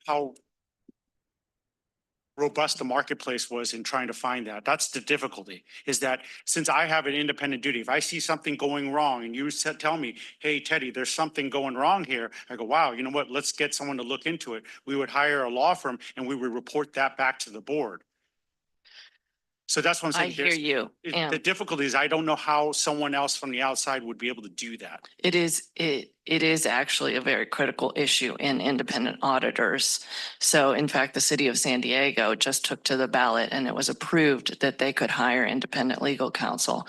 N: how robust the marketplace was in trying to find that. That's the difficulty, is that since I have an independent duty, if I see something going wrong and you tell me, hey, Teddy, there's something going wrong here, I go, wow, you know what, let's get someone to look into it. We would hire a law firm and we would report that back to the board. So that's what I'm saying.
S: I hear you.
N: The difficulty is I don't know how someone else from the outside would be able to do that.
S: It is actually a very critical issue in independent auditors. So in fact, the city of San Diego just took to the ballot and it was approved that they could hire independent legal counsel.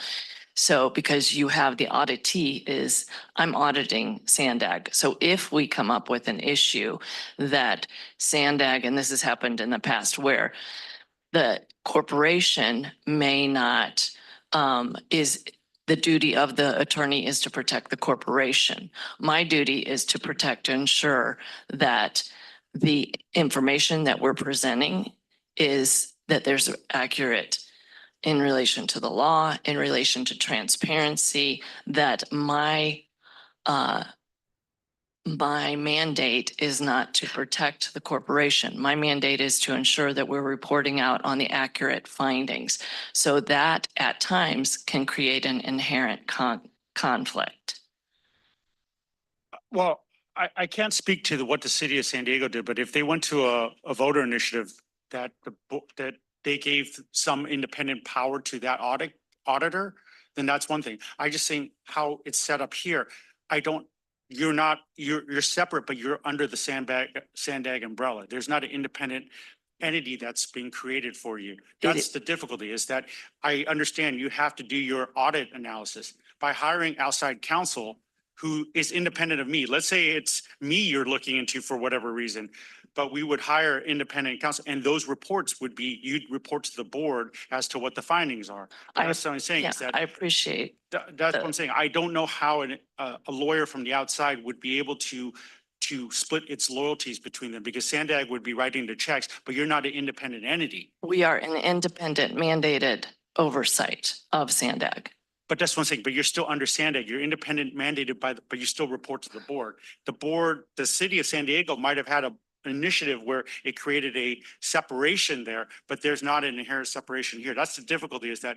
S: So because you have the auditee is, I'm auditing Sandag. So if we come up with an issue that Sandag, and this has happened in the past where the corporation may not, is the duty of the attorney is to protect the corporation. My duty is to protect, to ensure that the information that we're presenting is that there's accurate in relation to the law, in relation to transparency, that my mandate is not to protect the corporation. My mandate is to ensure that we're reporting out on the accurate findings. So that at times can create an inherent conflict.
N: Well, I can't speak to what the city of San Diego did, but if they went to a voter initiative that they gave some independent power to that auditor, then that's one thing. I just think how it's set up here, you're separate, but you're under the Sandag umbrella. There's not an independent entity that's being created for you. That's the difficulty, is that I understand you have to do your audit analysis by hiring outside counsel who is independent of me. Let's say it's me you're looking into for whatever reason, but we would hire independent counsel, and those reports would be, you'd report to the board as to what the findings are. That's what I'm saying, is that
S: I appreciate.
N: that's what I'm saying. I don't know how a lawyer from the outside would be able to split its loyalties between them, because Sandag would be writing the checks, but you're not an independent entity.
S: We are an independent mandated oversight of Sandag.
N: But that's one thing, but you're still under Sandag. You're independent mandated but you still report to the board. The board, the city of San Diego might have had an initiative where it created a separation there, but there's not an inherent separation here. That's the difficulty, is that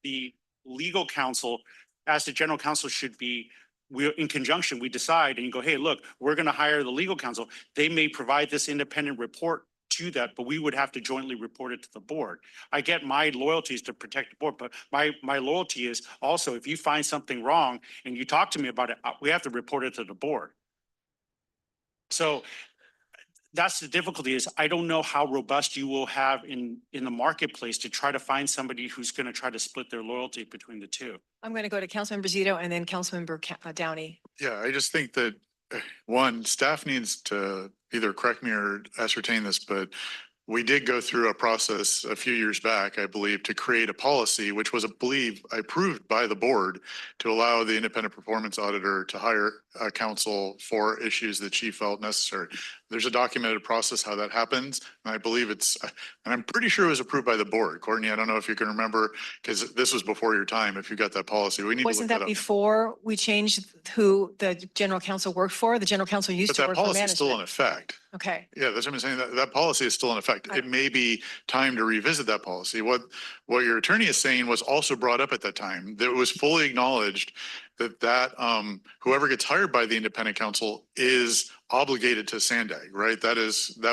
N: the legal counsel, as the general counsel, should be, we're in conjunction, we decide and you go, hey, look, we're going to hire the legal counsel. They may provide this independent report to that, but we would have to jointly report it to the board. I get my loyalty is to protect the board, but my loyalty is also, if you find something wrong and you talk to me about it, we have to report it to the board. So that's the difficulty, is I don't know how robust you will have in the marketplace to try to find somebody who's going to try to split their loyalty between the two.
A: I'm going to go to Councilmember Zito and then Councilmember Downey.
Q: Yeah, I just think that one, staff needs to either correct me or ascertain this, but we did go through a process a few years back, I believe, to create a policy, which was, I believe, approved by the board to allow the independent performance auditor to hire counsel for issues that she felt necessary. There's a documented process how that happens. And I believe and I'm pretty sure it was approved by the board. Courtney, I don't know if you can remember, because this was before your time, if you got that policy. We need to
A: Wasn't
Q: look
A: that
Q: that up.
A: before we changed who the general counsel worked for? The general counsel used
Q: But
A: to
Q: that
A: work for
Q: policy is still in
A: management.
Q: effect.
A: Okay.
Q: Yeah, that's what I'm saying. That policy is still in effect. It may be time to revisit that policy. What your attorney is saying was also brought up at that time. That it was fully acknowledged that whoever gets hired by the independent counsel is obligated to SANDAG, right? That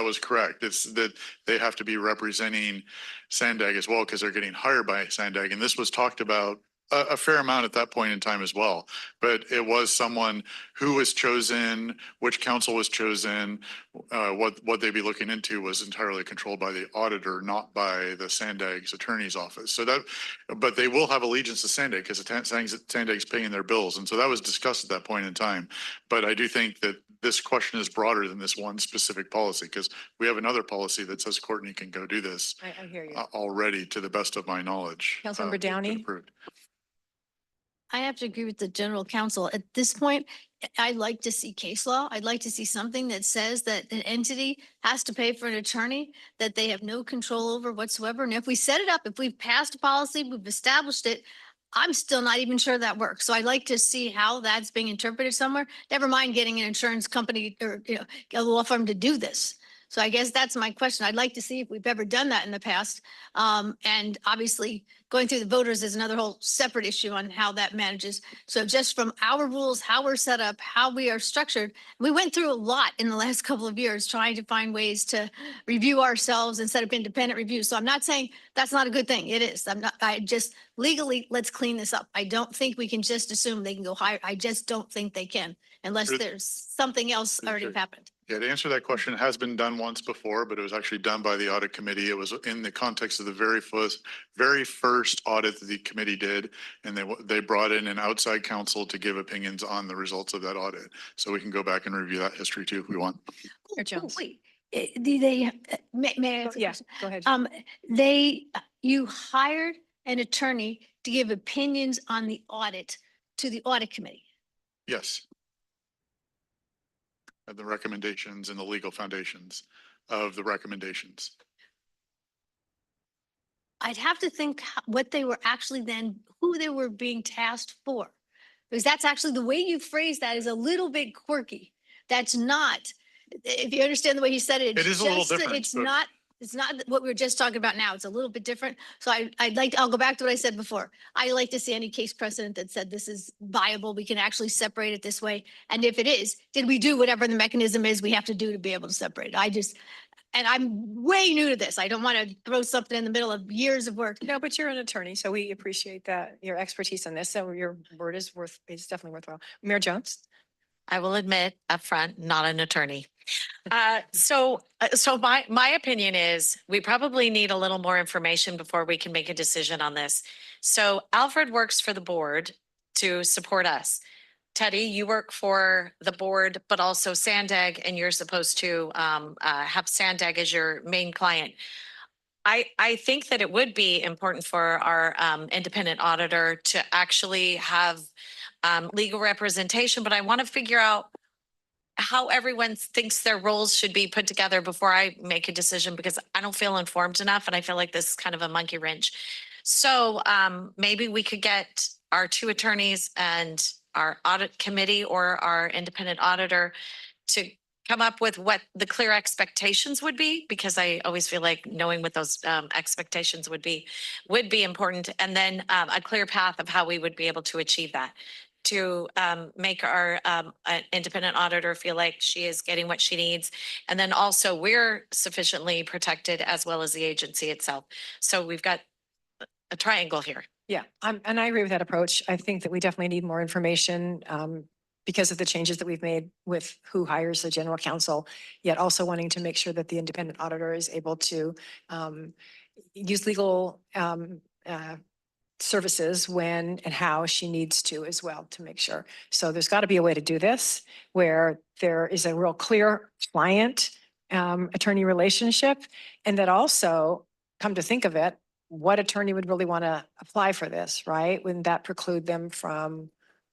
Q: was correct. It's that they have to be representing SANDAG as well because they're getting hired by SANDAG. And this was talked about a fair amount at that point in time as well. But it was someone who was chosen, which counsel was chosen, what they'd be looking into was entirely controlled by the auditor, not by the SANDAG's attorney's office. But they will have allegiance to SANDAG because SANDAG's paying their bills. And so that was discussed at that point in time. But I do think that this question is broader than this one specific policy because we have another policy that says Courtney can go do this
A: I hear you.
Q: already, to the best of my knowledge.
A: Councilmember
Q: Been
A: Downey?
Q: approved.
T: I have to agree with the general counsel. At this point, I'd like to see case law. I'd like to see something that says that an entity has to pay for an attorney that they have no control over whatsoever. And if we set it up, if we've passed a policy, we've established it, I'm still not even sure that works. So I'd like to see how that's being interpreted somewhere. Never mind getting an insurance company or, a law firm to do this. So I guess that's my question. I'd like to see if we've ever done that in the past. And obviously going through the voters is another whole separate issue on how that manages. So just from our rules, how we're set up, how we are structured, we went through a lot in the last couple of years trying to find ways to review ourselves and set up independent reviews. So I'm not saying that's not a good thing. It is. I just legally, let's clean this up. I don't think we can just assume they can go higher. I just don't think they can unless there's something else already happened.
Q: Yeah, to answer that question, it has been done once before, but it was actually done by the audit committee. It was in the context of the very first audit that the committee did. And they brought in an outside counsel to give opinions on the results of that audit. So we can go back and review that history too, if we want.
A: Mayor Jones.
T: Wait, may I ask a
A: Yeah,
T: question?
A: go ahead.
T: You hired an attorney to give opinions on the audit to the audit committee.
Q: Yes. And the recommendations and the legal foundations of the recommendations.
T: I'd have to think what they were actually who they were being tasked for. Because that's actually the way you phrase that is a little bit quirky. That's not, if you understand the way he said it.
Q: It is a little different,
T: It's not what we were just talking about now. It's a little bit different. So I'll go back to what I said before. I like to see any case precedent that said this is viable. We can actually separate it this way. And if it is, did we do whatever the mechanism is we have to do to be able to separate it? And I'm way new to this. I don't want to throw something in the middle of years of work.
A: No, but you're an attorney, so we appreciate that, your expertise on this. So your word is definitely worthwhile. Mayor Jones?
L: I will admit upfront, not an attorney. So my opinion is we probably need a little more information before we can make a decision on this. So Alfred works for the board to support us. Teddy, you work for the board, but also SANDAG, and you're supposed to have SANDAG as your main client. I think that it would be important for our independent auditor to actually have legal representation, but I want to figure out how everyone thinks their roles should be put together before I make a decision, because I don't feel informed enough and I feel like this is kind of a monkey wrench. So maybe we could get our two attorneys and our audit committee or our independent auditor to come up with what the clear expectations would be, because I always feel like knowing what those expectations would be important. And then a clear path of how we would be able to achieve that, to make our independent auditor feel like she is getting what she needs. And then also we're sufficiently protected as well as the agency itself. So we've got a triangle here.
A: Yeah, and I agree with that approach. I think that we definitely need more information because of the changes that we've made with who hires the general counsel, yet also wanting to make sure that the independent auditor is able to use legal services when and how she needs to as well, to make sure. So there's got to be a way to do this where there is a real clear client attorney relationship, and that also, come to think of it, what attorney would really want to apply for this, right? Wouldn't that preclude them from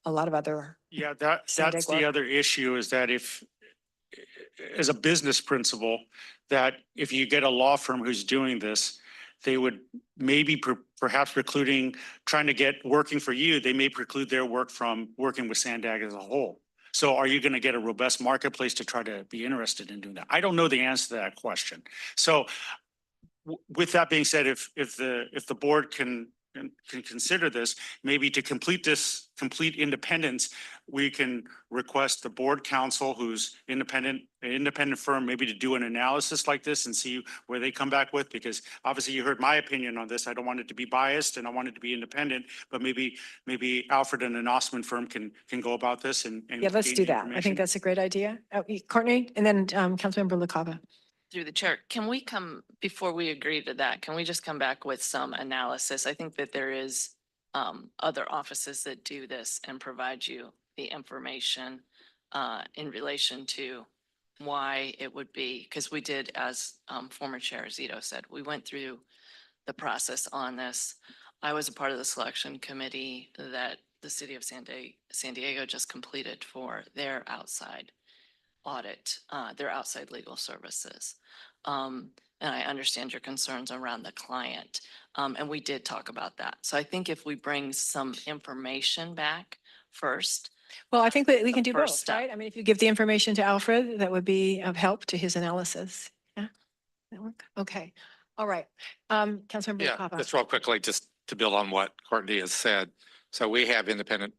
A: a lot of other.
N: Yeah, that's
A: SANDAG
N: the
A: work.
N: other issue is that if, as a business principle, that if you get a law firm who's doing this, they would maybe perhaps precluding, trying to get working for you, they may preclude their work from working with SANDAG as a whole. So are you going to get a robust marketplace to try to be interested in doing that? I don't know the answer to that question. So with that being said, if the board can consider this, maybe to complete independence, we can request the board counsel who's an independent firm, maybe to do an analysis like this and see where they come back with, because obviously you heard my opinion on this. I don't want it to be biased and I want it to be independent, but maybe Alfred and an Osman firm can go about this and
A: Yeah, let's
N: gain
A: do that. I
N: information.
A: think that's a great idea. Courtney, and then Councilmember LaCava.
S: Through the chair, can we come, before we agree to that, can we just come back with some analysis? I think that there is other offices that do this and provide you the information in relation to why it would be, because we did, as former Chair Zito said, we went through the process on this. I was a part of the selection committee that the city of San Diego just completed for their outside audit, their outside legal services. And I understand your concerns around the client. And we did talk about that. So I think if we bring some information back first.
A: Well, I think that we can do
S: first
A: both,
S: step.
A: right? I mean, if you give the information to Alfred, that would be of help to his analysis. Yeah, that work? Okay, all right. Councilmember
R: Yeah,
A: LaCava.
R: just real quickly, just to build on what Courtney has said. So we have independent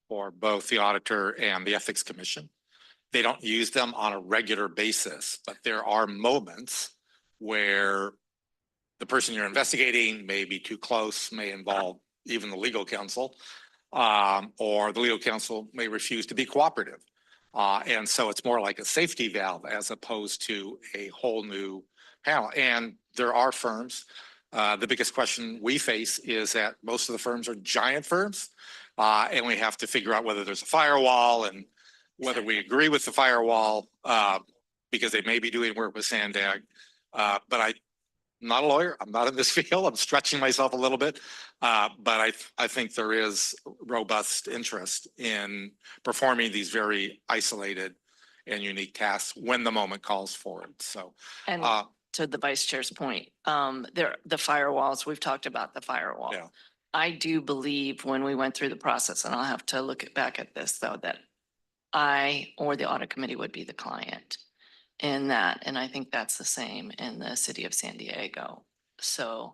R: for both the auditor and the ethics commission. They don't use them on a regular basis, but there are moments where the person you're investigating may be too close, may involve even the legal counsel, or the legal counsel may refuse to be cooperative. And so it's more like a safety valve as opposed to a whole new panel. And there are firms. The biggest question we face is that most of the firms are giant firms, and we have to figure out whether there's a firewall and whether we agree with the firewall, because they may be doing work with SANDAG. But I'm not a lawyer. I'm not in this field. I'm stretching myself a little bit. But I think there is robust interest in performing these very isolated and unique tasks when the moment calls for it. So,
S: And to the vice chair's point, the firewalls, we've talked about the firewall.
R: Yeah.
S: I do believe when we went through the process, and I'll have to look back at this though, that I or the audit committee would be the client in that. And I think that's the same in the city of San Diego. So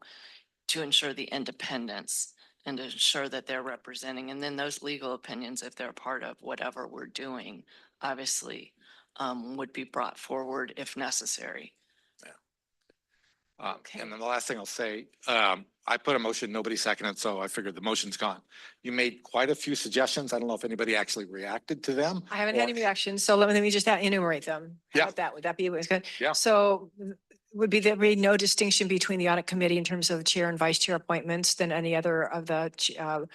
S: to ensure the independence and to ensure that they're representing, and then those legal opinions, if they're part of whatever we're doing, obviously would be brought forward if necessary.
R: And then the last thing I'll say, I put a motion, nobody seconded, so I figured the motion's gone. You made quite a few suggestions. I don't know if anybody actually reacted to them.
A: I haven't had any reactions, so let me just enumerate them. How
R: Yeah.
A: about that? Would that be good?
R: Yeah.
A: So would be there be no distinction between the audit committee in terms of chair and vice chair appointments than any other of the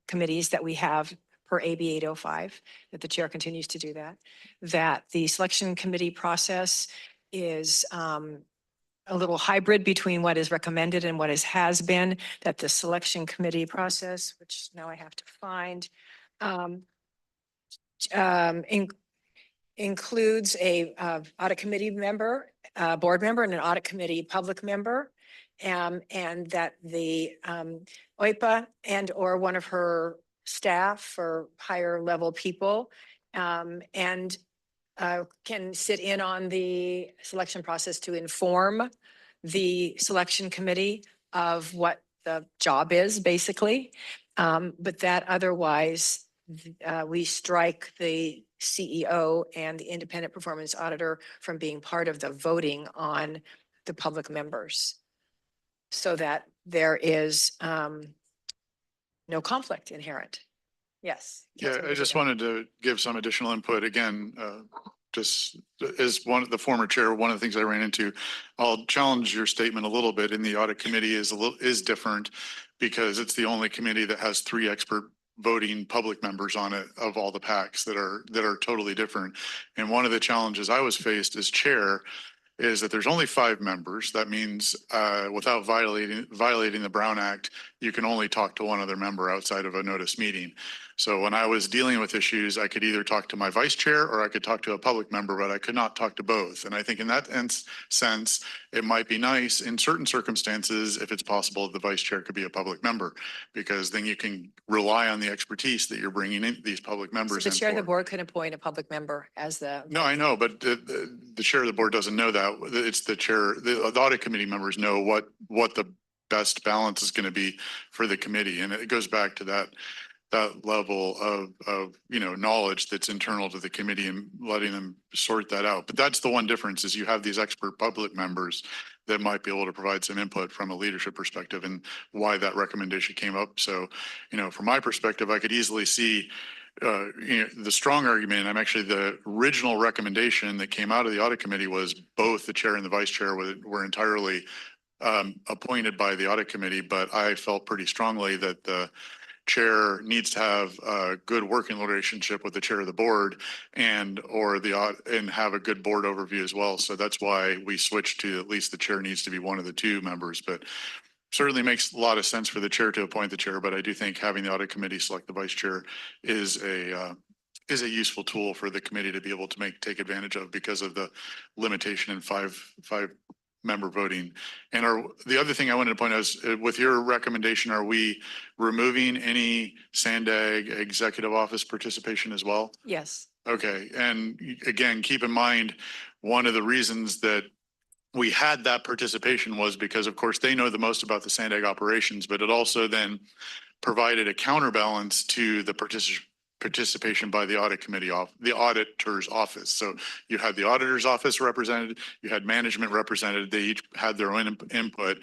A: committees that we have per AB 805, that the chair continues to do that. That the selection committee process is a little hybrid between what is recommended and what has been, that the selection committee process, which now I have to find, includes a audit committee member, board member, and an audit committee public member. And that the OIPA and or one of her staff or higher level people and can sit in on the selection process to inform the selection committee of what the job is, basically. But that otherwise, we strike the CEO and the independent performance auditor from being part of the voting on the public members, so that there is no conflict inherent. Yes.
Q: Yeah,
A: Councilmember
Q: I just
A: Zito.
Q: wanted to give some additional input. Again, just as one of the former chair, one of the things I ran into, I'll challenge your statement a little bit. In the audit committee is different because it's the only committee that has 3 expert voting public members on it of all the PACs that are totally different. And one of the challenges I was faced as chair is that there's only 5 members. That means without violating the Brown Act, you can only talk to one other member outside of a notice meeting. So when I was dealing with issues, I could either talk to my vice chair or I could talk to a public member, but I could not talk to both. And I think in that sense, it might be nice in certain circumstances, if it's possible, the vice chair could be a public member, because then you can rely on the expertise that you're bringing in these public
A: So
Q: members
A: the
Q: in
A: chair of the
Q: for.
A: board could appoint a public member as the.
Q: No, I know, but the chair of the board doesn't know that. It's the chair, the audit committee members know what the best balance is going to be for the committee. And it goes back to that level of, you know, knowledge that's internal to the committee and letting them sort that out. But that's the one difference, is you have these expert public members that might be able to provide some input from a leadership perspective and why that recommendation came up. So, you know, from my perspective, I could easily see you know, the strong argument. I'm actually, the original recommendation that came out of the audit committee was both the chair and the vice chair were entirely appointed by the audit committee, but I felt pretty strongly that the chair needs to have a good working relationship with the chair of the board and have a good board overview as well. So that's why we switched to at least the chair needs to be one of the two members, but certainly makes a lot of sense for the chair to appoint the chair. But I do think having the audit committee select the vice chair is a useful tool for the committee to be able to take advantage of, because of the limitation in five member voting. And the other thing I wanted to point out is, with your recommendation, are we removing any SANDAG executive office participation as well?
A: Yes.
Q: Okay. And again, keep in mind, one of the reasons that we had that participation was because, of course, they know the most about the SANDAG operations, but it also then provided a counterbalance to the participation by the audit committee, the auditor's office. So you had the auditor's office represented, you had management represented. They each had their own input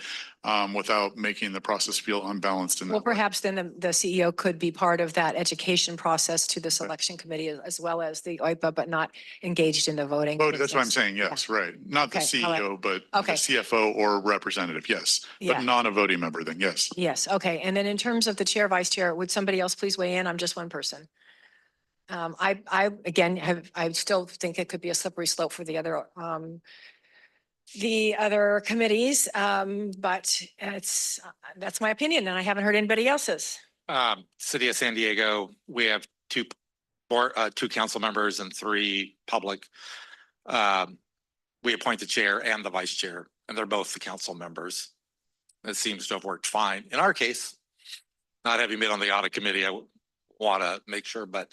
Q: without making the process feel unbalanced in that
A: Well,
Q: way.
A: perhaps then the CEO could be part of that education process to the selection committee as well as the OIPA, but not engaged in the voting.
Q: Oh, that's what I'm
A: process.
Q: saying. Yes, right. Not the
A: Okay, all right.
Q: CEO, but
A: Okay.
Q: the CFO or representative. Yes,
A: Yeah.
Q: but not a voting member then. Yes.
A: Yes, okay. And then in terms of the chair, vice chair, would somebody else please weigh in? I'm just one person. I again I still think it could be a slippery slope for the other committees. But that's my opinion, and I haven't heard anybody else's.
R: City of San Diego, we have two council members and 3 public. We appoint the chair and the vice chair, and they're both the council members. It seems to have worked fine. In our case, not having been on the audit committee, I want to make sure, but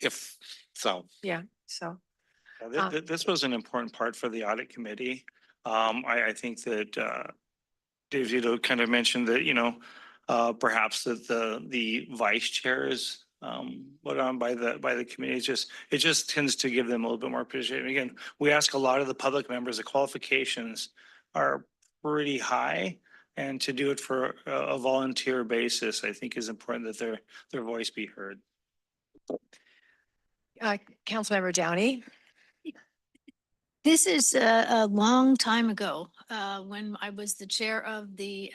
R: if so.
A: Yeah, so.
N: This was an important part for the audit committee. I think that Dave Zito kind of mentioned that, you know, perhaps that the vice chairs put on by the committee. It just tends to give them a little bit more appreciation. Again, we ask a lot of the public members, the qualifications are pretty high, and to do it for a volunteer basis, I think is important that their voice be heard.
A: Councilmember Downey.
T: This is a long time ago, when I was the chair of the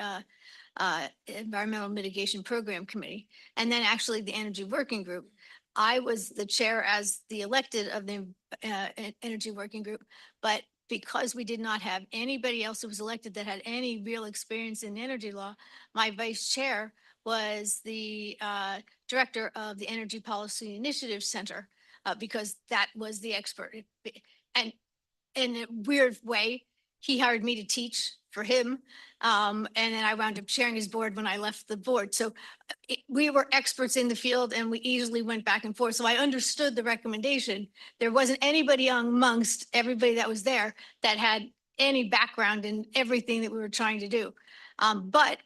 T: Environmental Mitigation Program Committee, and then actually the Energy Working Group. I was the chair as the elected of the Energy Working Group, but because we did not have anybody else who was elected that had any real experience in energy law, my vice chair was the director of the Energy Policy Initiative Center, because that was the expert. And in a weird way, he hired me to teach for him. And then I wound up chairing his board when I left the board. So we were experts in the field, and we easily went back and forth. So I understood the recommendation. There wasn't anybody amongst everybody that was there that had any background in everything that we were trying to do. But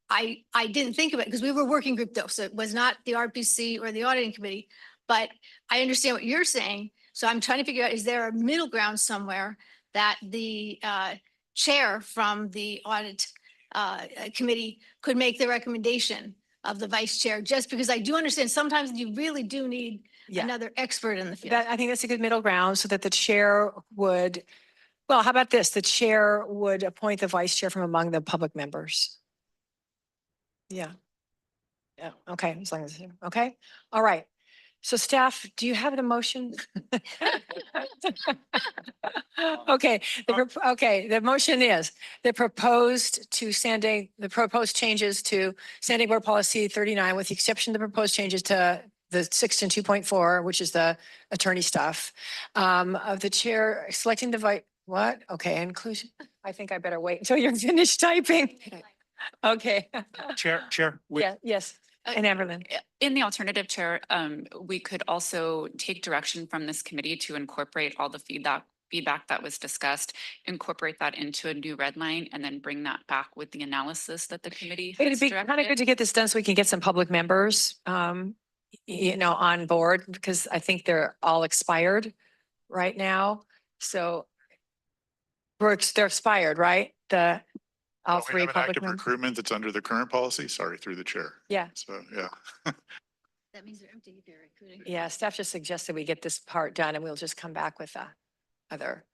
T: I didn't think of it because we were a working group though. So it was not the RPC or the auditing committee, but I understand what you're saying. So I'm trying to figure out, is there a middle ground somewhere that the chair from the audit committee could make the recommendation of the vice chair? Just because I do understand sometimes you really do need another expert in the field.
A: I think that's a good middle ground, so that the chair would, well, how about this? The chair would appoint the vice chair from among the public members. Yeah. Yeah, okay, as long as, okay, all right. So staff, do you have the motion? Okay, the motion is the proposed changes to Standing Board Policy 39 with the exception of the proposed changes to the section 2.4, which is the attorney stuff, of the chair selecting the what? Okay, inclusion. I think I better wait until you're finished typing. Okay.
N: Chair.
A: Yeah, yes, and Everlyn.
U: In the alternative, Chair, we could also take direction from this committee to incorporate all the feedback that was discussed, incorporate that into a new red line, and then bring that back with the analysis that the committee
A: It'd
U: has
A: be kind of
U: directed.
A: good to get this done so we can get some public members, on board because I think they're all expired right now. So they're expired, right? All
Q: We
A: three
Q: have an
A: public
Q: active
A: members.
Q: recruitment that's under the current policy. Sorry, through the chair.
A: Yeah.
Q: So, yeah.
T: That means they're empty if they're recruiting.
A: Yeah, staff just suggested we get this part done and we'll just come back with other.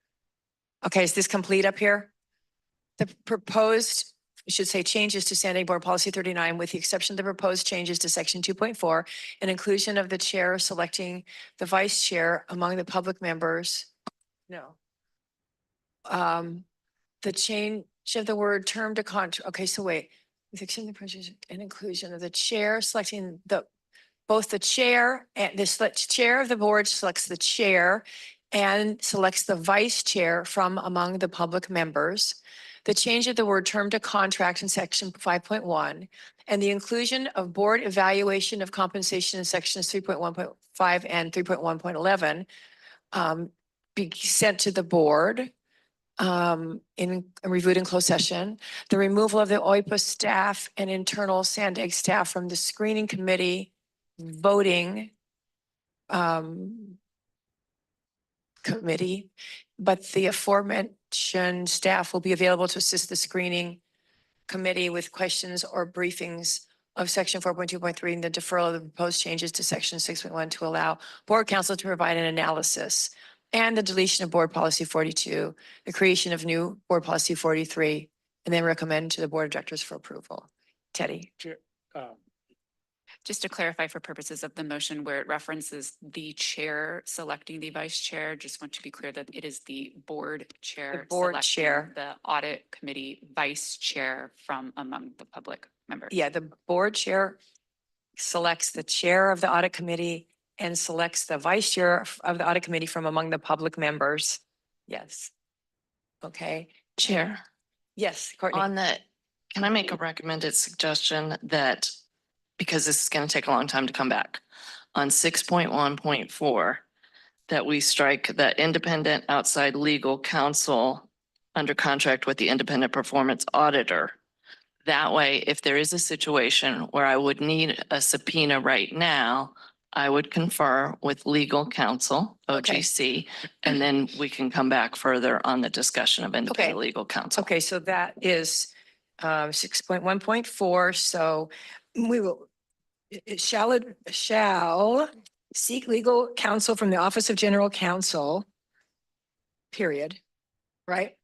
A: Okay, is this complete up here? The proposed, you should say changes to Standing Board Policy 39 with the exception of the proposed changes to section 2.4 and inclusion of the chair selecting the vice chair among the public members. No. The change of the word term to contract. Okay, so wait. With the exception of the provision and inclusion of the chair selecting both the chair and chair of the board selects the chair and selects the vice chair from among the public members. The change of the word term to contract in section 5.1 and the inclusion of board evaluation of compensation in sections 3.1.5 and 3.1.11 be sent to the board in reviewed in closed session. The removal of the OIPA staff and internal SANDAG staff from the screening committee voting committee, but the aforementioned staff will be available to assist the screening committee with questions or briefings of section 4.2.3 and the deferral of the proposed changes to section 6.1 to allow board counsel to provide an analysis and the deletion of board policy 42, the creation of new board policy 43, and then recommend to the board of directors for approval. Teddy.
U: Just to clarify for purposes of the motion where it references the chair selecting the vice chair, just want to be clear that it is the board chair.
A: board
U: selecting
A: chair.
U: The audit committee vice chair from among the public members.
A: Yeah, the board chair selects the chair of the audit committee and selects the vice chair of the audit committee from among the public members. Yes. Okay.
S: Chair,
A: Yes, Courtney.
S: on that, can I make a recommended suggestion that, because this is going to take a long time to come back, on 6.1.4, that we strike that independent outside legal counsel under contract with the independent performance auditor. That way, if there is a situation where I would need a subpoena right now, I would confer with legal counsel, OGC, and then we can come back further on the discussion of independent legal counsel.
A: Okay, so that is 6.1.4. So we will, it shall seek legal counsel from the Office of General Counsel, period, right?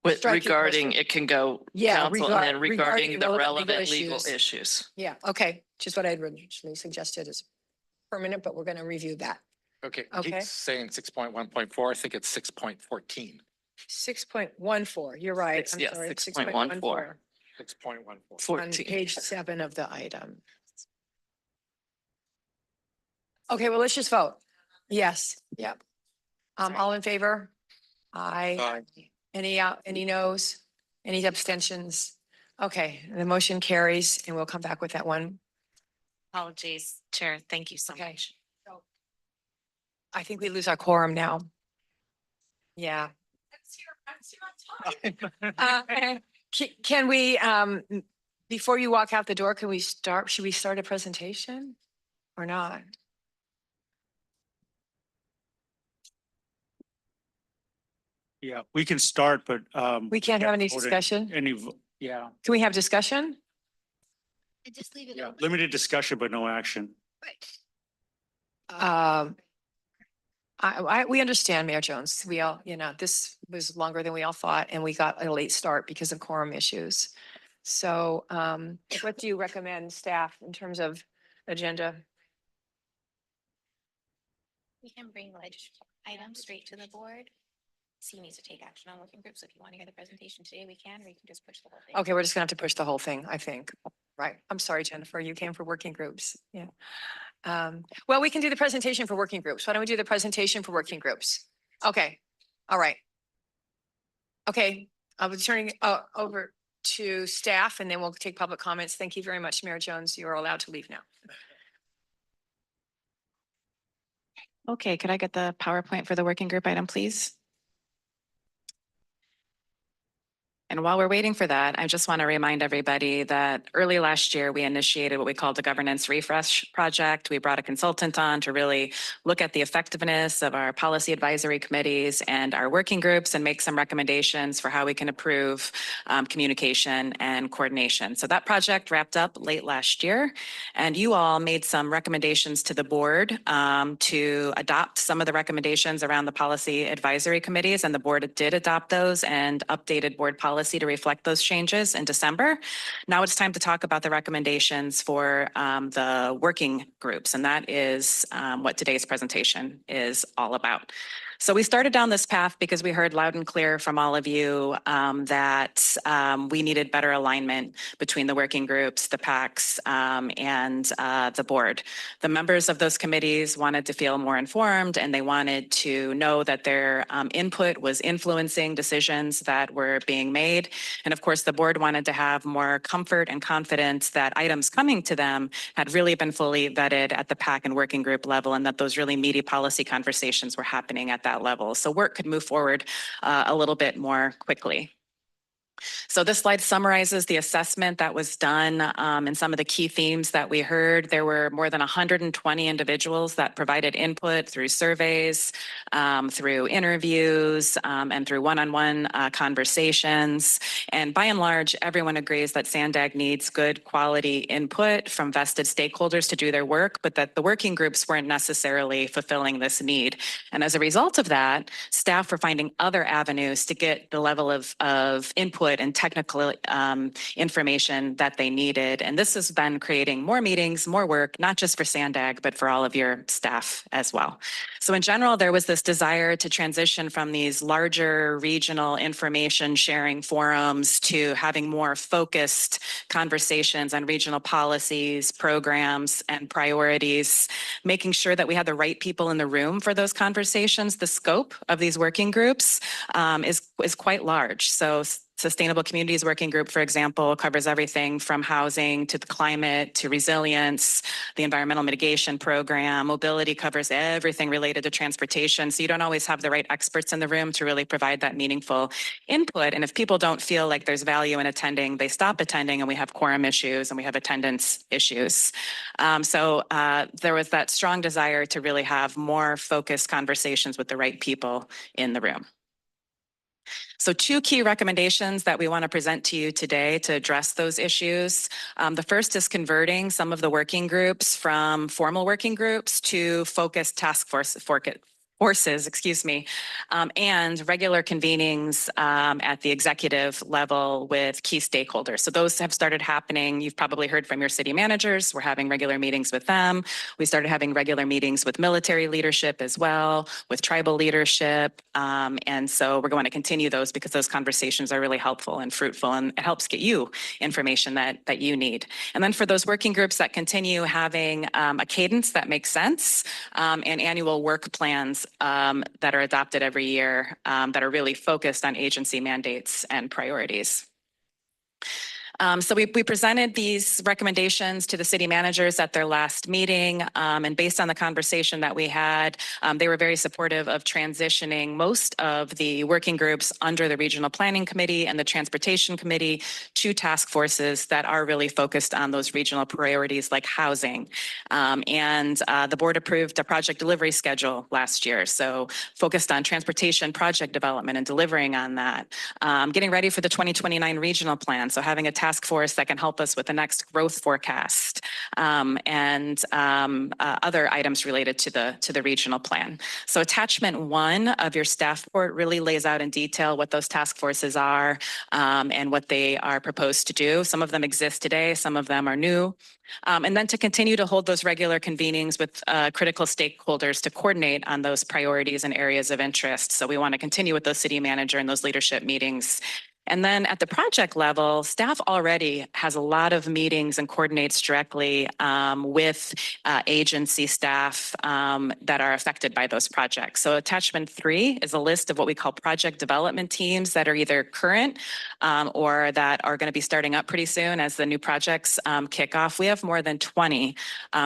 S: With
A: Strike your
S: regarding,
A: question.
S: it can go
A: Yeah,
S: counsel and then regarding the relevant legal
A: issues.
S: issues.
A: Yeah, okay, just what I had originally suggested is permanent, but we're going to review that.
R: Okay.
A: Okay.
R: Keep saying 6.1.4. I think it's 6.14.
A: 6.14, you're right. I'm
S: Yes,
A: sorry,
S: 6.14.
R: 6.14.
A: on page 7 of the item. Okay, well, let's just vote. Yes, yep. All in favor? Aye. Any noes? Any abstentions? Okay, the motion carries and we'll come back with that one.
L: Apologies, Chair. Thank you so much.
A: I think we lose our quorum now. Yeah. Can we, before you walk out the door, should we start a presentation or not?
N: Yeah, we can start, but.
A: We can't have any
N: vote
A: discussion?
N: Yeah,
A: Can we have discussion?
T: And just leave it
N: yeah,
T: open.
N: limited discussion, but no action.
A: We understand, Mayor Jones. We all, this was longer than we all thought and we got a late start because of quorum issues. So what do you recommend, staff, in terms of agenda?
B: We can bring items straight to the board. C needs to take action on working groups. If you want to hear the presentation today, we can, or you can just push the whole thing.
A: Okay, we're just gonna have to push the whole thing, I think. Right. I'm sorry, Jennifer, you came for working groups. Yeah. Well, we can do the presentation for working groups. Why don't we do the presentation for working groups? Okay. All right. Okay, I'll be turning over to staff and then we'll take public comments. Thank you very much, Mayor Jones. You are allowed to leave now.
V: Okay, could I get the PowerPoint for the working group item, please? And while we're waiting for that, I just want to remind everybody that early last year, we initiated what we called the Governance Refresh Project. We brought a consultant on to really look at the effectiveness of our policy advisory committees and our working groups and make some recommendations for how we can improve communication and coordination. So that project wrapped up late last year, and you all made some recommendations to the board to adopt some of the recommendations around the policy advisory committees, and the board did adopt those and updated board policy to reflect those changes in December. Now it's time to talk about the recommendations for the working groups, and that is what today's presentation is all about. So we started down this path because we heard loud and clear from all of you that we needed better alignment between the working groups, the PACs, and the board. The members of those committees wanted to feel more informed, and they wanted to know that their input was influencing decisions that were being made. And of course, the board wanted to have more comfort and confidence that items coming to them had really been fully vetted at the PAC and working group level, and that those really meaty policy conversations were happening at that level. So work could move forward a little bit more quickly. So this slide summarizes the assessment that was done and some of the key themes that we heard. There were more than 120 individuals that provided input through surveys, through interviews, and through one-on-one conversations. And by and large, everyone agrees that SANDAG needs good quality input from vested stakeholders to do their work, but that the working groups weren't necessarily fulfilling this need. And as a result of that, staff were finding other avenues to get the level of input and technical information that they needed. And this has been creating more meetings, more work, not just for SANDAG, but for all of your staff as well. So in general, there was this desire to transition from these larger regional information sharing forums to having more focused conversations on regional policies, programs, and priorities, making sure that we had the right people in the room for those conversations. The scope of these working groups is quite large. So Sustainable Communities Working Group, for example, covers everything from housing to the climate to resilience, the environmental mitigation program. Mobility covers everything related to transportation. So you don't always have the right experts in the room to really provide that meaningful input. And if people don't feel like there's value in attending, they stop attending, and we have quorum issues and we have attendance issues. So there was that strong desire to really have more focused conversations with the right people in the room. So two key recommendations that we want to present to you today to address those issues. The first is converting some of the working groups from formal working groups to focused task forces, and regular convenings at the executive level with key stakeholders. So those have started happening. You've probably heard from your city managers. We're having regular meetings with them. We started having regular meetings with military leadership as well, with tribal leadership. And so we're going to continue those because those conversations are really helpful and fruitful, and it helps get you information that you need. And then for those working groups that continue having a cadence that makes sense and annual work plans that are adopted every year that are really focused on agency mandates and priorities. So we presented these recommendations to the city managers at their last meeting, and based on the conversation that we had, they were very supportive of transitioning most of the working groups under the Regional Planning Committee and the Transportation Committee to task forces that are really focused on those regional priorities like housing. And the board approved a project delivery schedule last year, so focused on transportation project development and delivering on that. Getting ready for the 2029 regional plan, so having a task force that can help us with the next growth forecast. and other items related to the regional plan. So attachment 1 of your staff report really lays out in detail what those task forces are and what they are proposed to do. Some of them exist today, some of them are new. And then to continue to hold those regular convenings with critical stakeholders to coordinate on those priorities and areas of interest. So we want to continue with those city manager and those leadership meetings. And then at the project level, staff already has a lot of meetings and coordinates directly with agency staff that are affected by those projects. So attachment 3 is a list of what we call project development teams that are either current or that are going to be starting up pretty soon as the new projects kick off. We have more than 20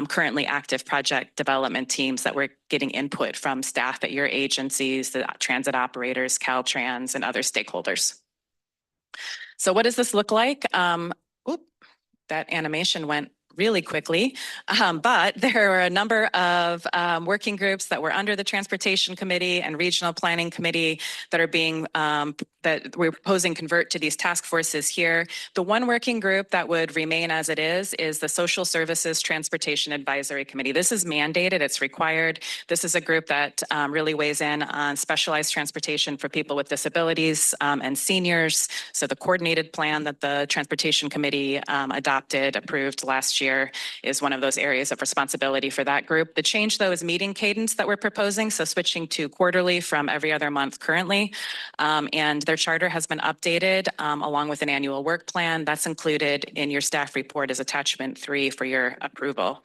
V: currently active project development teams that we're getting input from staff at your agencies, the transit operators, Caltrans, and other stakeholders. So what does this look like? That animation went really quickly, but there are a number of working groups that were under the Transportation Committee and Regional Planning Committee that are being, that we're proposing convert to these task forces here. The one working group that would remain as it is the Social Services Transportation Advisory Committee. This is mandated, it's required. This is a group that really weighs in on specialized transportation for people with disabilities and seniors. So the coordinated plan that the Transportation Committee approved last year is one of those areas of responsibility for that group. The change, though, is meeting cadence that we're proposing, so switching to quarterly from every other month currently. And their charter has been updated along with an annual work plan. That's included in your staff report as attachment 3 for your approval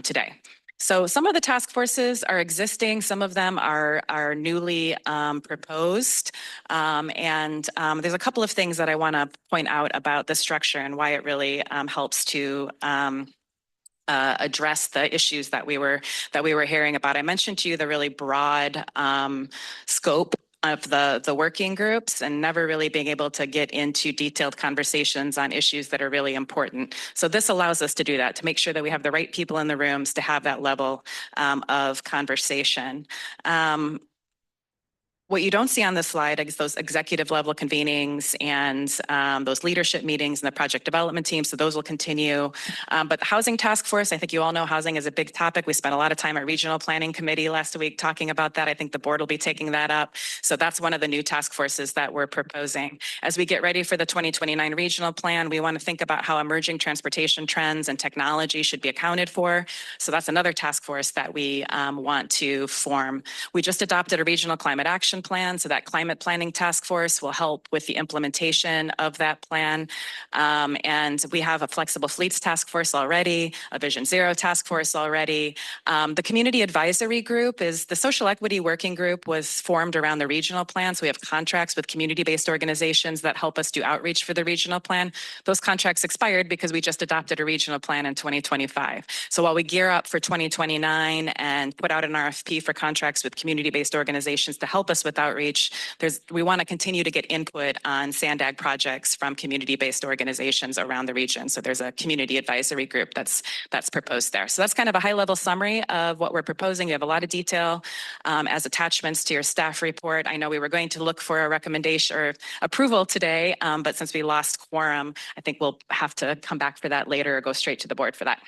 V: today. So some of the task forces are existing, some of them are newly proposed. And there's a couple of things that I want to point out about the structure and why it really helps to address the issues that we were hearing about. I mentioned to you the really broad scope of the working groups and never really being able to get into detailed conversations on issues that are really important. So this allows us to do that, to make sure that we have the right people in the rooms to have that level of conversation. What you don't see on this slide is those executive level convenings and those leadership meetings and the project development team. So those will continue. But the housing task force, I think you all know housing is a big topic. We spent a lot of time at Regional Planning Committee last week talking about that. I think the board will be taking that up. So that's one of the new task forces that we're proposing. As we get ready for the 2029 regional plan, we want to think about how emerging transportation trends and technology should be accounted for. So that's another task force that we want to form. We just adopted a regional climate action plan. So that climate planning task force will help with the implementation of that plan. And we have a flexible fleets task force already, a Vision Zero task force already. The community advisory group is the social equity working group was formed around the regional plan. So we have contracts with community-based organizations that help us do outreach for the regional plan. Those contracts expired because we just adopted a regional plan in 2025. So while we gear up for 2029 and put out an RFP for contracts with community-based organizations to help us with outreach, we want to continue to get input on SANDAG projects from community-based organizations around the region. So there's a community advisory group that's proposed there. So that's kind of a high-level summary of what we're proposing. We have a lot of detail as attachments to your staff report. I know we were going to look for a recommendation or approval today, but since we lost quorum, I think we'll have to come back for that later or go straight to the board for that.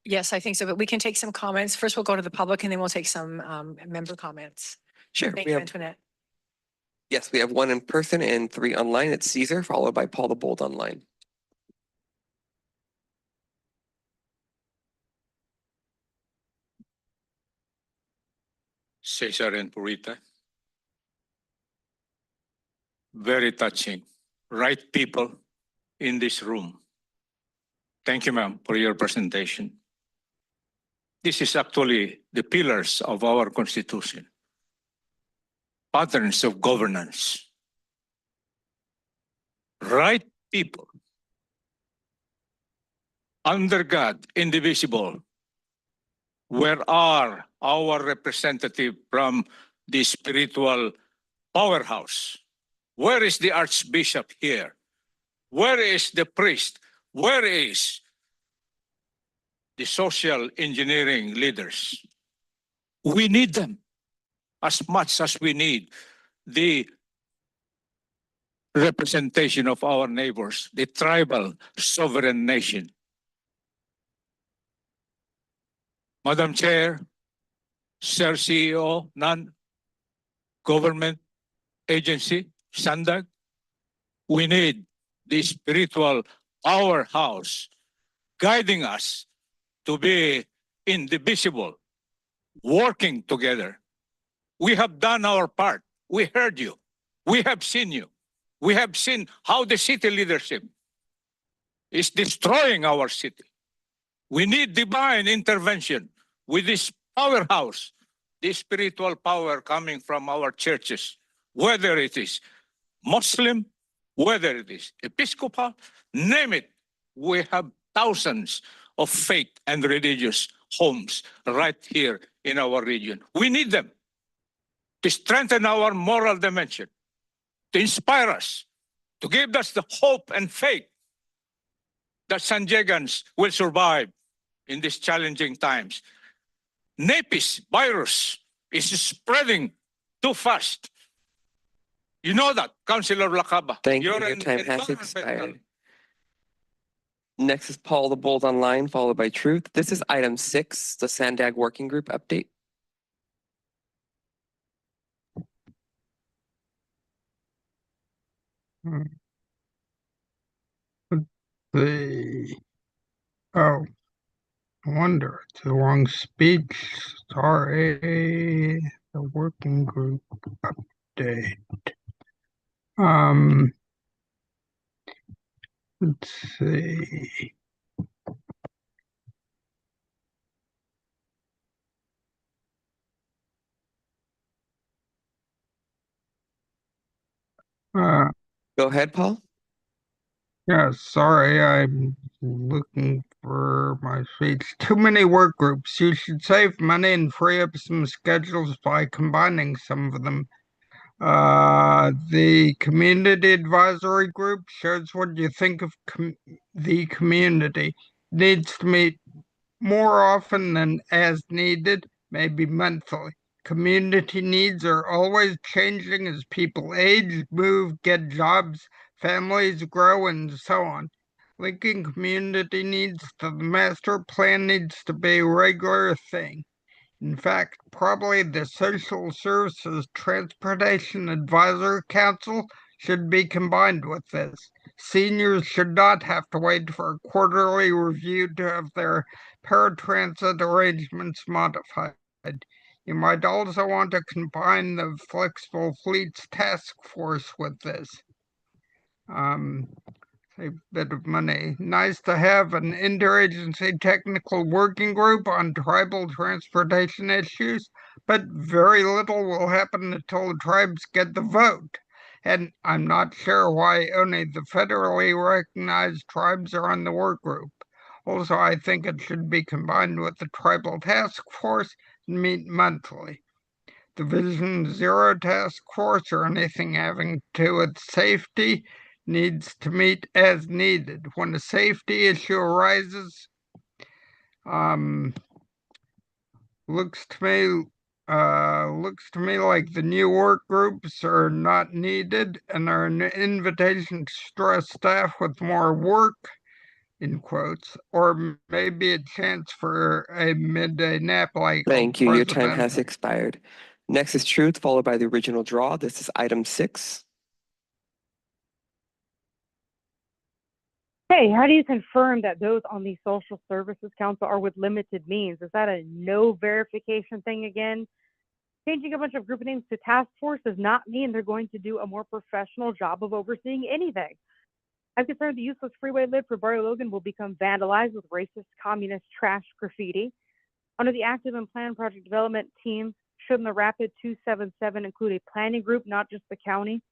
A: Yes, I think so, but we can take some comments. First, we'll go to the public and then we'll take some member comments.
C: Sure.
A: Thank you, Antoinette.
C: Yes, we have 1 in person and 3 online. It's Caesar, followed by Paul the Bold online.
E: Cesar and Purita. Very touching. Right people in this room. Thank you, ma'am, for your presentation. This is actually the pillars of our Constitution. Patterns of governance. Right people. Under God, indivisible. Where are our representatives from the spiritual powerhouse? Where is the Archbishop here? Where is the priest? Where is the social engineering leaders? We need them as much as we need the representation of our neighbors, the tribal sovereign nation. Madam Chair, Sir CEO, non-government agency, SANDAG, we need the spiritual powerhouse guiding us to be indivisible, working together. We have done our part. We heard you. We have seen you. We have seen how the city leadership is destroying our city. We need divine intervention with this powerhouse, this spiritual power coming from our churches, whether it is Muslim, whether it is Episcopal, name it. We have thousands of faith and religious homes right here in our region. We need them to strengthen our moral dimension, to inspire us, to give us the hope and faith that San Diegans will survive in these challenging times. Napis virus is spreading too fast. You know that, Councilor Lacaba.
C: Thank you.
E: You're
C: Your
E: an
C: time has
E: environmental-
C: expired. Next is Paul the Bold Online, followed by Truth. This is item 6, the SANDAG Working Group update.
I: Let's see. Oh, I wonder, it's a long speech. Sorry. The working group update. Let's see.
C: Go ahead, Paul.
I: Yeah, sorry, I'm looking for my speech. Too many work groups. You should save money and free up some schedules by combining some of them. The community advisory group shows what you think of the community. Needs to meet more often than as needed, maybe monthly. Community needs are always changing as people age, move, get jobs, families grow, and so on. Linking community needs to the master plan needs to be a regular thing. In fact, probably the Social Services Transportation Advisory Council should be combined with this. Seniors should not have to wait for a quarterly review to have their paratransit arrangements modified. You might also want to combine the Flexible Fleets Task Force with this. A bit of money. Nice to have an interagency technical working group on tribal transportation issues, but very little will happen until the tribes get the vote. And I'm not sure why only the federally recognized tribes are on the work group. Also, I think it should be combined with the tribal task force and meet monthly. The Vision Zero task force or anything having to do with safety needs to meet as needed. When a safety issue arises, looks to me like the new work groups are not needed and are an invitation to stress staff with more work, in quotes, or maybe a chance for a midday nap like
C: Thank you. Your time
I: president.
C: has expired. Next is Truth, followed by the original draw. This is item 6.
H: Hey, how do you confirm that those on the Social Services Council are with limited means? Is that a no verification thing again? Changing a bunch of group names to task force does not mean they're going to do a more professional job of overseeing anything. I'm concerned the useless freeway lid for Barrio Logan will become vandalized with racist, communist trash graffiti. Under the active and planned project development teams, shouldn't the Rapid 277 include a planning group, not just the county?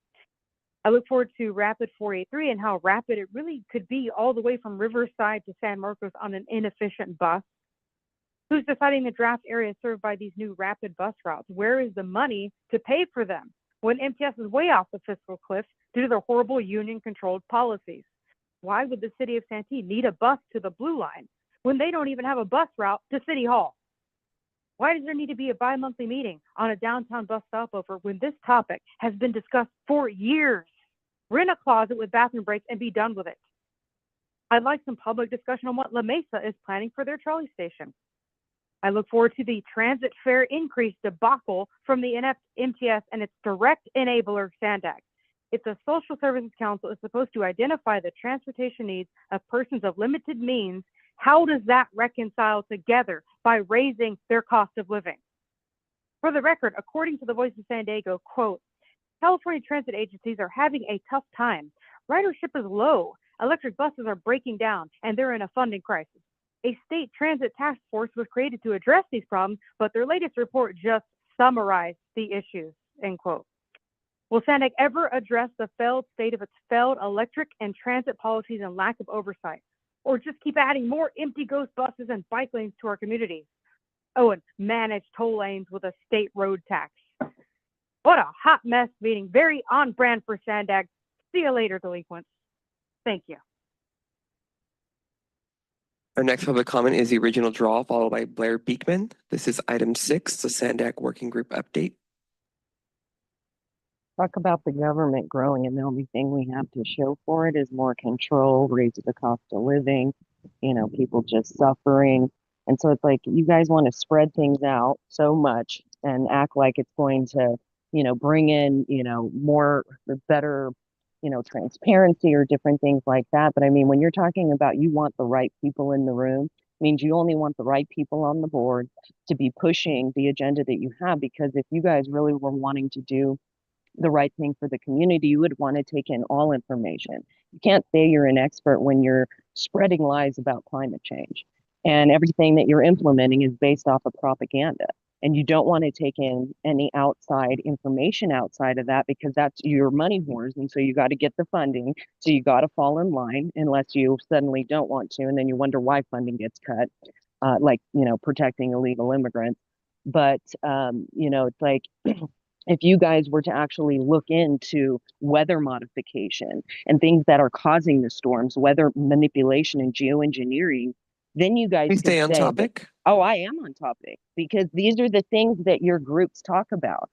H: I look forward to Rapid 483 and how rapid it really could be all the way from Riverside to San Marcos on an inefficient bus. Who's deciding the draft area served by these new rapid bus routes? Where is the money to pay for them when MTS is way off the fiscal cliff due to their horrible union-controlled policies? Why would the city of Santee need a bus to the Blue Line when they don't even have a bus route to City Hall? Why does there need to be a bi-monthly meeting on a downtown bus stopover when this topic has been discussed for years? Rent a closet with bathroom breaks and be done with it. I'd like some public discussion on what La Mesa is planning for their trolley station. I look forward to the transit fare increase debacle from the inept MTS and its direct enabler, SANDAG. If the Social Services Council is supposed to identify the transportation needs of persons of limited means, how does that reconcile together by raising their cost of living? For the record, according to the Voice of San Diego, quote, California transit agencies are having a tough time. Ridership is low, electric buses are breaking down, and they're in a funding crisis. A state transit task force was created to address these problems, but their latest report just summarized the issues, end quote. Will SANDAG ever address the failed state of its failed electric and transit policies and lack of oversight? Or just keep adding more empty ghost buses and bike lanes to our communities? Oh, and manage toll lanes with a state road tax. What a hot mess meeting. Very on brand for SANDAG. See you later, delinquents. Thank you.
C: Our next public comment is the original draw, followed by Blair Beekman. This is item 6, the SANDAG Working Group update.
J: Talk about the government growing, and the only thing we have to show for it is more control, raise the cost of living, people just suffering. And so it's like you guys want to spread things out so much and act like it's going to, bring in, more better, transparency or different things like that. But I mean, when you're talking about you want the right people in the room, means you only want the right people on the board to be pushing the agenda that you have. Because if you guys really were wanting to do the right thing for the community, you would want to take in all information. You can't say you're an expert when you're spreading lies about climate change. And everything that you're implementing is based off of propaganda. And you don't want to take in any outside information outside of that, because that's your money whores. And so you got to get the funding. So you got to fall in line unless you suddenly don't want to. And then you wonder why funding gets cut, protecting illegal immigrants. But, it's like, if you guys were to actually look into weather modification and things that are causing the storms, weather manipulation and geoengineering, then you guys
C: Please stay on
J: say
C: topic.
J: oh, I am on topic, because these are the things that your groups talk about.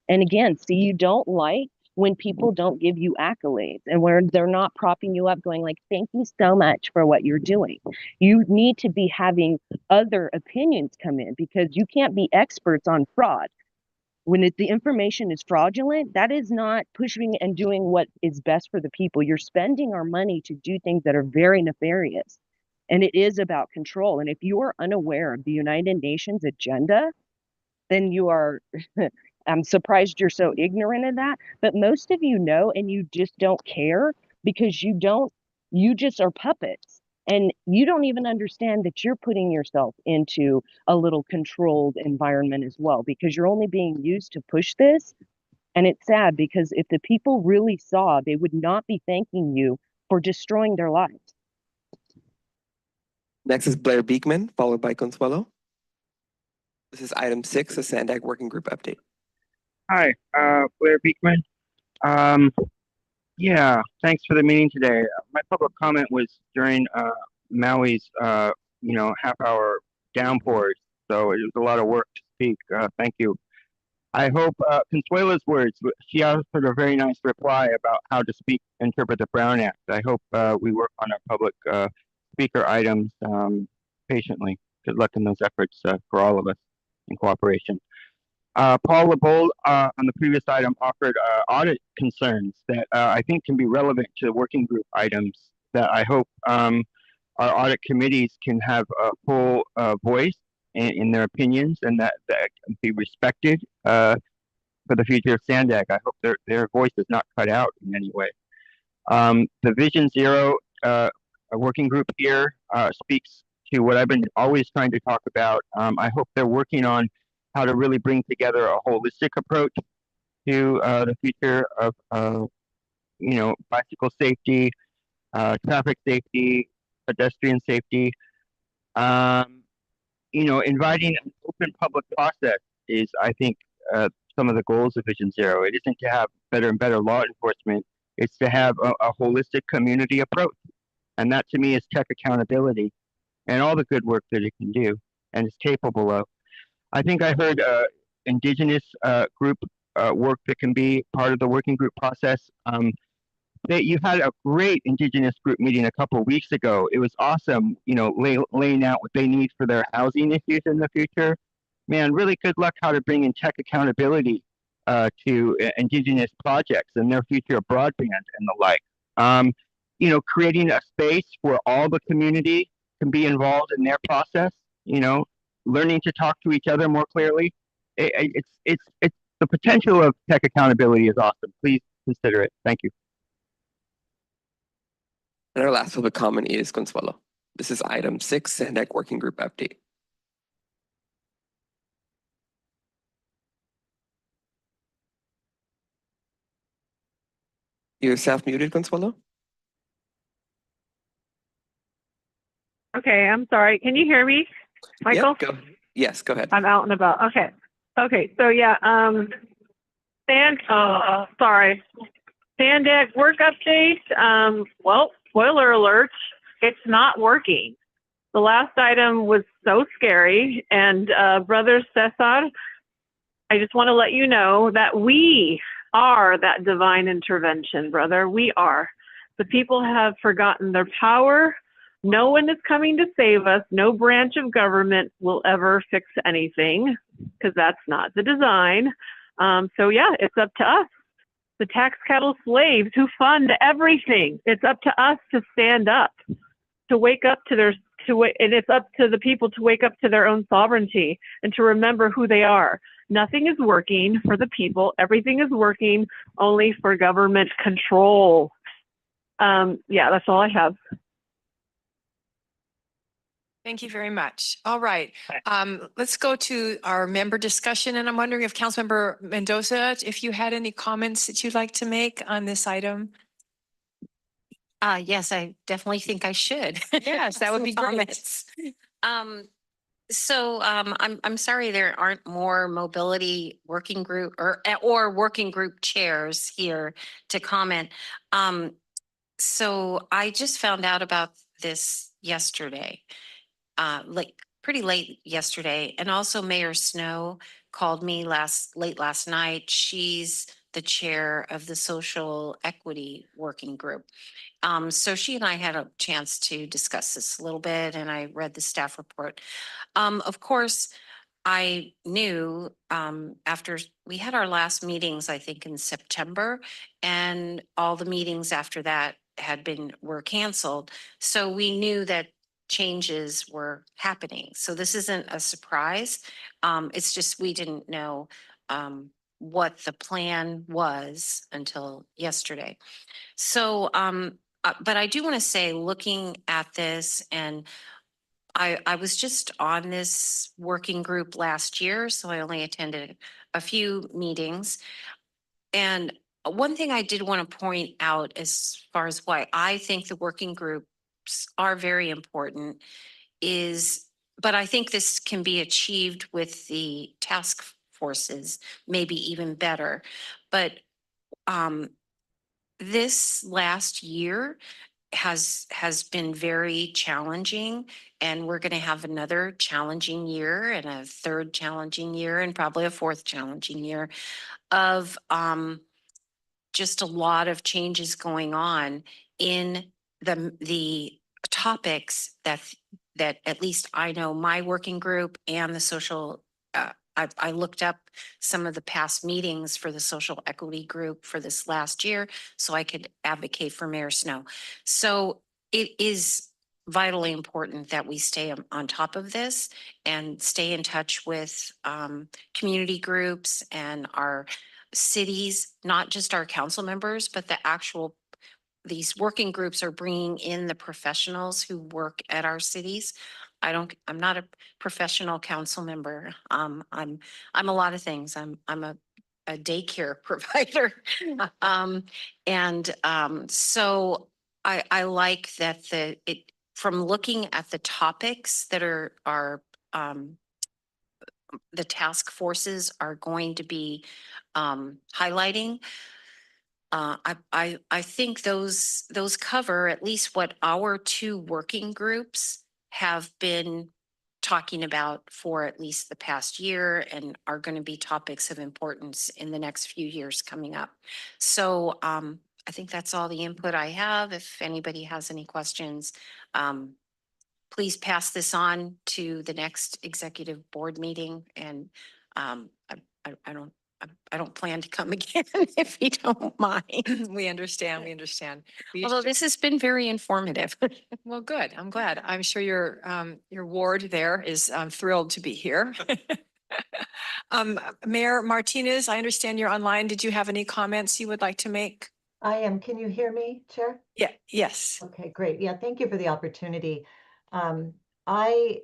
J: And again, see, you don't like when people don't give you accolades and where they're not propping you up going like, thank you so much for what you're doing. You need to be having other opinions come in, because you can't be experts on fraud. When the information is fraudulent, that is not pushing and doing what is best for the people. You're spending our money to do things that are very nefarious. And it is about control. And if you are unaware of the United Nations agenda, then you are, I'm surprised you're so ignorant of that. But most of you know, and you just don't care, because you just are puppets. And you don't even understand that you're putting yourself into a little controlled environment as well, because you're only being used to push this. And it's sad, because if the people really saw, they would not be thanking you for destroying their lives.
C: Next is Blair Beekman, followed by Consuelo. This is item 6, the SANDAG Working Group update.
K: Hi, Blair Beekman. Yeah, thanks for the meeting today. My public comment was during Maui's, half-hour downpours, so it was a lot of work to speak. Thank you. I hope Consuela's words, she offered a very nice reply about how to interpret the Brown Act. I hope we work on our public speaker items patiently. Good luck in those efforts for all of us in cooperation. Paul LeBold on the previous item offered audit concerns that I think can be relevant to the working group items that I hope our audit committees can have a full voice in their opinions, and that can be respected for the future of SANDAG. I hope their voice is not cut out in any way. The Vision Zero a working group here speaks to what I've been always trying to talk about. I hope they're working on how to really bring together a holistic approach to the future of, bicycle safety, traffic safety, pedestrian safety. Inviting an open public process is, I think, some of the goals of Vision Zero. It isn't to have better and better law enforcement. It's to have a holistic community approach. And that to me is tech accountability and all the good work that it can do and is capable of. I think I heard indigenous group work that can be part of the working group process. that you had a great Indigenous group meeting a couple of weeks ago. It was awesome, you know, laying out what they need for their housing issues in the future. Man, really good luck how to bring in tech accountability to Indigenous projects and their future of broadband and the like. You know, creating a space where all the community can be involved in their process, you know, learning to talk to each other more clearly. It's the potential of tech accountability is awesome. Please consider it. Thank you.
C: And our last public comment is Consuelo. This is item 6, SANDAG Working Group Update. You're self-muted, Consuelo?
G: Okay, I'm sorry. Can you hear me, Michael?
C: Yep, yes, go ahead.
G: I'm out and about. Okay. Okay. So yeah, sorry. SANDAG work update. Well, spoiler alert, it's not working. The last item was so scary. And Brother Cesar, I just want to let you know that we are that divine intervention, brother. We are. The people have forgotten their power. No one is coming to save us. No branch of government will ever fix anything because that's not the design. So yeah, it's up to us, the tax cattle slaves who fund everything. It's up to us to stand up, to wake up to and it's up to the people to wake up to their own sovereignty and to remember who they are. Nothing is working for the people. Everything is working only for government control. Yeah, that's all I have.
A: Thank you very much. All right. Let's go to our member discussion. And I'm wondering if Councilmember Mendoza, if you had any comments that you'd like to make on this item?
B: Yes, I definitely think I should.
A: Yes, that would be great.
B: Comments. I'm sorry there aren't more mobility working group or working group chairs here to comment. So I just found out about this yesterday, like pretty late yesterday, and also Mayor Snow called me late last night. She's the chair of the Social Equity Working Group. So she and I had a chance to discuss this a little bit, and I read the staff report. Of course, I knew after we had our last meetings, I think in September, and all the meetings after that were canceled. So we knew that changes were happening. So this isn't a surprise. It's just we didn't know what the plan was until yesterday. So, but I do want to say, looking at this, and I was just on this working group last year, so I only attended a few meetings. And one thing I did want to point out as far as why I think the working groups are very important is, but I think this can be achieved with the task forces, maybe even better. But this last year has been very challenging, and we're going to have another challenging year and a third challenging year and probably a fourth challenging year of just a lot of changes going on in the topics that at least I know my working group and the social I looked up some of the past meetings for the social equity group for this last year so I could advocate for Mayor Snow. So it is vitally important that we stay on top of this and stay in touch with community groups and our cities, not just our council members, but these working groups are bringing in the professionals who work at our cities. I'm not a professional council member. I'm a lot of things. I'm a daycare provider. So I like that from looking at the topics that are the task forces are going to be highlighting. I think those cover at least what our two working groups have been talking about for at least the past year and are going to be topics of importance in the next few years coming up. So I think that's all the input I have. If anybody has any questions, please pass this on to the next executive board meeting. And I don't plan to come again if you don't mind.
A: We understand, we understand.
B: Although this has been very informative.
A: Well, good. I'm glad. I'm sure your ward there is thrilled to be here. Mayor Martinez, I understand you're online. Did you have any comments you would like to make?
D: I am. Can you hear me, Chair?
A: Yeah, yes.
D: Okay, great. Yeah, thank you for the opportunity. Um, I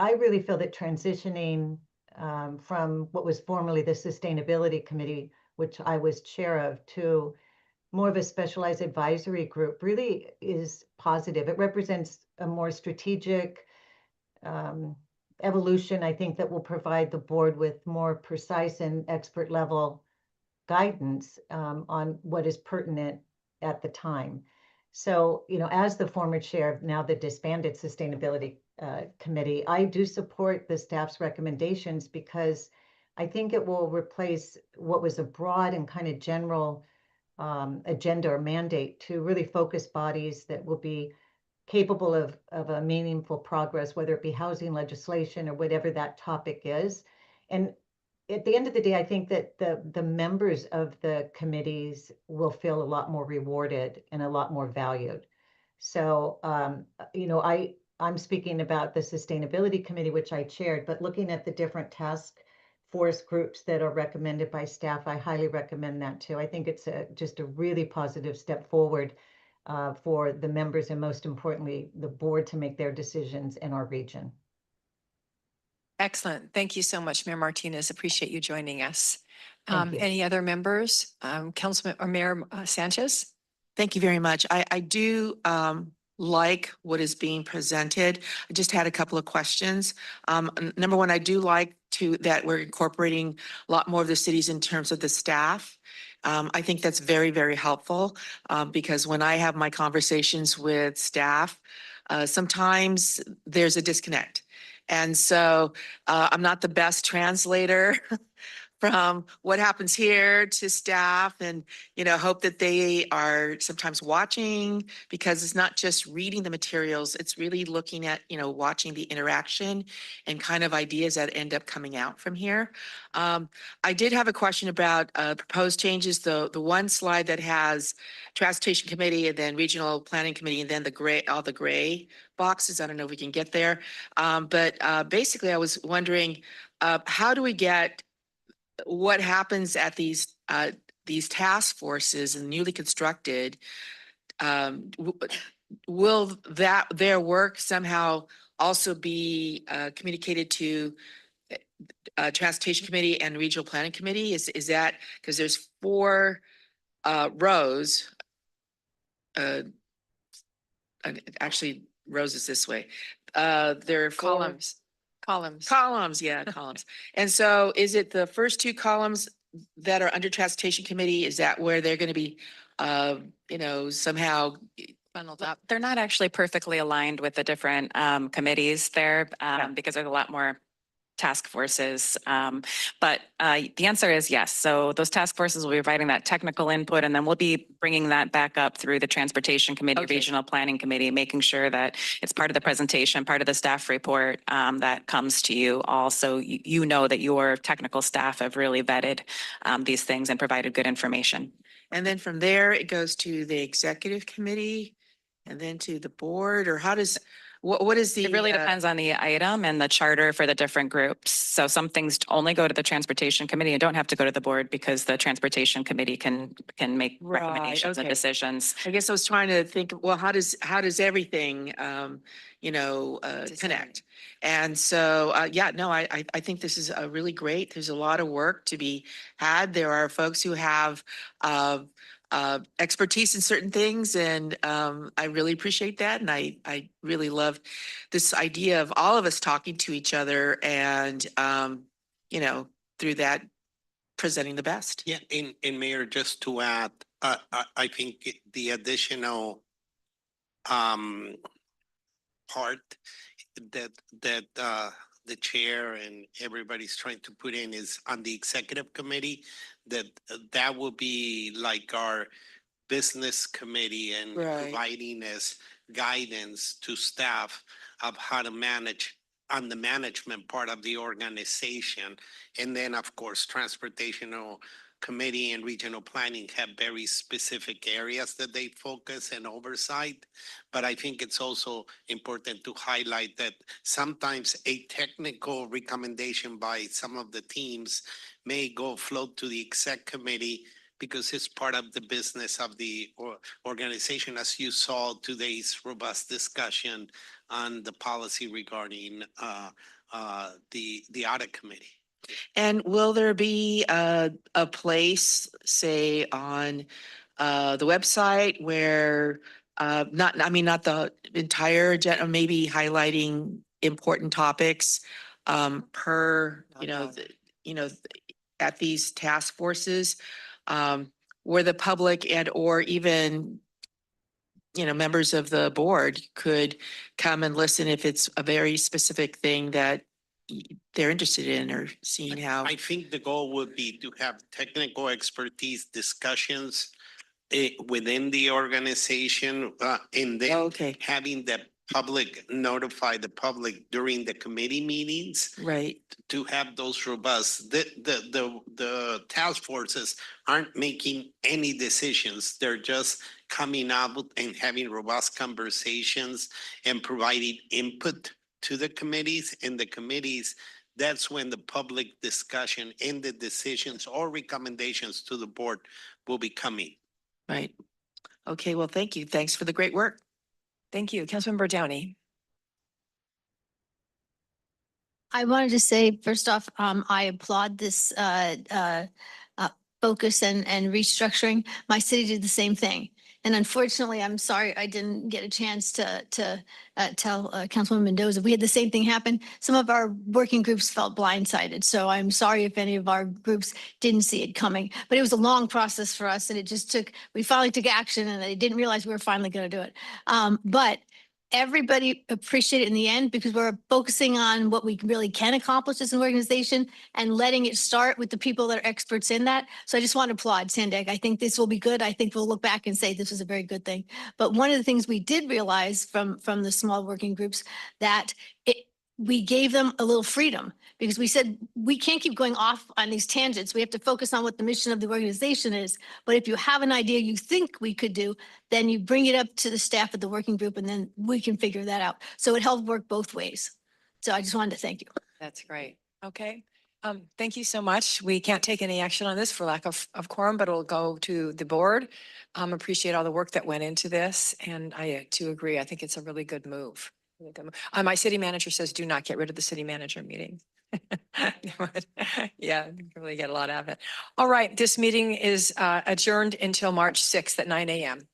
D: I really feel that transitioning from what was formerly the Sustainability Committee, which I was chair of, to more of a specialized advisory group really is positive. It represents a more strategic um, evolution, I think, that will provide the board with more precise and expert level guidance on what is pertinent at the time. So, as the former chair of now the disbanded Sustainability Committee, I do support the staff's recommendations because I think it will replace what was a broad and kind of general agenda or mandate to really focus bodies that will be capable of a meaningful progress, whether it be housing legislation or whatever that topic is. And at the end of the day, I think that the members of the committees will feel a lot more rewarded and a lot more valued. So, I'm speaking about the Sustainability Committee, which I chaired, but looking at the different task force groups that are recommended by staff, I highly recommend that too. I think it's just a really positive step forward for the members and most importantly, the board to make their decisions in our region.
A: Excellent. Thank you so much, Mayor Martinez. Appreciate you joining us.
D: Thank you.
A: Any other members? Councilman or Mayor Sanchez?
O: Thank you very much. I do like what is being presented. I just had a couple of questions. Number one, I do like that we're incorporating a lot more of the cities in terms of the staff. I think that's very, very helpful because when I have my conversations with staff, sometimes there's a disconnect. And so I'm not the best translator from what happens here to staff and, hope that they are sometimes watching because it's not just reading the materials, it's really looking at, watching the interaction and kind of ideas that end up coming out from here. I did have a question about proposed changes, the one slide that has Transportation Committee and then Regional Planning Committee and then all the gray boxes. I don't know if we can get there. But basically I was wondering, how do we get what happens at these task forces and newly constructed, will their work somehow also be communicated to Transportation Committee and Regional Planning Committee? Is that because there's 4 rows? Actually, rows is this way. There are
A: Columns.
O: Columns, yeah, columns. And so is it the first 2 columns that are under Transportation Committee? Is that where they're going to be, somehow
V: funneled up? They're not actually perfectly aligned with the different committees there because there's a lot more task forces. But the answer is yes. So those task forces will be providing that technical input, and then we'll be bringing that back up through the Transportation Committee, Regional Planning Committee, making sure that it's part of the presentation, part of the staff report that comes to you all. So you know that your technical staff have really vetted these things and provided good information.
O: And then from there, it goes to the Executive Committee and then to the board, or how does, what is the?
V: It really depends on the item and the charter for the different groups. So some things only go to the Transportation Committee and don't have to go to the board because the Transportation Committee can make recommendations and decisions.
O: I guess I was trying to think, well, how does everything, connect? And so, I think this is really great. There's a lot of work to be had. There are folks who have expertise in certain things, and I really appreciate that. And I really love this idea of all of us talking to each other and, through that, presenting the best.
M: Yeah, and Mayor, just to add, I think the additional part that the chair and everybody's trying to put in is on the executive committee, that will be like our business committee and
A: Right.
M: providing us guidance to staff of how to manage on the management part of the organization. And then, of course, transportational committee and regional planning have very specific areas that they focus and oversight. But I think it's also important to highlight that sometimes a technical recommendation by some of the teams may go float to the exec committee because it's part of the business of the organization, as you saw today's robust discussion on the policy regarding the audit committee.
O: And will there be a place, say, on the website where not, I mean, not the entire agenda, maybe highlighting important topics per, at these task forces, where the public and or even members of the board could come and listen if it's a very specific thing that they're interested in or seeing how.
M: I think the goal would be to have technical expertise discussions within the organization and then having the public notify the public during the committee meetings.
O: Right.
M: To have those robust, the task forces aren't making any decisions. They're just coming out and having robust conversations and providing input to the committees. And the committees, that's when the public discussion and the decisions or recommendations to the board will be coming.
O: Right. Okay, well, thank you. Thanks for the great work.
A: Thank you. Councilmember Downey.
T: I wanted to say, first off, I applaud this focus and restructuring. My city did the same thing. And unfortunately, I'm sorry I didn't get a chance to tell Councilwoman Mendoza. We had the same thing happen. Some of our working groups felt blindsided. So I'm sorry if any of our groups didn't see it coming. But it was a long process for us, and it just took, we finally took action, and I didn't realize we were finally going to do it. But everybody appreciated it in the end because we're focusing on what we really can accomplish as an organization and letting it start with the people that are experts in that. So I just want to applaud SANDAG. I think this will be good. I think we'll look back and say this was a very good thing. But one of the things we did realize from the small working groups that we gave them a little freedom because we said, we can't keep going off on these tangents. We have to focus on what the mission of the organization is. But if you have an idea you think we could do, then you bring it up to the staff of the working group and then we can figure that out. So it helped work both ways. So I just wanted to thank you.
A: That's great. Okay. Thank you so much. We can't take any action on this for lack of quorum, but it'll go to the board. Appreciate all the work that went into this. And I too agree. I think it's a really good move. My city manager says, do not get rid of the city manager meeting. Yeah, you can really get a lot out of it. All right, this meeting is adjourned until March 6th at 9 a.m.